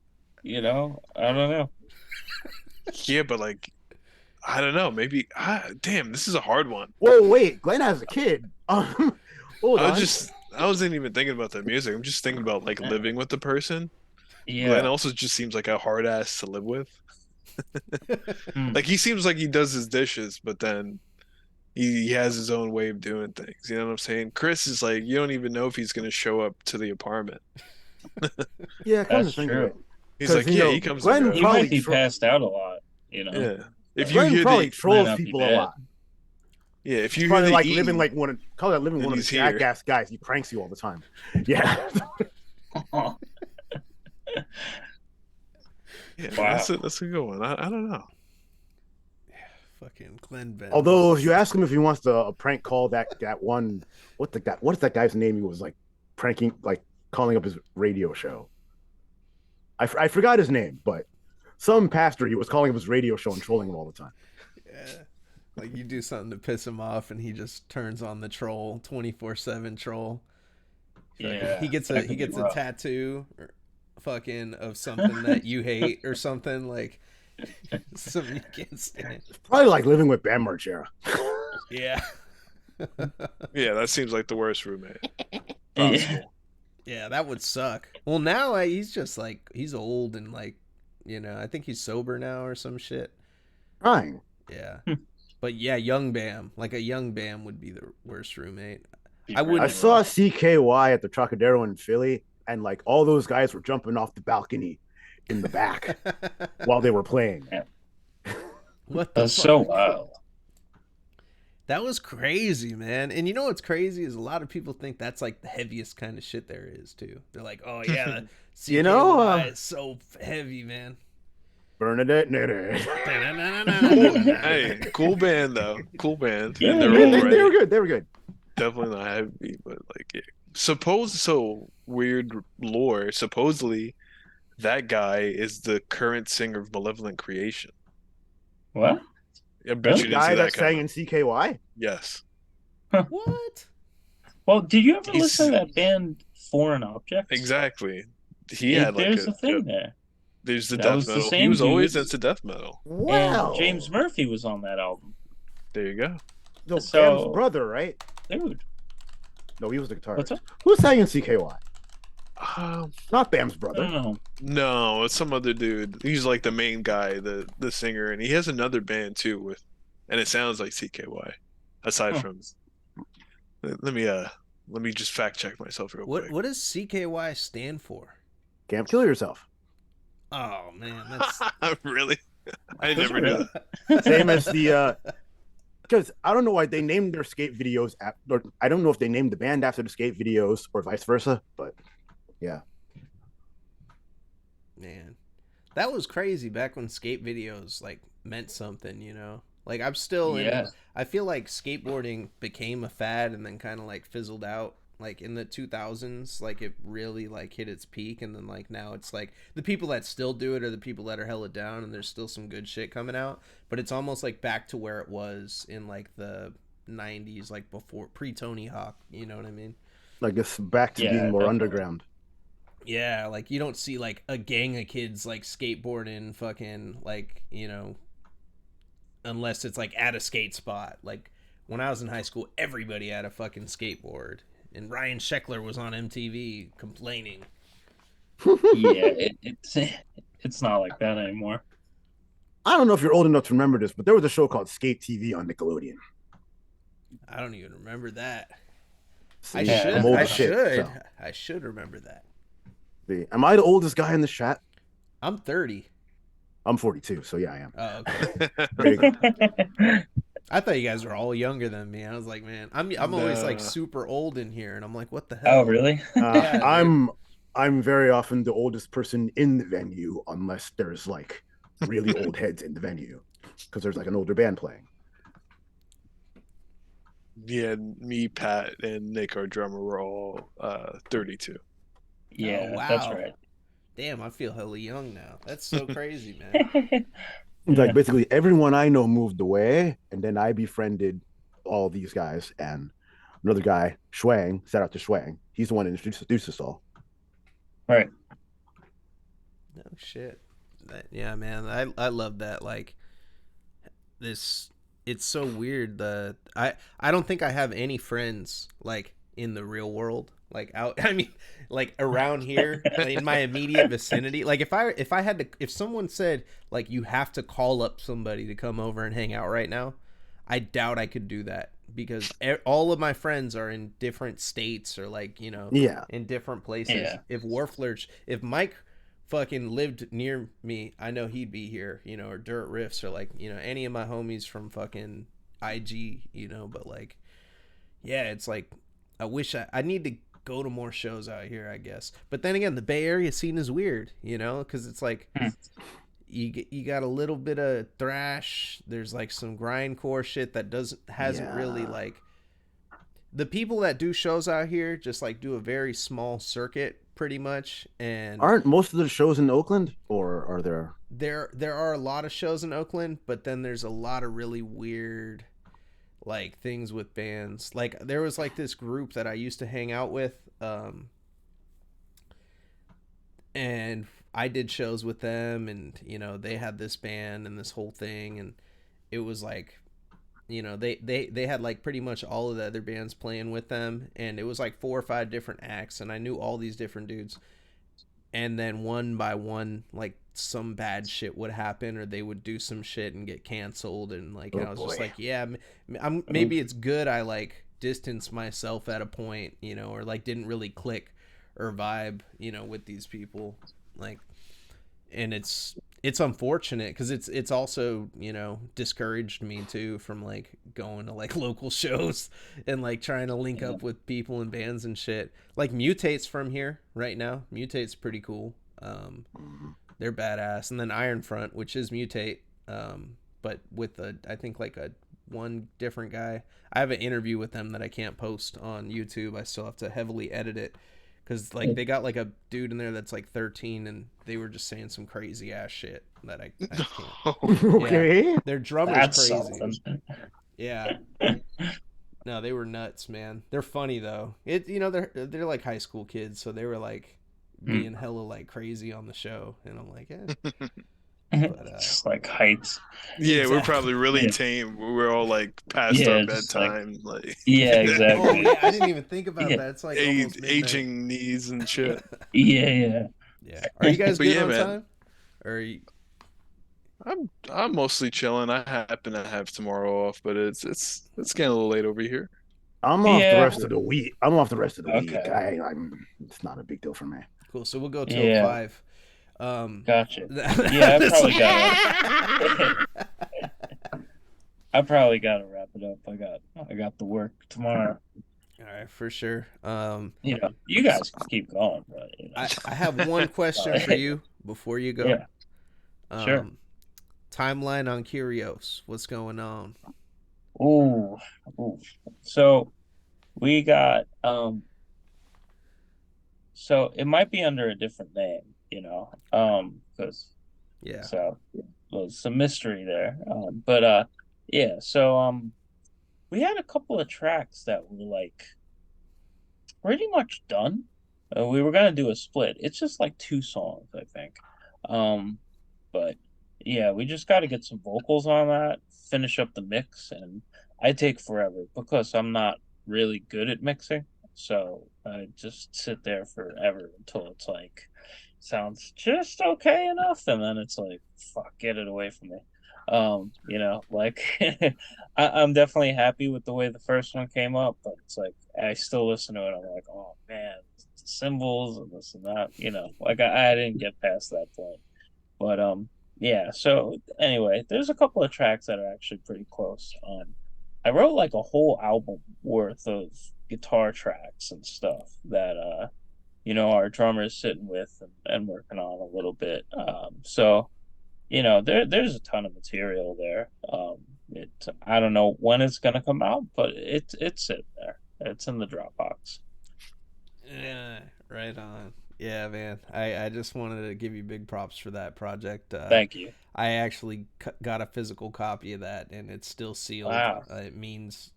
I don't know. Yeah, but like, I don't know. Maybe. Damn, this is a hard one. Whoa, wait. Glenn has a kid. Hold on. I wasn't even thinking about the music. I'm just thinking about like living with the person. Yeah. Glenn also just seems like a hard ass to live with. Like he seems like he does his dishes, but then he has his own way of doing things. You know what I'm saying? Chris is like, you don't even know if he's gonna show up to the apartment. Yeah, come That's to think of true. it. He's like, you know, he comes. Glenn and He goes. probably might be passed out a lot. Yeah. If you Glenn hear probably the trolls not be people a bad. lot. yeah, if you hear Probably the like eating, living like one of then the he's here. jackass guys. He pranks you all the time. Yeah. yeah, Wow. that's a good one. I don't know. Fucking Glenn Benton. Although if you ask him if he wants to prank call that one, what is that guy's name? He was like pranking, like calling up his radio show. I forgot his name, but some pastor, he was calling up his radio show and trolling him all the time. Yeah. Like you do something to piss him off, and he just turns on the troll 24/7 troll. Yeah. He gets a tattoo, or fucking of something that you hate or something like something you can't stand. It's probably like living with Bam Margera. Yeah. Yeah, that seems like the worst roommate Yeah. possible. Yeah, that would suck. Well, now he's just like he's old and like I think he's sober now or some shit. Trying. Yeah. But yeah, young Bam, like a young Bam would be the worst roommate. Be I I really wouldn't. saw rough. CKY at the Trocadero in Philly, and like all those guys were jumping off the balcony in the back while they were playing. Yeah, What the that's so fuck? wild. That was crazy, man. And you know what's crazy is a lot of people think that's like the heaviest kind of shit there is too. They're like, "Oh yeah, the You know, CKY is so heavy, man." Bernadette Knitter. Cool. Hey, cool band though. Cool band in Yeah, their Yeah, own yeah, they right. were good. They were good. Definitely not heavy, but like yeah. Suppose so weird lore. Supposedly that guy is the current singer of Malevolent Creation. what? I bet The you Really? didn't see guy that that sang coming. in CKY. Yes. Huh. What? Well, did you ever listen He's to that band Foreign Objects? exactly. He had like There's a a thing there. there's the That death was the metal. He same was always dudes, into death metal. and James Wow. Murphy was on that album. There you go. No, Bam's So, brother, right? dude, No, he was the what's guitarist. up? Who sang in CKY? Um, Not Bam's I don't brother. know. no, it's some other dude. He's like the main guy, the singer, and he has another band too with, and it sounds like CKY. Aside Huh. from, let me just fact check myself real What quick. what does CKY stand for? Can't kill yourself. Oh man, that's Really? I Does it never knew really? that. Same as the because I don't know why they named their skate videos or I don't know if they named the band after the skate videos or vice versa, but yeah. man. That was crazy back when skate videos like meant something, you know. Like I'm still in. Yeah, I feel like skateboarding became a fad and then kind of like fizzled out. Like in the 2000s, like it really like hit its peak, and then like now it's like the people that still do it are the people that are hella down, and there's still some good shit coming out. But it's almost like back to where it was in like the 90s, like before pre Tony Hawk. You know what I mean? I guess back to being yeah, more definitely. underground. Yeah, like you don't see like a gang of kids like skateboarding fucking like, unless it's like at a skate spot. Like when I was in high school, everybody had a fucking skateboard. And Ryan Sheckler was on MTV complaining. Yeah, it's not like that anymore. I don't know if you're old enough to remember this, but there was a show called Skate TV on Nickelodeon. I don't even remember that. I See, Yeah, I'm should. old I as shit. should. So, I should remember that. see, am I the oldest guy in the chat? I'm 30. I'm 42, so yeah, I am. Oh, okay. There you go. I thought you guys were all younger than me. I was like, man, I'm always like No. super old in here, and I'm like, what the Oh, hell? really? Yeah, dude. I'm very often the oldest person in the venue, unless there's like really old heads in the venue, because there's like an older band playing. Yeah, me, Pat, and Nick, our drummer, were all 32. Oh Yeah, that's wow. right. Damn, I feel hella young now. That's so crazy, man. Like Yeah. basically everyone I know moved away, and then I befriended all these guys and another guy, Schwang. Shout out to Schwang. He's the one that introduced us all. Right. No shit. Yeah, man. I love that. Like this, it's so weird. I don't think I have any friends like in the real world. Like out. I mean, like around here in my immediate vicinity. Like if I had to, if someone said like you have to call up somebody to come over and hang out right now, I doubt I could do that because all of my friends are in different states or like Yeah, in different places. Yeah. If Mike fucking lived near me, I know he'd be here, or Dirt Riffs or like any of my homies from fucking IG, but like yeah, it's like I wish I need to go to more shows out here, I guess. But then again, the Bay Area scene is weird, because it's like Hmm. you got a little bit of thrash. There's like some grindcore shit that hasn't really yeah. like the people that do shows out here just like do a very small circuit pretty much, and Aren't most of the shows in Oakland, or are there? there are a lot of shows in Oakland, but then there's a lot of really weird like things with bands. Like there was like this group that I used to hang out with, and I did shows with them, and they had this band and this whole thing, and it was like they had like pretty much all of the other bands playing with them, and it was like 4 or 5 different acts, and I knew all these different dudes, and then one by one, like some bad shit would happen, or they would do some shit and get canceled, and like Oh I was just boy. like, yeah, maybe Oof. it's good I like distance myself at a point, you know, or like didn't really click or vibe, you know, with these people, like, and it's unfortunate because it's also, you know, discouraged me too from like going to like local shows and like trying to link Yeah. up with people and bands and shit. Like Mutate's from here right now. Mutate's pretty cool. Mhm. They're badass. And then Iron Front, which is Mutate, but with a, I think like a one different guy. I have an interview with them that I can't post on YouTube. I still have to heavily edit it because like they got like a dude in there that's like 13, and they were just saying some crazy ass shit that I can't. Yeah, Okay. their drummer's That's crazy. something. Yeah, no, they were nuts, man. They're funny though. It, you know, they're like high school kids, so they were like being Mm. hella like crazy on the show, and I'm like, yeah, but Just like heights. Yeah, we're exactly. probably really Yeah. tame. We're all like past our Yeah, just like bedtime, like yeah, Oh exactly. yeah, I didn't Just even think about yeah, that. It's like almost midnight. aging knees and shit. yeah, Yeah. Are you guys But good yeah, on man, time? Or are you... I'm mostly chilling. I happen to have tomorrow off, but it's getting a little late over here. I'm off the yeah. rest of the week. I'm off the rest of the week. Okay, I'm it's not a big deal for me. cool? So we'll go till yeah, 5. gotcha. Yeah, I This... probably gotta. I probably gotta wrap it up. I got the work tomorrow. All right, for sure. You guys can keep going, but I have one question for you before you go. yeah, sure. Um, timeline on Curios. What's going on? Ooh, ooh. So we got so it might be under a different name, because Yeah, so there's some mystery there. But yeah, so we had a couple of tracks that were like pretty much done. We were gonna do a split. It's just like two songs, I think. Um, but yeah, we just got to get some vocals on that, finish up the mix, and I take forever because I'm not really good at mixing. So I just sit there forever until it's like sounds just okay enough, and then it's like, fuck, get it away from me. Like I'm definitely happy with the way the first one came up, but it's like I still listen to it. I'm like, oh man, symbols and this and that. Like I didn't get past that point. But yeah. So anyway, there's a couple of tracks that are actually pretty close. I wrote like a whole album worth of guitar tracks and stuff that our drummer is sitting with and working on a little bit. So there's a ton of material there. It I don't know when it's gonna come out, but it's sitting there. It's in the Dropbox. yeah, right on. Yeah, man. I just wanted to give you big props for that project. Thank you. I actually got a physical copy of that, and it's still sealed. Wow, It means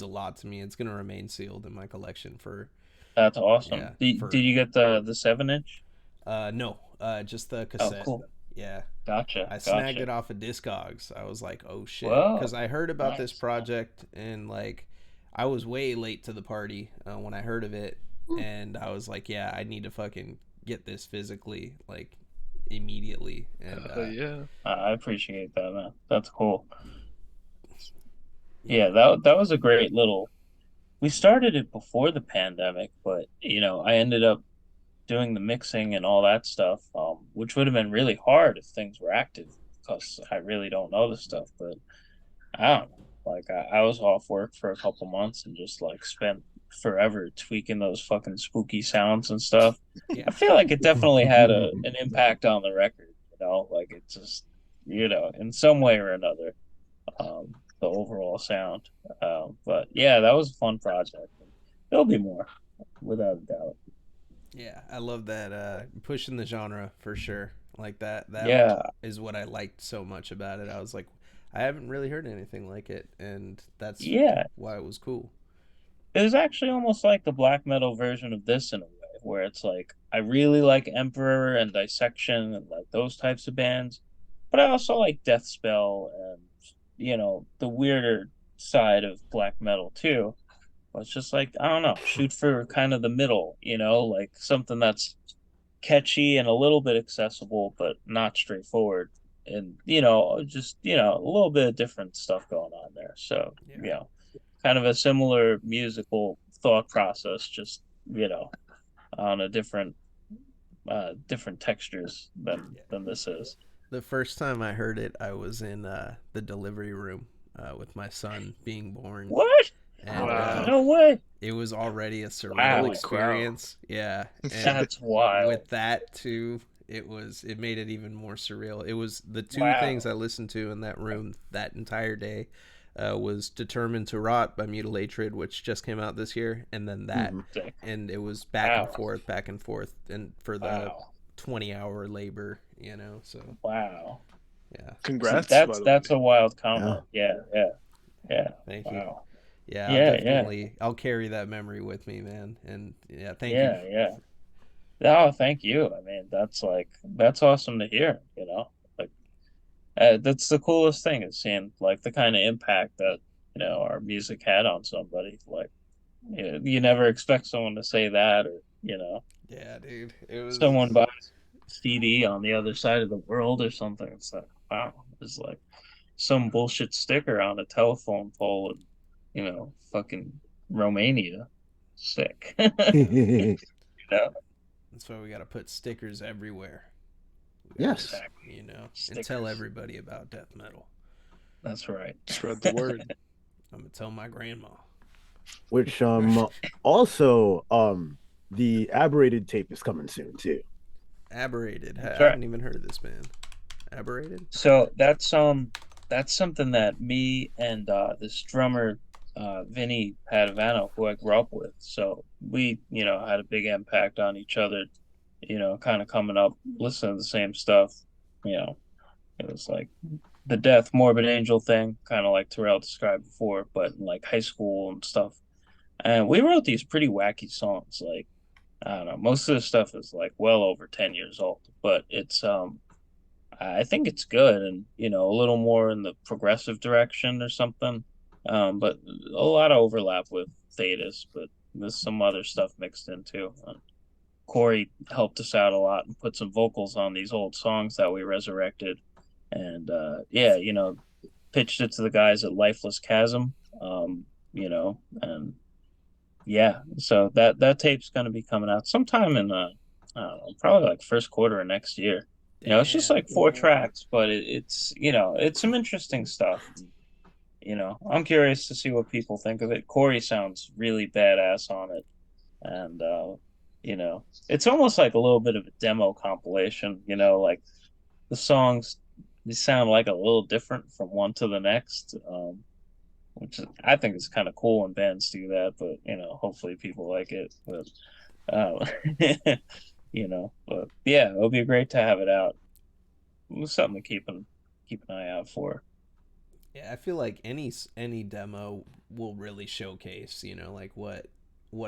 a lot to me. It's gonna remain sealed in my collection for, that's yeah, awesome. Did for you get the 7 inch? no, just the Oh, cassette. cool. Yeah, Gotcha, I snagged gotcha. it off of Discogs. I was like, oh shit, because Whoa, I heard about this nice. project, and like I was way late to the party when I heard of it, and I was like, yeah, I need to fucking get this physically, like immediately, and Yeah. I appreciate that, man. That's cool. yeah, Yeah, that was a great little. We started it before the pandemic, but I ended up doing the mixing and all that stuff, which would have been really hard if things were active because I really don't know the stuff. But I don't know. Like I was off work for a couple months and just like spent forever tweaking those fucking spooky sounds and stuff. I yeah, feel like it definitely had an impact on the record, like it just, in some way or another, the overall sound. But yeah, that was a fun project. There'll be more, without a doubt. yeah. I love that pushing the genre for sure. Like that Yeah, is what I liked so much about it. I was like, I haven't really heard anything like it, and that's yeah. why it was cool. It was actually almost like the black metal version of this in a way, where it's like I really like Emperor and Dissection and like those types of bands, but I also like Deathspell and the weirder side of black metal too. But it's just like I don't know, shoot for kind of the middle, like something that's catchy and a little bit accessible, but not straightforward. And just a little bit of different stuff going on there. So Yeah. kind of a similar musical thought process, just on a different textures than this is. The first time I heard it, I was in the delivery room with my son being born, What? and Wow. No way. it was already a surreal Wow. Holy cow. experience. Yeah, and That's wild. with that too, it made it even more surreal. It was the two things Wow. I listened to in that room that entire day. Was Determined to Rot by Mutilatred, which just came out this year, and then that, Mhm. Sick. and it was Wow. back and forth, and for the Wow. 20-hour labor, so Wow. yeah. Congrats, by That's the way. that's a wild Yeah. comment. Yeah, yeah, yeah. Thank you. Wow. Yeah, Yeah, yeah, I'll carry that memory with me, man. And yeah, thank you. yeah, yeah. Oh, thank you. I mean, that's awesome to hear, Like that's the coolest thing is seeing like the kind of impact that, our music had on somebody. Like you never expect someone to say that or, Yeah, dude. It was someone buys a CD on the other side of the world or something. It's like, wow, it's like some bullshit sticker on a telephone pole in, fucking Romania. Sick. that's why we got to put stickers everywhere. We got to, Yes. Exactly. and tell Stickers. everybody about death metal. That's right. Spread the word. I'm gonna tell my grandma. Which also the Aberrated tape is coming soon too. Aberrated. That's I right. haven't even heard of this band. Aberrated. So that's something that me and this drummer Vinny Padavano, who I grew up with. So we, had a big impact on each other, kind of coming up, listening to the same stuff. You know, it was like the Death Morbid Angel thing, kind of like Terrell described before, but in like high school and stuff. And we wrote these pretty wacky songs. Like, I don't know, most of the stuff is like well over 10 years old, but I think it's good and, a little more in the progressive direction or something. But a lot of overlap with Thetas, but there's some other stuff mixed in too. Corey helped us out a lot and put some vocals on these old songs that we resurrected. And yeah, pitched it to the guys at Lifeless Chasm, and yeah, so that tape's going to be coming out sometime in I don't know, probably like first quarter of next year. It's just Damn. like 4 tracks, but it's some interesting stuff. I'm curious to see what people think of it. Corey sounds really badass on it, and it's almost like a little bit of a demo compilation. Like the songs, they sound like a little different from one to the next. Which I think is kind of cool when bands do that, but hopefully people like it. But um, but yeah, it'll be great to have it out. It's something to keep an eye out for. Yeah, I feel like any demo will really showcase, like what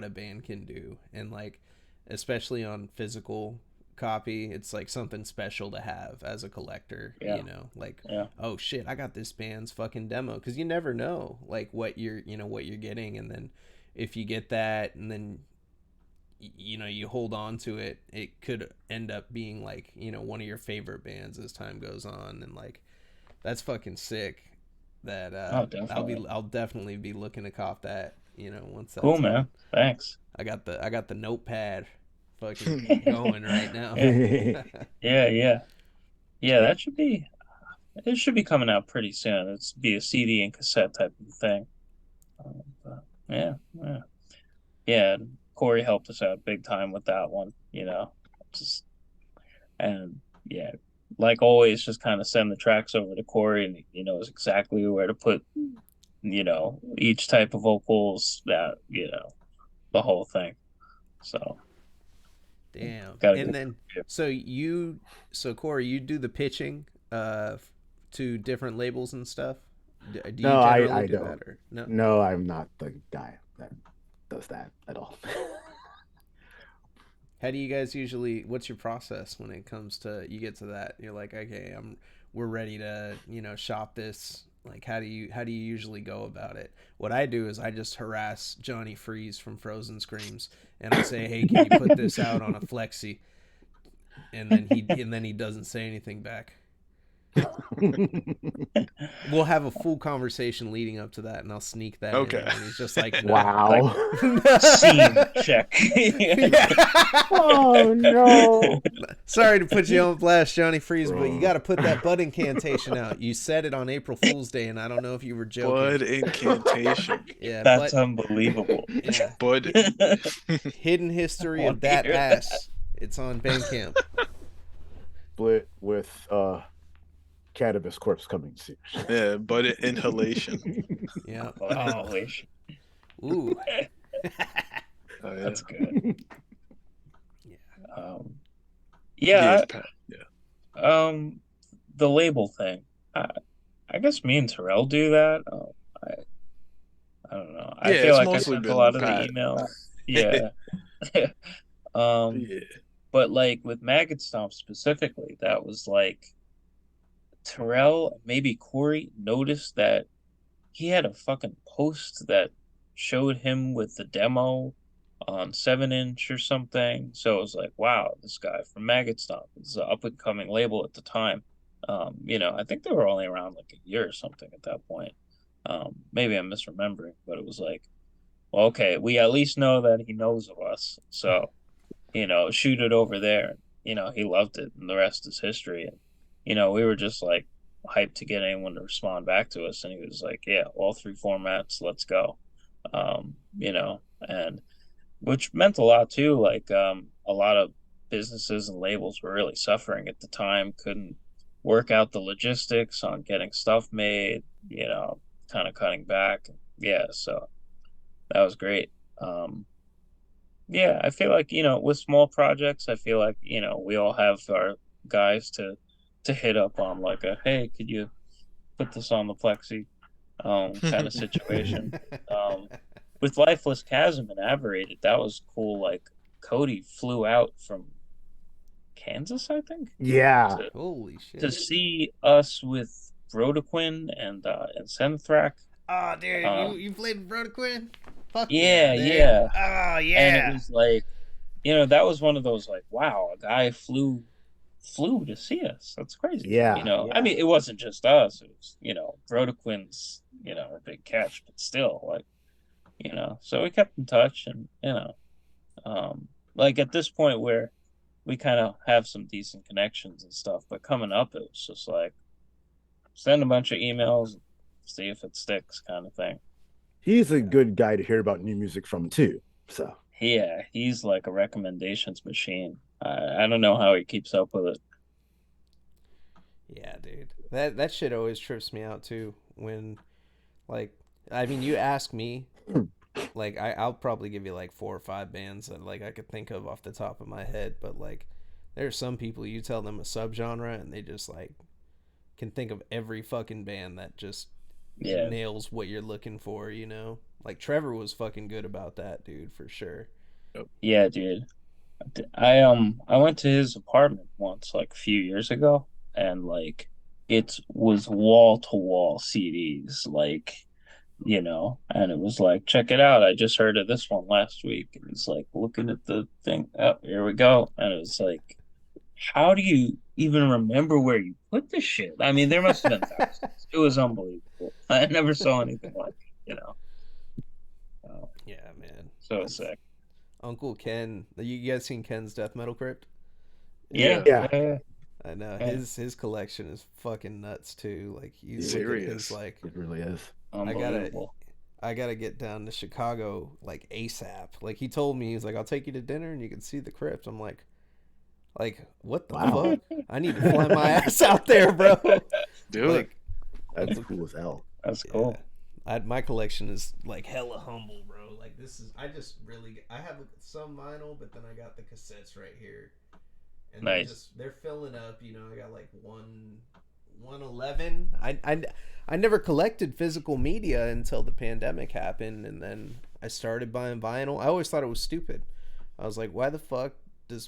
a band can do, and like especially on physical copy, it's like something special to have as a collector, Yeah, like, yeah, oh shit, I got this band's fucking demo, because you never know like what you're getting, and then if you get that and then you hold on to it, it could end up being like one of your favorite bands as time goes on, and like that's fucking sick. That oh, definitely. I'll definitely be looking to cop that. Once Cool, that's out. man. Thanks. I got the notepad, fucking going right now. Yeah, yeah, yeah, yeah. That should be. It should be coming out pretty soon. It's be a CD and cassette type of thing. Yeah, yeah, yeah. Corey helped us out big time with that one. Just and yeah, like always, just kind of send the tracks over to Corey, and he knows exactly where to put, each type of vocals, that the whole thing. So Damn. gotta And go. then so Corey, you do the pitching to different labels and stuff. Do you No, generally I do don't. that, or no? No, I'm not the guy that does that at all. How do you guys usually? What's your process when it comes to you get to that? You're like, okay, we're ready to shop this. Like, how do you usually go about it? What I do is I just harass Johnny Freeze from Frozen Screams, and I say, hey, can you put this out on a flexi? and then he doesn't say anything back. We'll have a full conversation leading up to that, and I'll sneak that in. Okay. And he's just like, Wow. Scene check. Oh no. Sorry to put you on blast, Johnny Freeze, but you Bro. got to put that bud incantation out. You said it on April Fool's Day, and I don't know if you were joking. Bud incantation. Yeah, That's but unbelievable. yeah, Bud. hidden history I of that wanna hear ass. It's on Bandcamp. Split with cannabis corpse coming soon. Yeah, bud inhalation. Yeah. Oh, inhalation. Ooh. Oh, yeah. That's good. Yeah. Um, Yeah, yeah, yeah. the label thing. I guess me and Terrell do that. I don't know. I Yeah, feel it's like I mostly sent a been lot of the Pat. emails. Yeah. Um, Yeah. but like with Maggot Stomp specifically, that was like Terrell, maybe Corey noticed that he had a fucking post that showed him with the demo on 7" or something. So it was like, wow, this guy from Maggot Stomp is an up and coming label at the time. I think they were only around like a year or something at that point. Maybe I'm misremembering, but it was like, well, okay, we at least know that he knows of us. So, shoot it over there. He loved it, and the rest is history. And, we were just like hyped to get anyone to respond back to us. And he was like, yeah, all three formats, let's go. And which meant a lot too. Like, a lot of businesses and labels were really suffering at the time, couldn't work out the logistics on getting stuff made, kind of cutting back. Yeah, so that was great. Um, yeah, I feel like, with small projects, I feel like, we all have our guys to hit up on like a, hey, could you put this on the plexi kind of situation. Um with Lifeless Chasm and Aberrated, that was cool. Like Cody flew out from Kansas, I think, Yeah. to Holy to shit. see us with Brodequin and Senthrak. Oh, dude, Um you played with Brodequin? Fuck yeah, yeah, dude. yeah. Oh, And it yeah. was like, that was one of those like, wow, a guy flew to see us. That's crazy. Yeah. I mean, it wasn't just us. It was, Brodequin's, a big catch, but still, like, so we kept in touch, and, like at this point where we kind of have some decent connections and stuff, but coming up, it was just like send a bunch of emails, see if it sticks, kind of thing. He's a good guy to hear about new music from too. So Yeah, he's like a recommendations machine. I don't know how he keeps up with it. Yeah, dude. That shit always trips me out too. When, like, I mean, you ask me, like, I'll probably give you like 4 or 5 bands that like I could think of off the top of my head, but like, there are some people you tell them a subgenre and they just like can think of every fucking band that just Yeah, nails what you're looking for, you know? Like Trevor was fucking good about that, dude, for sure. yeah, dude. I went to his apartment once, like a few years ago, and like it was wall to wall CDs, like, and it was like, check it out. I just heard of this one last week. And he's like looking at the thing. Oh, here we go. And it was like, how do you even remember where you put this shit? I mean, there must have been thousands. It was unbelievable. I never saw anything like it, uh, Yeah, man. so sick. Uncle Ken, you guys seen Ken's Death Metal Crypt? Yeah, Yeah. yeah, yeah, I know yeah. his collection is fucking nuts too. Like you Yeah. look at his Serious. like it really is. I gotta Unbelievable. I gotta get down to Chicago like ASAP. Like he told me he's like I'll take you to dinner and you can see the crypt. I'm like what the Wow. fuck? I need to fly my ass out there, bro. Do it. Like That's cool as hell. That's yeah, cool. my collection is like hella humble, bro. Like this is I have some vinyl, but then I got the cassettes right here, and Nice. they're filling up. You know, I got like 111. I never collected physical media until the pandemic happened, and then I started buying vinyl. I always thought it was stupid. I was like, why the fuck do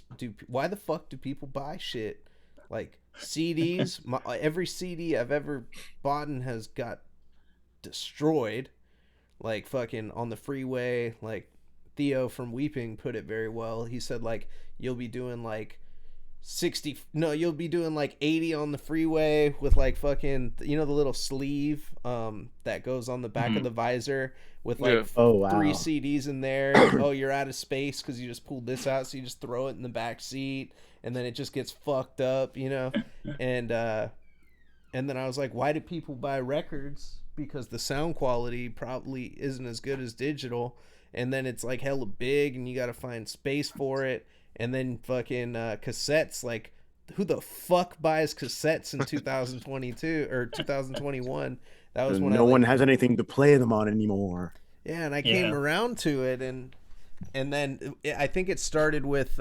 people buy shit like CDs? Every CD I've ever bought has got destroyed, like fucking on the freeway. Like Theo from Weeping put it very well. He said like you'll be doing like 60, no, you'll be doing like 80 on the freeway with like fucking, the little sleeve that goes on the back of the visor with like Yeah. Oh three wow. CDs in there. Oh, you're out of space because you just pulled this out, so you just throw it in the back seat, and then it just gets fucked up, and then I was like, why do people buy records? Because the sound quality probably isn't as good as digital. And then it's like hella big and you got to find space for it. And then fucking cassettes, like, who the fuck buys cassettes in 2022 or 2021? That was when I No one has anything to play them on anymore. yeah, and I came Yeah. around to it. And then I think it started with,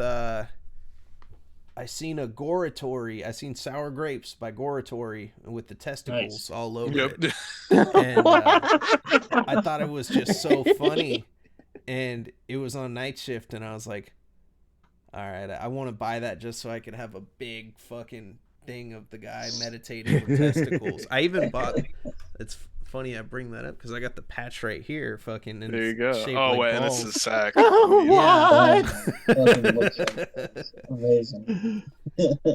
I seen a Goratory. I seen Sour Grapes by Goratory with the testicles Nice. all over Yep. it. And I thought it was just so funny. And it was on night shift, and I was like, all right, I want to buy that just so I could have a big fucking thing of the guy meditating with testicles. I even bought, it's funny I bring that up because I got the patch right here, fucking, and There you it's go. shaped Oh, like wait, and it's balls. a sack. Yeah. Doesn't look like amazing.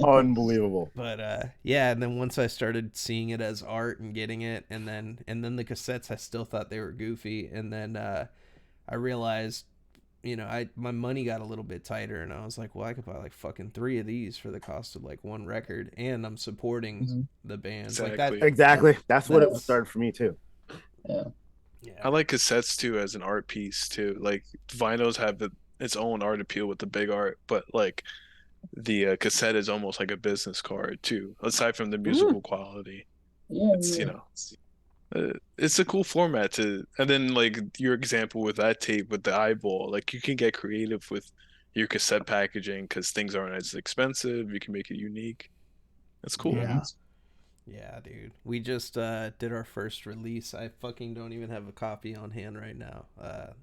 Unbelievable. But yeah, and then once I started seeing it as art and getting it, and then the cassettes, I still thought they were goofy, and then I realized, my money got a little bit tighter, and I was like, well, I could buy like fucking 3 of these for the cost of like one record, and I'm supporting Mhm. the bands Exactly. like that. Exactly. That's what it That's- started for me too. Yeah. Yeah, I like cassettes too as an art piece too. Like vinyls have its own art appeal with the big art, but like the cassette is almost like a business card too. Aside from the musical quality, Yeah. it's it's a cool format to. And then like your example with that tape with the eyeball, like you can get creative with your cassette packaging because things aren't as expensive. You can make it unique. That's cool. Yeah. yeah, dude. We just did our first release. I fucking don't even have a copy on hand right now.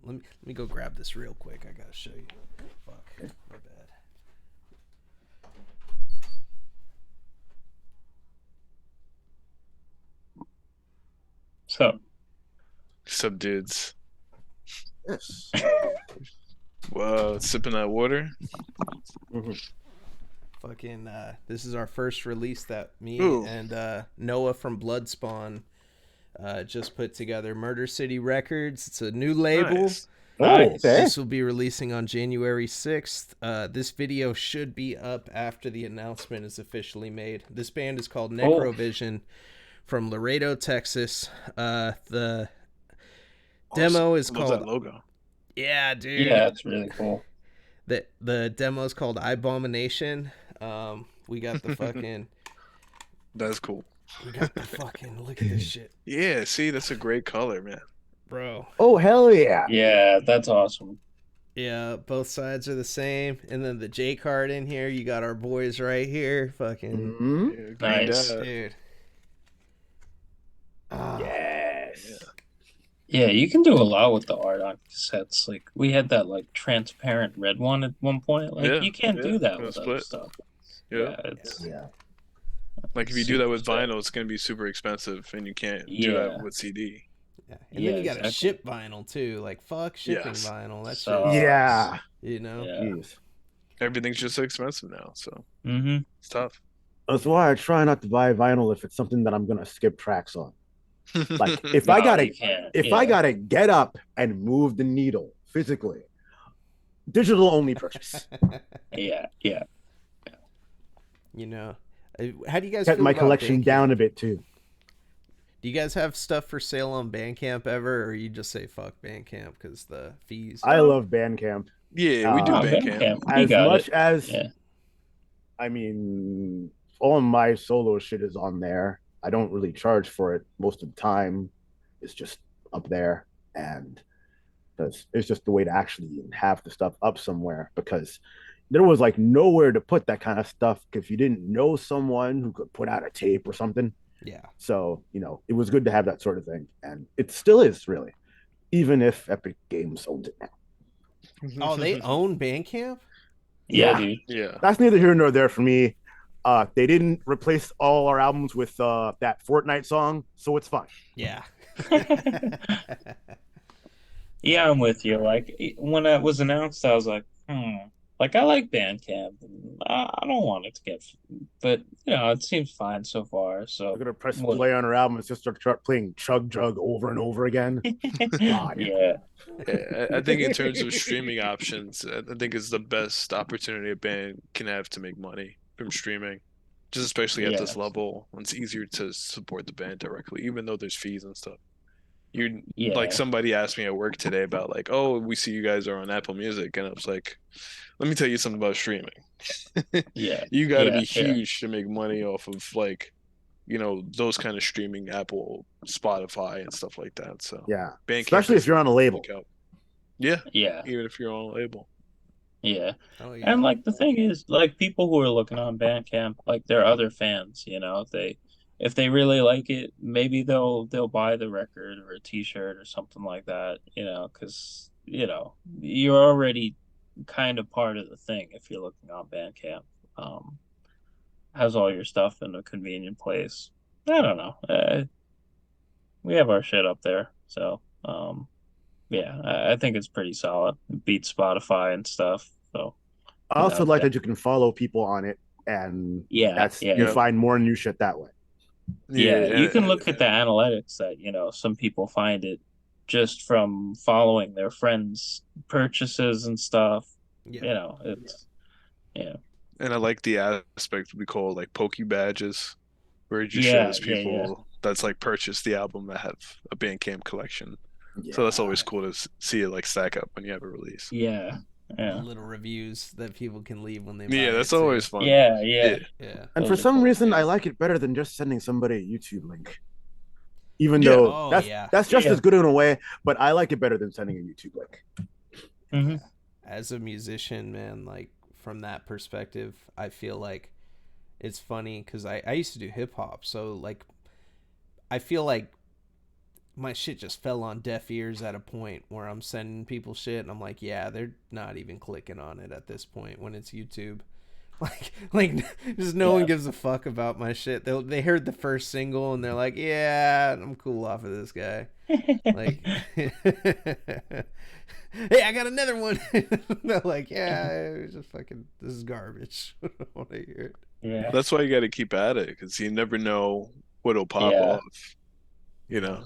Let me go grab this real quick. I gotta show you. Fuck, my bad. So, Sub dudes. Yes. Whoa, sipping that water. Fucking this is our first release that me Ooh. and Noah from Bloodspawn just put together. Murder City Records. It's a new label. Nice. Oh, Nice. okay. This will be releasing on January 6th. This video should be up after the announcement is officially made. This band is called Necrovision from Laredo, Texas. The demo is Love called that logo. Yeah, dude. yeah, it's really cool. The demo is called Abomination. We got the fucking That's cool. look at this shit, Yeah, see, that's a great color, man. bro. Oh hell yeah. Yeah, that's awesome. Yeah, both sides are the same. And then the J card in here, you got our boys right here. Fucking Mhm. Yeah, green Nice. dot. dude. Ah, Yes. Yeah, you can do a lot with the art on cassettes. Like we had that like transparent red one at one point. Like Yeah, you can't do yeah, that no with other split. stuff. Yeah. Yeah, it's Yeah. Like if you do that with super vinyl, it's gonna be super expensive, and you can't do Yeah. that with CD. yeah. And Yeah, then you got to exactly. ship vinyl too. Like fuck shipping Yes. vinyl. That So- shit, Yeah. you know. Yeah. Jeez. Everything's just so expensive now, so Mm-hmm. it's tough. That's why I try not to buy vinyl if it's something that I'm gonna skip tracks on. Like if No, I gotta you can't. if Yeah. I gotta get up and move the needle physically, digital only purchase. Yeah. You know. How do you guys Kept feel my about collection Bandcamp? down a bit too. Do you guys have stuff for sale on Bandcamp ever, or you just say fuck Bandcamp because the fees? I love Bandcamp. Yeah, we do Oh, Bandcamp. You As got much it. as Yeah. I mean, all my solo shit is on there. I don't really charge for it most of the time. It's just up there, and it's just the way to actually have the stuff up somewhere, because there was like nowhere to put that kind of stuff if you didn't know someone who could put out a tape or something. Yeah. So, it was good to have that sort of thing, and it still is, really, even if Epic Games owns it now. Oh, they own Bandcamp? Yeah, Yeah. dude. Yeah. That's neither here nor there for me. They didn't replace all our albums with that Fortnite song, so it's fine. Yeah. Yeah, I'm with you. Like when it was announced, I was like, Like I like Bandcamp, and I don't want it to get, but it seems fine so far. They're So gonna press what? play on her album and just start playing Chug Jug over and over again. God. Yeah, Yeah, I think in terms of streaming options, I think it's the best opportunity a band can have to make money from streaming. Just especially at this yeah, level, it's easier to support the band directly, even though there's fees and stuff. You like yeah, somebody asked me at work today about like, oh, we see you guys are on Apple Music, and I was like, let me tell you something about streaming. yeah, You got to yeah, be yeah, huge to make money off of like, those kind of streaming, Apple, Spotify, and stuff like that. So Yeah. Bandcamp Especially if is you're on a the label. count. Yeah, yeah. even if you're on a label. Yeah. Oh And yeah. like the thing is, like people who are looking on Bandcamp, like they're other fans, if they really like it, maybe they'll buy the record or a t-shirt or something like that, because you're already kind of part of the thing if you're looking on Bandcamp. Um, has all your stuff in a convenient place. I don't know. We have our shit up there, so yeah, I think it's pretty solid. It beats Spotify and stuff. So I also like yeah. that you can follow people on it, and Yeah, that's you yeah, Yep. find more new shit that way. yeah. You Yeah, can look at the analytics that, some people find it just from following their friends' purchases and stuff. Yeah. It's yeah. and I like the aspect we call like Poke Badges, where it just Yeah, shows yeah, yeah. people that's like purchased the album that have a Bandcamp collection. So that's Yeah. always cool to see it like stack up when you have a release. Yeah. The Yeah. little reviews that people can leave when they buy Yeah, it that's too. always fun. Yeah, yeah. Yeah, Yeah. And for Those are some cool. reason, I yeah. like it better than just sending somebody a YouTube link. Even Yeah. though Oh that's yeah. that's just Yeah. as good in a way, but I like it better than sending a YouTube link. Hmm. As a musician, man, like from that perspective, I feel like it's funny because I used to do hip hop, so like I feel like my shit just fell on deaf ears at a point where I'm sending people shit and I'm like, yeah, they're not even clicking on it at this point when it's YouTube. Like, just no one Yeah. gives a fuck about my shit. They heard the first single and they're like, yeah, I'm cool off of this guy. Like, hey, I got another one. They're like, yeah, it's just fucking, this is garbage. I don't want to hear it. Yeah. That's why you got to keep at it because you never know what'll pop Yeah. off.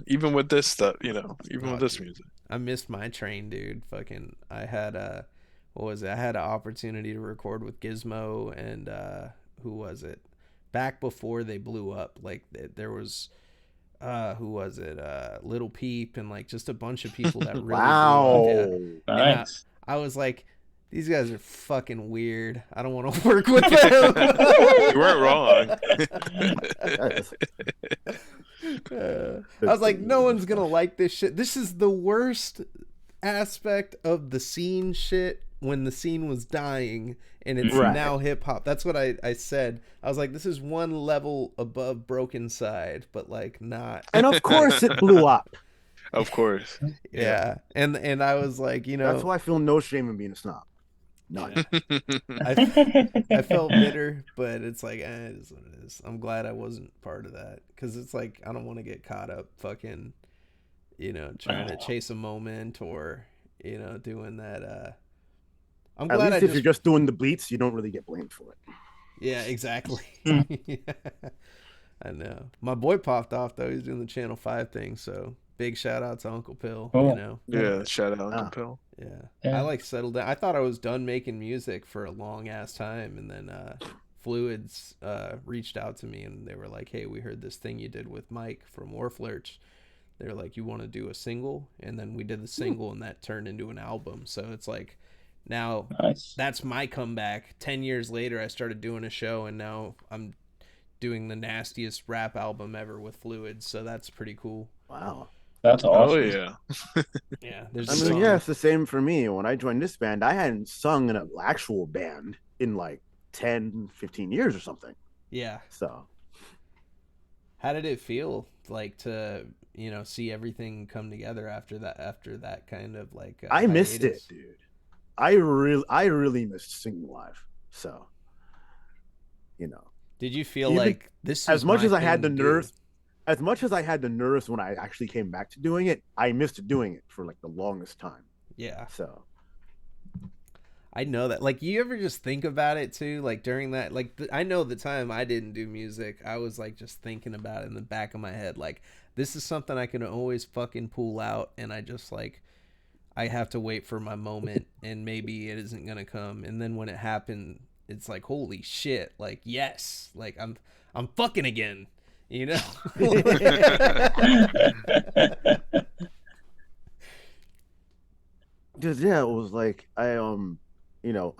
Even with this stuff, even Oh, with this dude. music. I missed my train, dude. Fucking, I had a, what was it? I had an opportunity to record with Gizmo and who was it? Back before they blew up, like there was, who was it? Little Peep and like just a bunch of people that really blew up. Yeah, Wow. and Nice. I was like, these guys are fucking weird. I don't want to work with them. You weren't wrong. Yes. I was like, no one's gonna like this shit. This is the worst aspect of the scene shit when the scene was dying and it's Right. now hip hop. That's what I said. I was like, this is one level above Broken Side, but like not. And of course it blew up. Of course. Yeah. And I was like, That's why I feel no shame in being a snob. None. yeah. I felt bitter, but it's like, it is what it is. I'm glad I wasn't part of that because it's like I don't want to get caught up fucking, trying to chase a moment or doing that. I'm At glad least if you're just doing the beats, you don't really get blamed for it. Yeah, exactly. Hmm. Yeah. I know. My boy popped off though. He's doing the Channel 5 thing, so big shout out to Uncle Pill. Cool. Yeah, shout out Uncle Ah. Pill. Yeah. Yeah. I like settled down. I thought I was done making music for a long ass time, and then Fluids reached out to me and they were like, "Hey, we heard this thing you did with Mike from Warflurch." They're like, "You want to do a single?" And then we did the single, and that turned into an album. So it's like now Nice. that's my comeback. 10 years later, I started doing a show, and now I'm doing the nastiest rap album ever with Fluids. So that's pretty cool. Wow. That's Oh awesome. yeah. Yeah, there's I a mean, song. yeah, it's the same for me. When I joined this band, I hadn't sung in an actual band in like 10, 15 years or something. Yeah. So, How did it feel like to see everything come together after that kind of like I missed it, hiatus? dude. I really missed singing live. So, Did you feel Even- like this as is much my as I thing had the to do? nerves, as much as I had the nerves when I actually came back to doing it, I missed doing it for like the longest time. Yeah, So, I know that. Like, you ever just think about it too? Like during that, like I know the time I didn't do music, I was like just thinking about it in the back of my head. Like, this is something I can always fucking pull out, and I just like I have to wait for my moment, and maybe it isn't gonna come. And then when it happened, it's like holy shit! Like yes, like I'm fucking again. You know. Because yeah, it was like I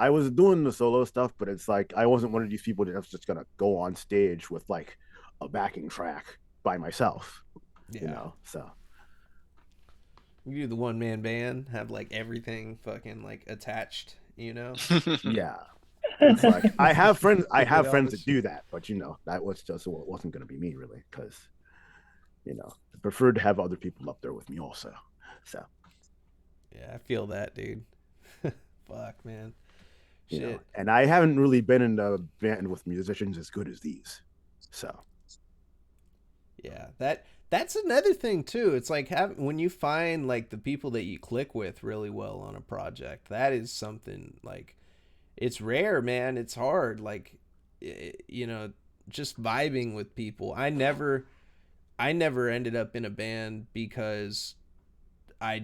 was doing the solo stuff, but it's like I wasn't one of these people that's just gonna go on stage with like a backing track by myself, Yeah. So You do the one man band, have like everything fucking like attached, you know? yeah, it's like I Get have all friends this that shit. do that, but that was just it wasn't gonna be me really, because I preferred to have other people up there with me also. So Yeah, I feel that, dude. Fuck, man. Shit. and I haven't really been in a band with musicians as good as these. So Yeah, that's another thing too. It's like when you find like the people that you click with really well on a project. That is something like it's rare, man. It's hard. Like you know, just vibing with people. I never ended up in a band because I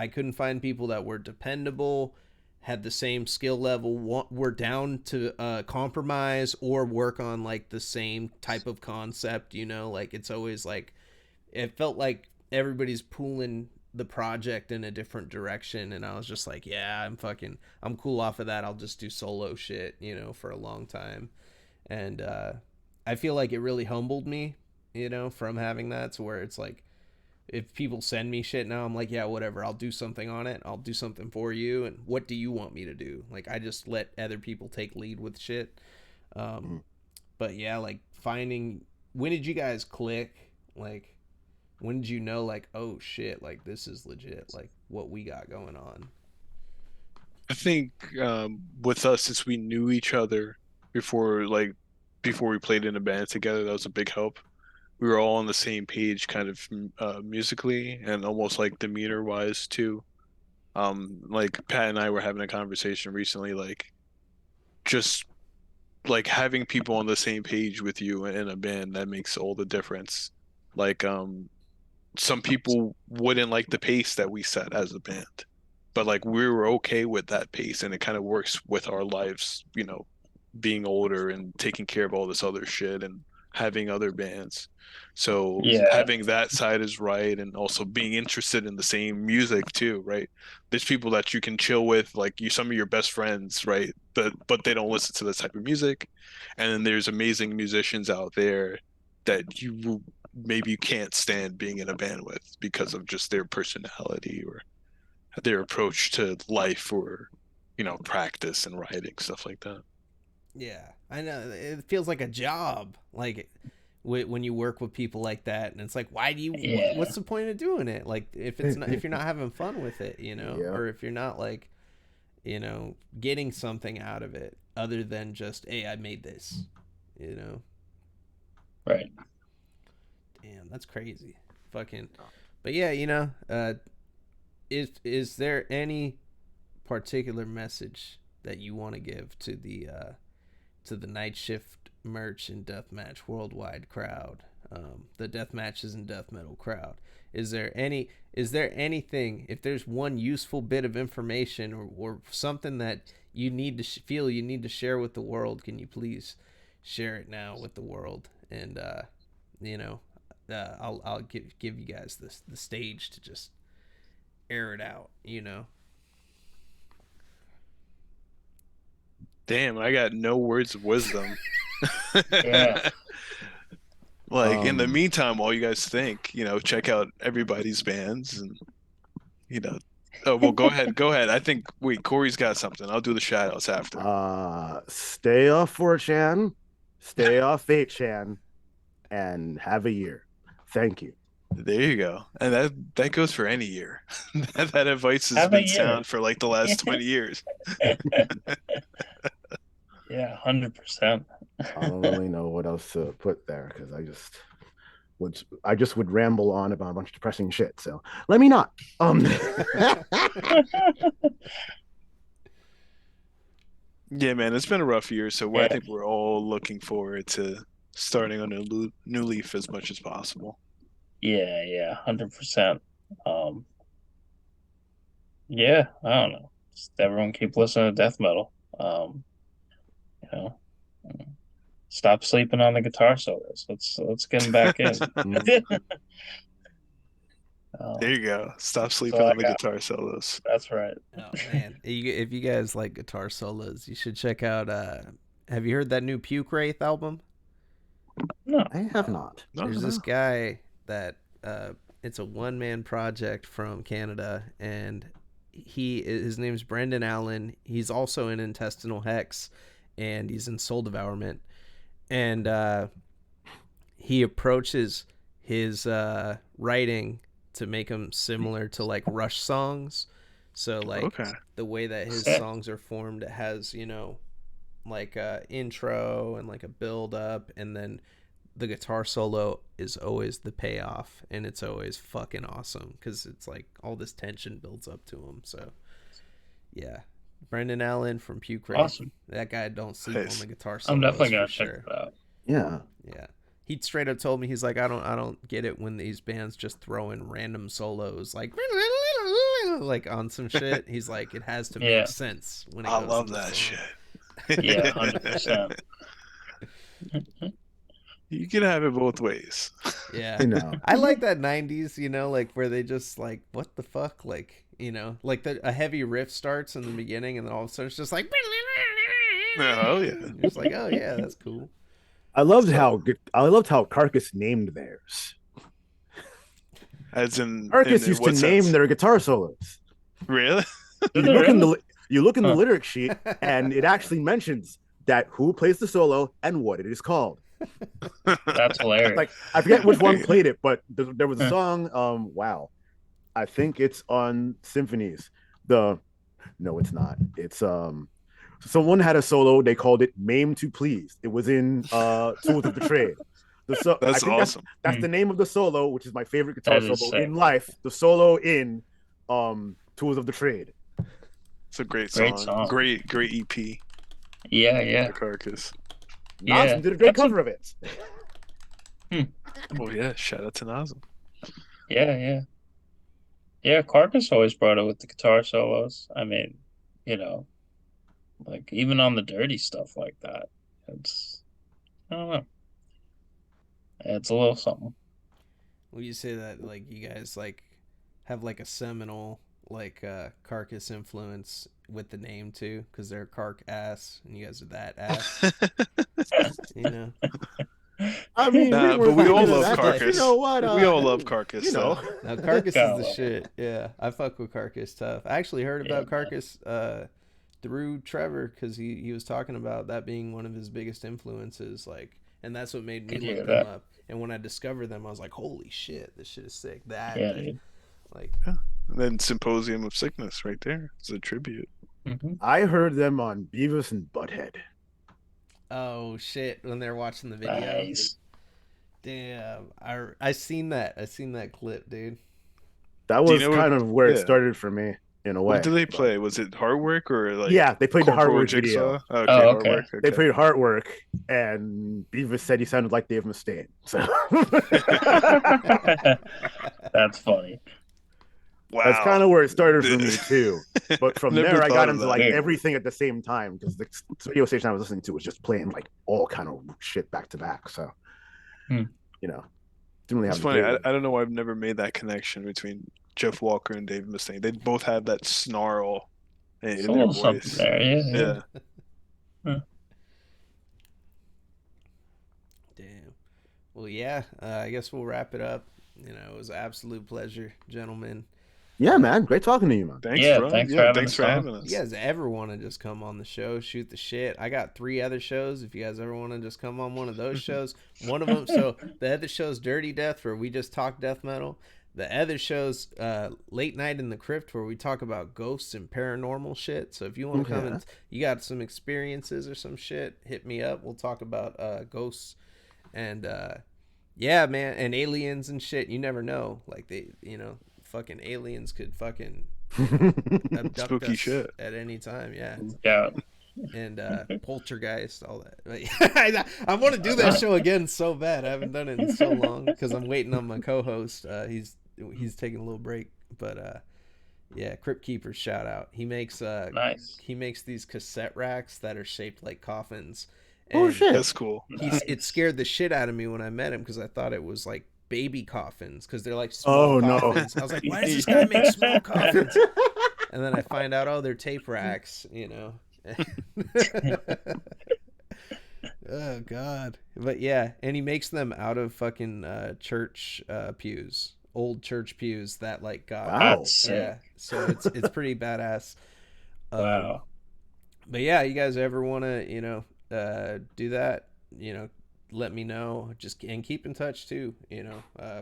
couldn't find people that were dependable, had the same skill level, were down to compromise or work on like the same type of concept. You know, like it's always like it felt like everybody's pulling the project in a different direction, and I was just like, yeah, I'm cool off of that. I'll just do solo shit, you know, for a long time, and I feel like it really humbled me, you know, from having that to where it's like if people send me shit now, I'm like, yeah, whatever. I'll do something on it. I'll do something for you. And what do you want me to do? Like, I just let other people take lead with shit. Um, mm. but yeah, like finding when did you guys click? Like, when did you know, like, oh shit, like this is legit, like what we got going on? I think with us, since we knew each other before, like before we played in a band together, that was a big help. We were all on the same page, kind of musically and almost like demeanor wise too. Like Pat and I were having a conversation recently, like just like having people on the same page with you in a band that makes all the difference. Like some people wouldn't like the pace that we set as a band, but like we were okay with that pace, and it kind of works with our lives, being older and taking care of all this other shit and having other bands. So Yeah, having that side is right, and also being interested in the same music too, right? There's people that you can chill with, like some of your best friends, right? But they don't listen to this type of music. And then there's amazing musicians out there that you maybe you can't stand being in a band with because of just their personality or their approach to life or practice and writing, stuff like that. Yeah, I know it feels like a job. Like when you work with people like that, and it's like, why do you? yeah, What's the point of doing it? Like if you're not having fun with it, you know, Yep. or if you're not like getting something out of it other than just, hey, I made this, you know. right. Damn, that's crazy. Fucking, but yeah, is there any particular message that you want to give to the night shift merch and deathmatch worldwide crowd, the death matches and death metal crowd? Is there anything, if there's one useful bit of information or something that you need to feel you need to share with the world, can you please share it now with the world? And you know I'll give you guys the stage to just air it out, you know. Damn, I got no words of wisdom. Yeah. Like in the Um, meantime, while you guys think, check out everybody's bands and you know. Oh well, go ahead. I think wait, Corey's got something. I'll do the shout outs after. stay off 4chan, stay off 8chan, and have a year. Thank you. There you go. And that goes for any year. That advice has Have a been year. sound for like the last 20 years. Yeah, 100%. I don't really know what else to put there because I just would ramble on about a bunch of depressing shit. So let me not. Yeah, man, it's been a rough year, so I Yeah, think we're all looking forward to starting on a new leaf as much as possible. yeah, 100%. Um, yeah, I don't know. Just everyone keep listening to death metal. You know, stop sleeping on the guitar solos. Let's get them back in. There Um, you go. Stop that's sleeping all I on the got. guitar solos. That's right. Oh man, if you guys like guitar solos, you should check out. Have you heard that new Puke Wraith album? No, I have not. No, There's this no. guy that it's a one man project from Canada, and his name's Brendan Allen. He's also in Intestinal Hex, and he's in Soul Devourment, and he approaches his writing to make them similar to like Rush songs. So like Okay. the way that his sick. songs are formed, it has like a intro and like a build up, and then the guitar solo is always the payoff, and it's always fucking awesome because it's like all this tension builds up to him. So yeah, Brendan Allen from Puke Wraith. Awesome. That guy don't sleep on Nice. the guitar I'm solos definitely for gonna check sure. that out. Yeah. Yeah. He straight up told me, he's like, I don't get it when these bands just throw in random solos like on some shit. He's like, it has to Yeah. make sense when it I goes love in the that song. shit. Yeah, 100%. You can have it both ways. Yeah. I know. I like that 90s, like where they just like, what the fuck? Like, like a heavy riff starts in the beginning and then all of a sudden it's just like, Oh yeah. you're just like, oh yeah, that's cool. I loved So, how Carcass named theirs. as in Carcass used to what name sense? their guitar solos. Really? You Did they look in really? the you look in the Huh. lyric sheet, and it actually mentions that who plays the solo and what it is called. That's hilarious. Like I forget which one played it, but there was a song. Wow, I think it's on Symphonies. No, it's not. It's someone had a solo. They called it "Maim to Please." It was in Tools of the Trade. I That's think awesome. that's the name of the solo, which is my favorite guitar That is solo sick. in life. The solo in Tools of the Trade. It's a great Great song. song. Great EP. Yeah. The Carcass. Yeah. Nazem did a great That's cover of it. Oh yeah, shout out to Nazem. Yeah. Yeah, Carcass always brought it with the guitar solos. I mean, you know, like even on the dirty stuff like that. I don't know. It's a little something. Well, you say that like you guys like have like a seminal like Carcass influence with the name too, because they're Cark ass and you guys are that ass. You know, I mean, we Nah, but weren't we all thinking of love that, but you Carcass. know what? We all love Carcass, You know, though. now Carcass is the Gotta love shit. Yeah, I fuck with Carcass tough. I actually heard Yeah, about man. Carcass through Trevor because he was talking about that being one of his biggest influences. Like, and that's what made me Could look hear them that. up. And when I discovered them, I was like, holy shit, this shit is sick. Yeah, dude. Like, And then Symposium of Sickness right there. It's a tribute. I heard them on Beavis and Butthead. oh shit, when they're watching the video. Nice. Damn, I seen that. I seen that clip, dude. That Do you was know what? kind of where it Yeah. started for me in a way. What did they but- play? Was it Hard Work or like Yeah, they played the Hard Corporal Work video. Jigsaw? Okay, Oh, Hard okay. Work. They Okay. played Hard Work, and Beavis said he sounded like Dave Mustaine. So That's funny. Wow. that's kind of where it started for me too. But from Never there, I thought got of into that. like Weird. everything at the same time because the radio station I was listening to was just playing like all kind of shit back to back. So, Hmm. you know, didn't really It's have. funny. to I don't know why I've never made that connection between Jeff Walker and Dave Mustaine. They both have that snarl It's in a their little something voice. there. Yeah. Damn. Well, yeah. I guess we'll wrap it up. It was an absolute pleasure, gentlemen. Yeah, man, great talking to you, man. Thanks, Yeah, bro. thanks for Yeah, having thanks us for on. having If us. you guys ever want to just come on the show, shoot the shit. I got 3 other shows. If you guys ever want to just come on one of those shows, one of them. So the other show's Dirty Death, where we just talk death metal. The other show's Late Night in the Crypt, where we talk about ghosts and paranormal shit. So if you want to come Okay. and you got some experiences or some shit, hit me up. We'll talk about ghosts and yeah, man, and aliens and shit. You never know. Like fucking aliens could fucking abduct Spooky us shit. at any time. Yeah. Yeah. and Poltergeist, all that. But I want to do that show again so bad. I haven't done it in so long because I'm waiting on my co-host. He's taking a little break, but yeah, Crypt Keeper shout out. Nice. He makes these cassette racks that are shaped like coffins. Oh And shit! That's cool. it scared the shit out of me when I met him because I thought it was like baby coffins because they're like Oh, small no. coffins. I was like, why does this guy make small coffins? And then I find out, oh, they're tape racks, you know. Oh God. But yeah, and he makes them out of fucking church pews, old church pews that like got Wow. That's sick. yeah. So it's pretty badass. Wow. But yeah, you guys ever want to, do that, let me know. Just and keep in touch too,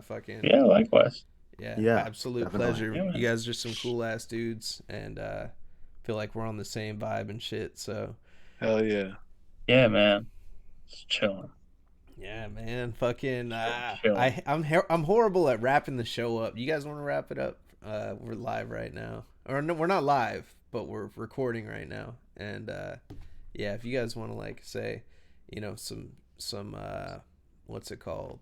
fucking Yeah, likewise. Yeah, absolute definitely. pleasure. Yeah, man. You guys are some cool ass dudes, and feel like we're on the same vibe and shit. So Hell yeah. Yeah, man. Just chilling. yeah, man, fucking Chilling. I'm horrible at wrapping the show up. You guys want to wrap it up? We're live right now, or no, we're not live, but we're recording right now. And yeah, if you guys want to like say, some what's it called?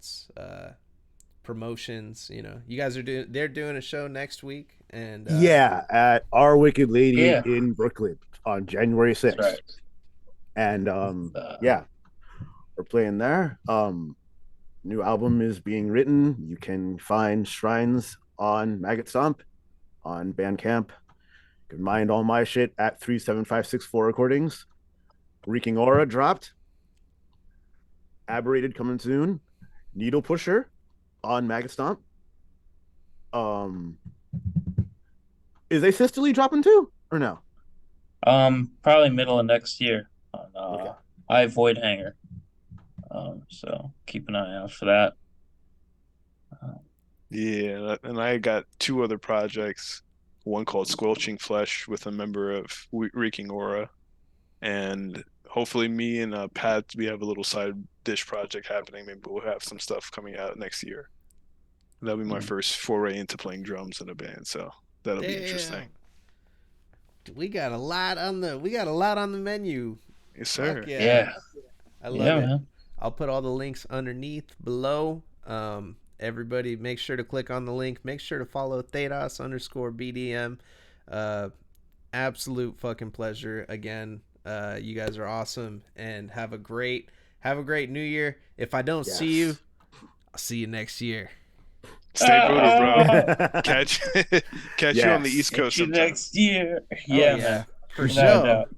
Promotions, you guys they're doing a show next week, and Yeah, at Our Wicked Lady Yeah. in Brooklyn on January 6th. That's right. And yeah, we're playing there. New album is being written. You can find Shrines on Maggot Stomp on Bandcamp. You can find all my shit at 37564 Recordings. Reeking Aura dropped. Aberrated coming soon. Needle Pusher on Maggot Stomp. Is Asystole dropping too or no? Probably middle of next year on Okay. I Void Hanger. So keep an eye out for that. Yeah, and I got two other projects. One called Squelching Flesh with a member of Reeking Aura, and hopefully me and Pat, we have a little side dish project happening. Maybe we'll have some stuff coming out next year. That'll be my first foray into playing drums in a band, so that'll be interesting. we got a lot on the menu. Yes, sir. Fuck Yeah. I love Yeah, it. man. I'll put all the links underneath below. Everybody, make sure to click on the link. Make sure to follow Thaetas_BDM. Absolute fucking pleasure again. You guys are awesome, and have a great New Year. If I don't see you, I'll see you next year. Stay brutal, bro. Catch you on the East Coast See you sometime. next year. Yeah, man. For Without a sure. doubt.